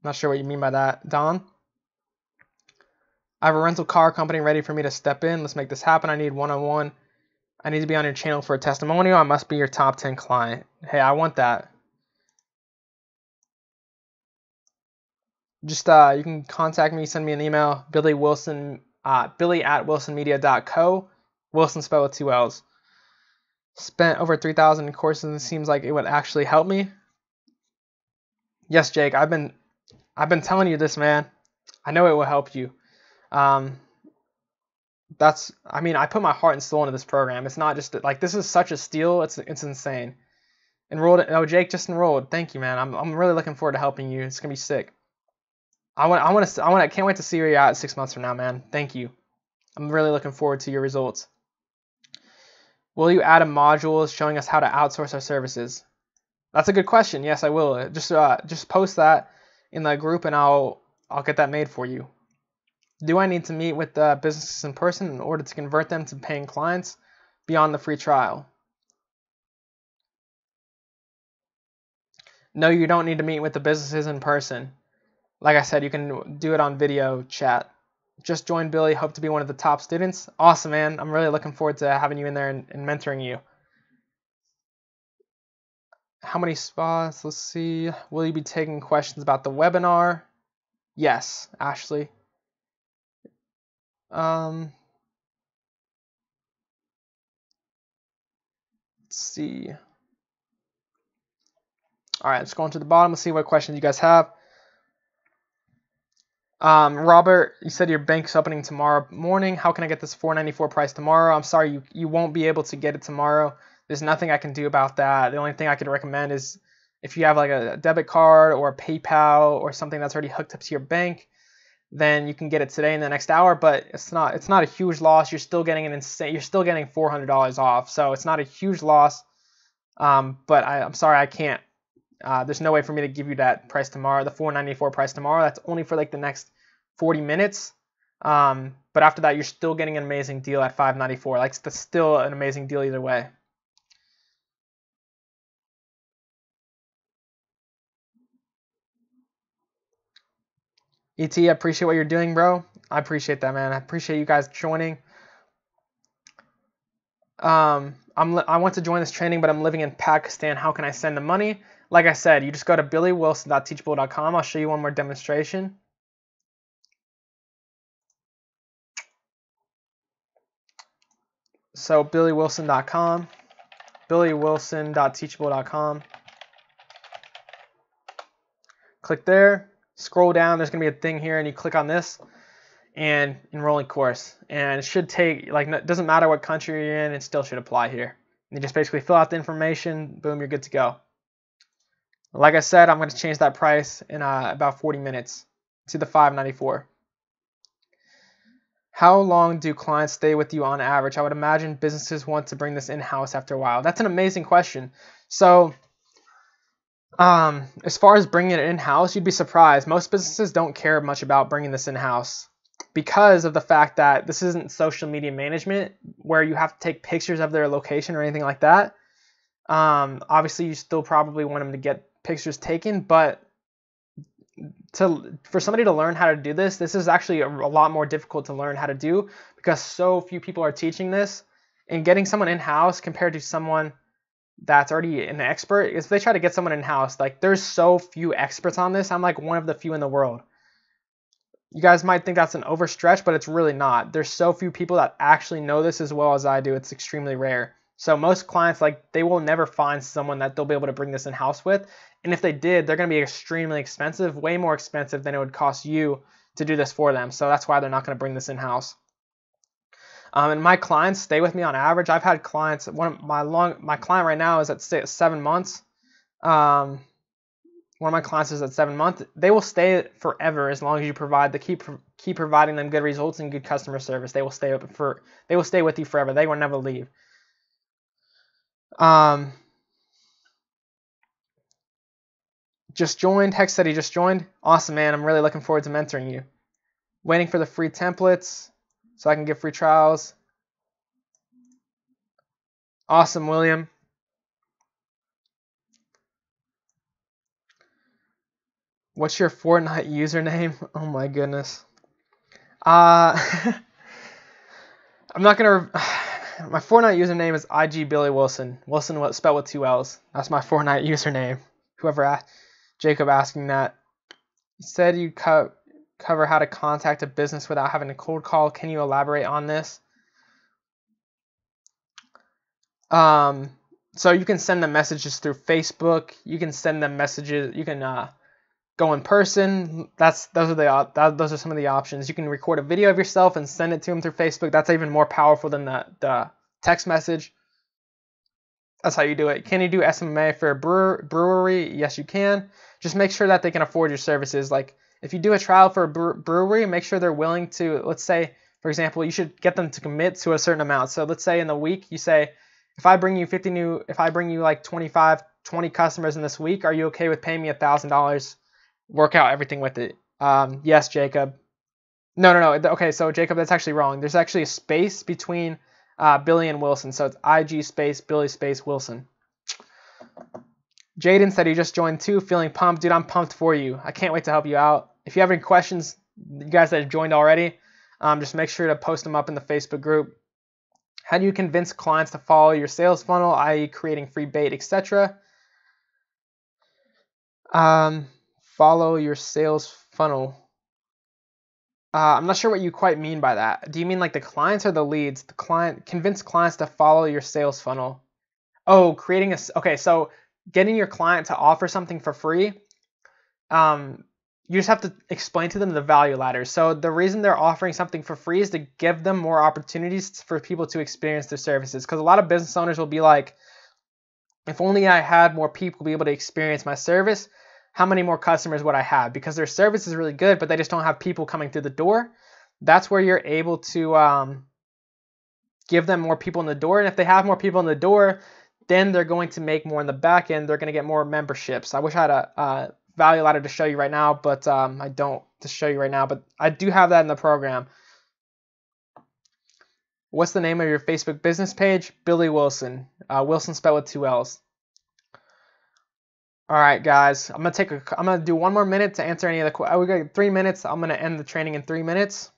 Not sure what you mean by that. Don? I have a rental car company ready for me to step in. Let's make this happen. I need one-on-one I need to be on your channel for a testimonial. I must be your top 10 client. Hey, I want that. Just you can contact me, send me an email, Billy at wilsonmedia.co. Wilson spelled with 2 L's. Spent over 3,000 in courses, and it seems like it would actually help me. Yes, Jake, I've been telling you this, man. I know it will help you. I put my heart and soul into this program. It's not just like, this is such a steal. It's insane. Enrolled. Oh, Jake just enrolled. Thank you, man. I'm really looking forward to helping you. It's gonna be sick. I can't wait to see where you're at 6 months from now, man. Thank you. I'm really looking forward to your results. Will you add a module showing us how to outsource our services? That's a good question. Yes, I will. Just post that in the group, and I'll get that made for you. Do I need to meet with businesses in person in order to convert them to paying clients beyond the free trial? No, you don't need to meet with the businesses in person. Like I said, you can do it on video chat. Just joined Billy. Hope to be one of the top students. Awesome, man. I'm really looking forward to having you in there and mentoring you. How many spots? Let's see. Will you be taking questions about the webinar? Yes, Ashley. Let's see. All right, let's go on to the bottom. Let's see what questions you guys have. Robert, you said your bank's opening tomorrow morning. How can I get this $4.94 price tomorrow? I'm sorry, you won't be able to get it tomorrow. There's nothing I can do about that. The only thing I could recommend is if you have like a debit card or a PayPal or something that's already hooked up to your bank, then you can get it today in the next hour. But it's not a huge loss. You're still getting $400 off, so it's not a huge loss. But I'm sorry, I can't. There's no way for me to give you that price tomorrow, the $4.94 price tomorrow. That's only for like the next 40 minutes. But after that, you're still getting an amazing deal at $5.94. Like, that's still an amazing deal either way. ET, I appreciate what you're doing, bro. I appreciate that, man. I appreciate you guys joining. I want to join this training, but I'm living in Pakistan. How can I send the money? Like I said, you just go to billywilson.teachable.com. I'll show you one more demonstration. So billywilson.com, billywilson.teachable.com. Click there, scroll down, there's going to be a thing here, and you click on this, and enrolling course. And it should take, like, it doesn't matter what country you're in, it still should apply here. You just basically fill out the information, boom, you're good to go. Like I said, I'm going to change that price in about 40 minutes to the $5.94. How long do clients stay with you on average? I would imagine businesses want to bring this in-house after a while. That's an amazing question. So as far as bringing it in-house, you'd be surprised. Most businesses don't care much about bringing this in-house because of the fact that this isn't social media management where you have to take pictures of their location or anything like that. Obviously, you still probably want them to get pictures taken, but for somebody to learn how to do this is actually a lot more difficult to learn how to do because so few people are teaching this. And getting someone in-house compared to someone that's already an expert, if they try to get someone in-house, like, there's so few experts on this. I'm like one of the few in the world. You guys might think that's an overstretch, but it's really not. There's so few people that actually know this as well as I do. It's extremely rare. So most clients, like, they will never find someone that they'll be able to bring this in-house with. And if they did, they're going to be extremely expensive, way more expensive than it would cost you to do this for them. So that's why they're not going to bring this in-house. And my clients stay with me on average. I've had clients, my client right now is at 7 months. One of my clients is at 7 months. They will stay forever as long as you keep providing them good results and good customer service. They will stay with you forever. They will never leave. Just joined. Hex said he just joined. Awesome, man. I'm really looking forward to mentoring you. Waiting for the free templates so I can get free trials. Awesome, William. What's your Fortnite username? Oh my goodness. I'm not gonna. My Fortnite username is IG Billy Wilson. Wilson spelled with 2 L's. That's my Fortnite username. Whoever asked, Jacob asking that. You said you cover how to contact a business without having a cold call. Can you elaborate on this? So you can send them messages through Facebook. You can send them messages. You can go in person. Those are some of the options. You can record a video of yourself and send it to them through Facebook. That's even more powerful than the text message. That's how you do it. Can you do SMMA for a brewery? Yes, you can. Just make sure that they can afford your services. Like if you do a trial for a brewery, make sure they're willing to, let's say, for example, you should get them to commit to a certain amount. So let's say in the week, you say, if I bring you like 20 customers in this week, are you okay with paying me $1,000? Work out everything with it. Yes, Jacob. No. Okay, so Jacob, that's actually wrong. There's actually a space between Billy and Wilson. So it's IG space Billy space Wilson. Jaden said he just joined too, feeling pumped. Dude, I'm pumped for you. I can't wait to help you out. If you have any questions, you guys that have joined already, just make sure to post them up in the Facebook group. How do you convince clients to follow your sales funnel, i.e. creating free bait, etc.? Follow your sales funnel. I'm not sure what you quite mean by that. Do you mean like the clients or the leads? Convince clients to follow your sales funnel. Oh, okay, so getting your client to offer something for free. You just have to explain to them the value ladder. So the reason they're offering something for free is to give them more opportunities for people to experience their services. Because a lot of business owners will be like, if only I had more people be able to experience my service, how many more customers would I have? Because their service is really good, but they just don't have people coming through the door. That's where you're able to give them more people in the door. And if they have more people in the door, then they're going to make more in the back end. They're going to get more memberships. I wish I had a value ladder to show you right now, but I don't to show you right now, but I do have that in the program. What's the name of your Facebook business page? Billy Wilson. Wilson spelled with 2 L's. All right, guys. I'm gonna do 1 more minute to answer any of the questions. We got 3 minutes. I'm gonna end the training in 3 minutes.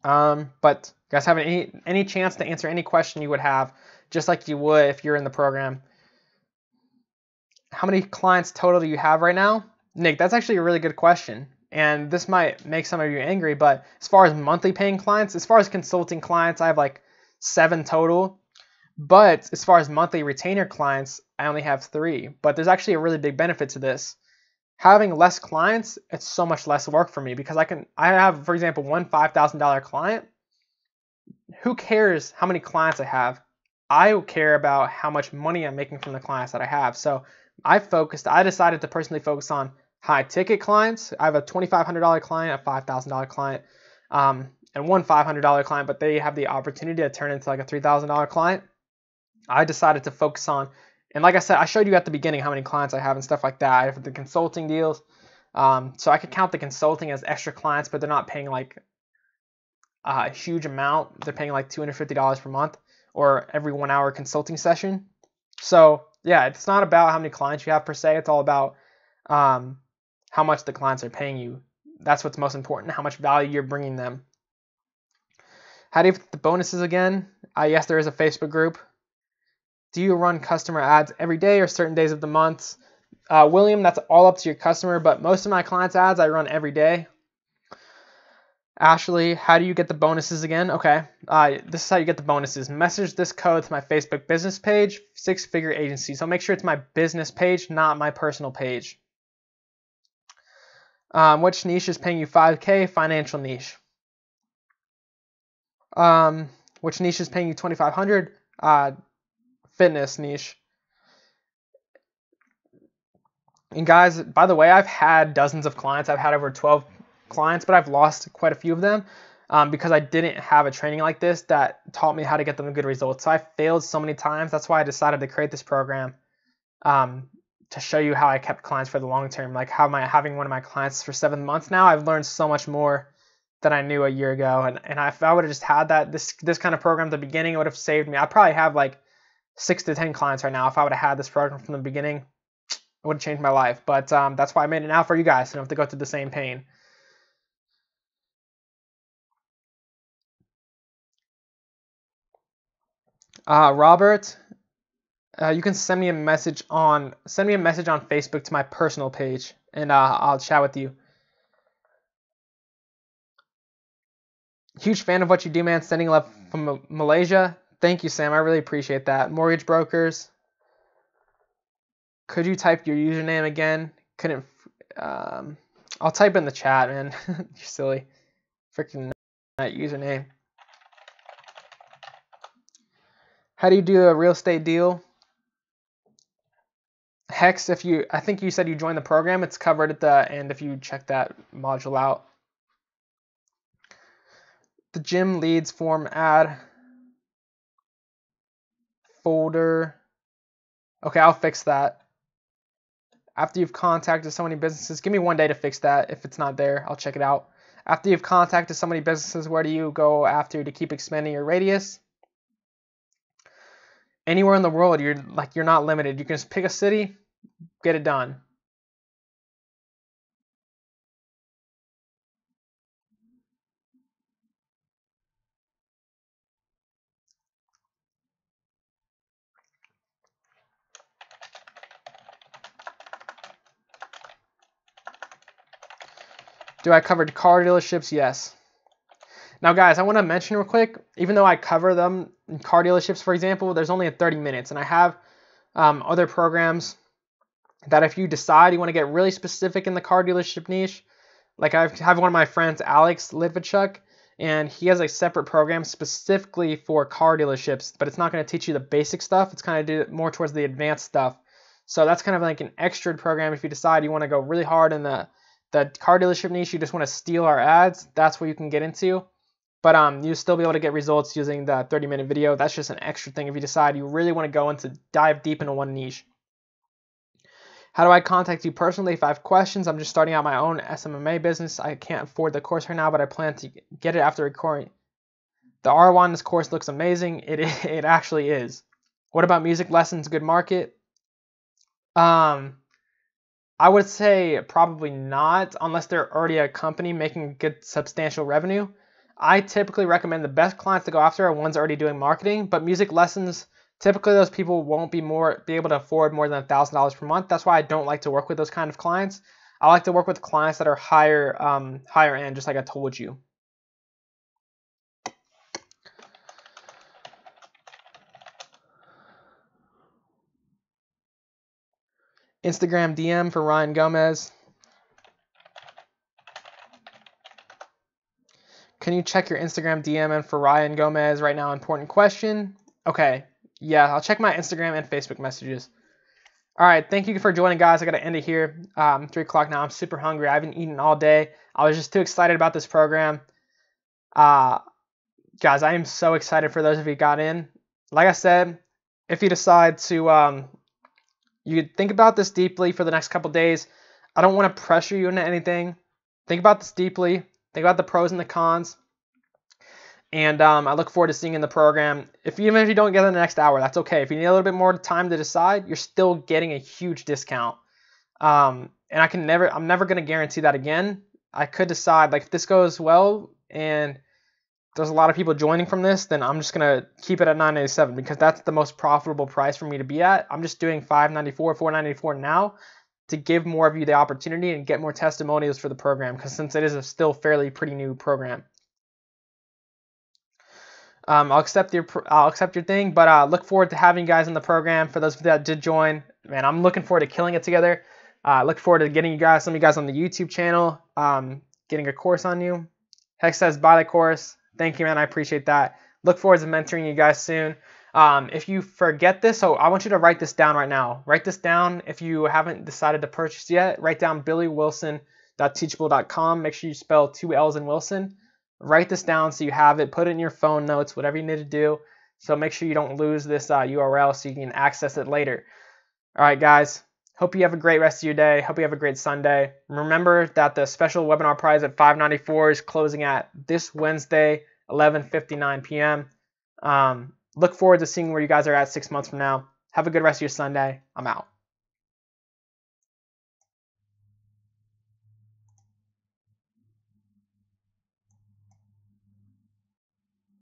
But you guys have any chance to answer any question you would have, just like you would if you're in the program. How many clients total do you have right now? Nick, that's actually a really good question. And this might make some of you angry, but as far as monthly paying clients, as far as consulting clients, I have like 7 total. But as far as monthly retainer clients, I only have 3. But there's actually a really big benefit to this. Having less clients, it's so much less work for me because I have, for example, one $5,000 client. Who cares how many clients I have? I care about how much money I'm making from the clients that I have. So I decided to personally focus on high ticket clients. I have a $2,500 client, a $5,000 client, and one $500 client, but they have the opportunity to turn into like a $3,000 client. I decided to focus on, and like I said, I showed you at the beginning how many clients I have and stuff like that. I have the consulting deals. So I could count the consulting as extra clients, but they're not paying like a huge amount. They're paying like $250 per month or every 1 hour consulting session. So yeah, it's not about how many clients you have per se. It's all about how much the clients are paying you. That's what's most important, how much value you're bringing them. How do you get the bonuses again? Yes, there is a Facebook group. Do you run customer ads every day or certain days of the month? William, that's all up to your customer, but most of my clients' ads I run every day. Ashley, how do you get the bonuses again? Okay, this is how you get the bonuses. Message this code to my Facebook business page, 6-figure agency. So make sure it's my business page, not my personal page. Which niche is paying you $5K? Financial niche. Which niche is paying you $2,500? Fitness niche. And guys, by the way, I've had dozens of clients. I've had over 12 clients, but I've lost quite a few of them because I didn't have a training like this that taught me how to get them good results. So I failed so many times. That's why I decided to create this program to show you how I kept clients for the long term. Like how am I having one of my clients for 7 months now? I've learned so much more than I knew a year ago. And if I would have just had that this kind of program at the beginning, it would have saved me. I probably have like 6 to 10 clients right now. If I would have had this program from the beginning, it would have changed my life. But that's why I made it now for you guys, so you don't have to go through the same pain. Robert, you can send me a message on Facebook to my personal page, and I'll chat with you. Huge fan of what you do, man. Sending love from Malaysia. Thank you, Sam. I really appreciate that. Mortgage brokers. Could you type your username again? Couldn't. I'll type in the chat, man. You're silly. Freaking that username. How do you do a real estate deal? Hex, I think you said you joined the program. It's covered at the end if you check that module out. The gym leads form ad folder. Okay, I'll fix that. After you've contacted so many businesses, give me 1 day to fix that. If it's not there, I'll check it out. After you've contacted so many businesses, where do you go after to keep expanding your radius? Anywhere in the world, you're not limited. You can just pick a city, get it done. Do I cover car dealerships? Yes. Now, guys, I want to mention real quick, even though I cover them in car dealerships, for example, there's only 30 minutes, and I have other programs that if you decide you want to get really specific in the car dealership niche, like I have one of my friends, Alex Litvachuk, and he has a separate program specifically for car dealerships, but it's not going to teach you the basic stuff. It's kind of do more towards the advanced stuff. So that's kind of like an extra program if you decide you want to go really hard in the car dealership niche, you just want to steal our ads, that's where you can get into. But you'll still be able to get results using the 30-minute video. That's just an extra thing if you decide you really want to go into dive deep into one niche. How do I contact you personally if I have questions? I'm just starting out my own SMMA business. I can't afford the course right now, but I plan to get it after recording. The ROI on this course looks amazing. It actually is. What about music lessons? Good market? I would say probably not, unless they're already a company making good substantial revenue. I typically recommend the best clients to go after are ones already doing marketing, but music lessons, typically those people won't be able to afford more than $1,000 per month. That's why I don't like to work with those kind of clients. I like to work with clients that are higher end, just like I told you. Instagram DM for Ryan Gomez. Can you check your Instagram DM and for Ryan Gomez right now? Important question. Okay. Yeah, I'll check my Instagram and Facebook messages. All right. Thank you for joining, guys. I got to end it here. 3 o'clock now. I'm super hungry. I haven't eaten all day. I was just too excited about this program. Guys, I am so excited for those of you who got in. Like I said, if you decide to you think about this deeply for the next couple days. I don't want to pressure you into anything. Think about this deeply. Think about the pros and the cons. And I look forward to seeing you in the program. Even if you don't get it in the next hour, that's okay. If you need a little bit more time to decide, you're still getting a huge discount. And I'm never going to guarantee that again. I could decide, like, if this goes well and there's a lot of people joining from this, then I'm just going to keep it at $9.97 because that's the most profitable price for me to be at. I'm just doing $5.94, $4.94 now to give more of you the opportunity and get more testimonials for the program, because since it is a still fairly pretty new program. I'll accept your thing, but look forward to having you guys in the program. For those that did join, man, I'm looking forward to killing it together. Look forward to getting some of you guys on the YouTube channel, getting a course on you. Hex says buy the course. Thank you, man. I appreciate that. Look forward to mentoring you guys soon. If you forget this, so I want you to write this down right now. Write this down if you haven't decided to purchase yet. Write down billywilson.teachable.com. Make sure you spell 2 L's in Wilson. Write this down so you have it. Put it in your phone notes, whatever you need to do. So make sure you don't lose this URL so you can access it later. All right, guys. Hope you have a great rest of your day. Hope you have a great Sunday. Remember that the special webinar prize at $5.94 is closing at this Wednesday, 11:59 p.m. Look forward to seeing where you guys are at 6 months from now. Have a good rest of your Sunday. I'm out.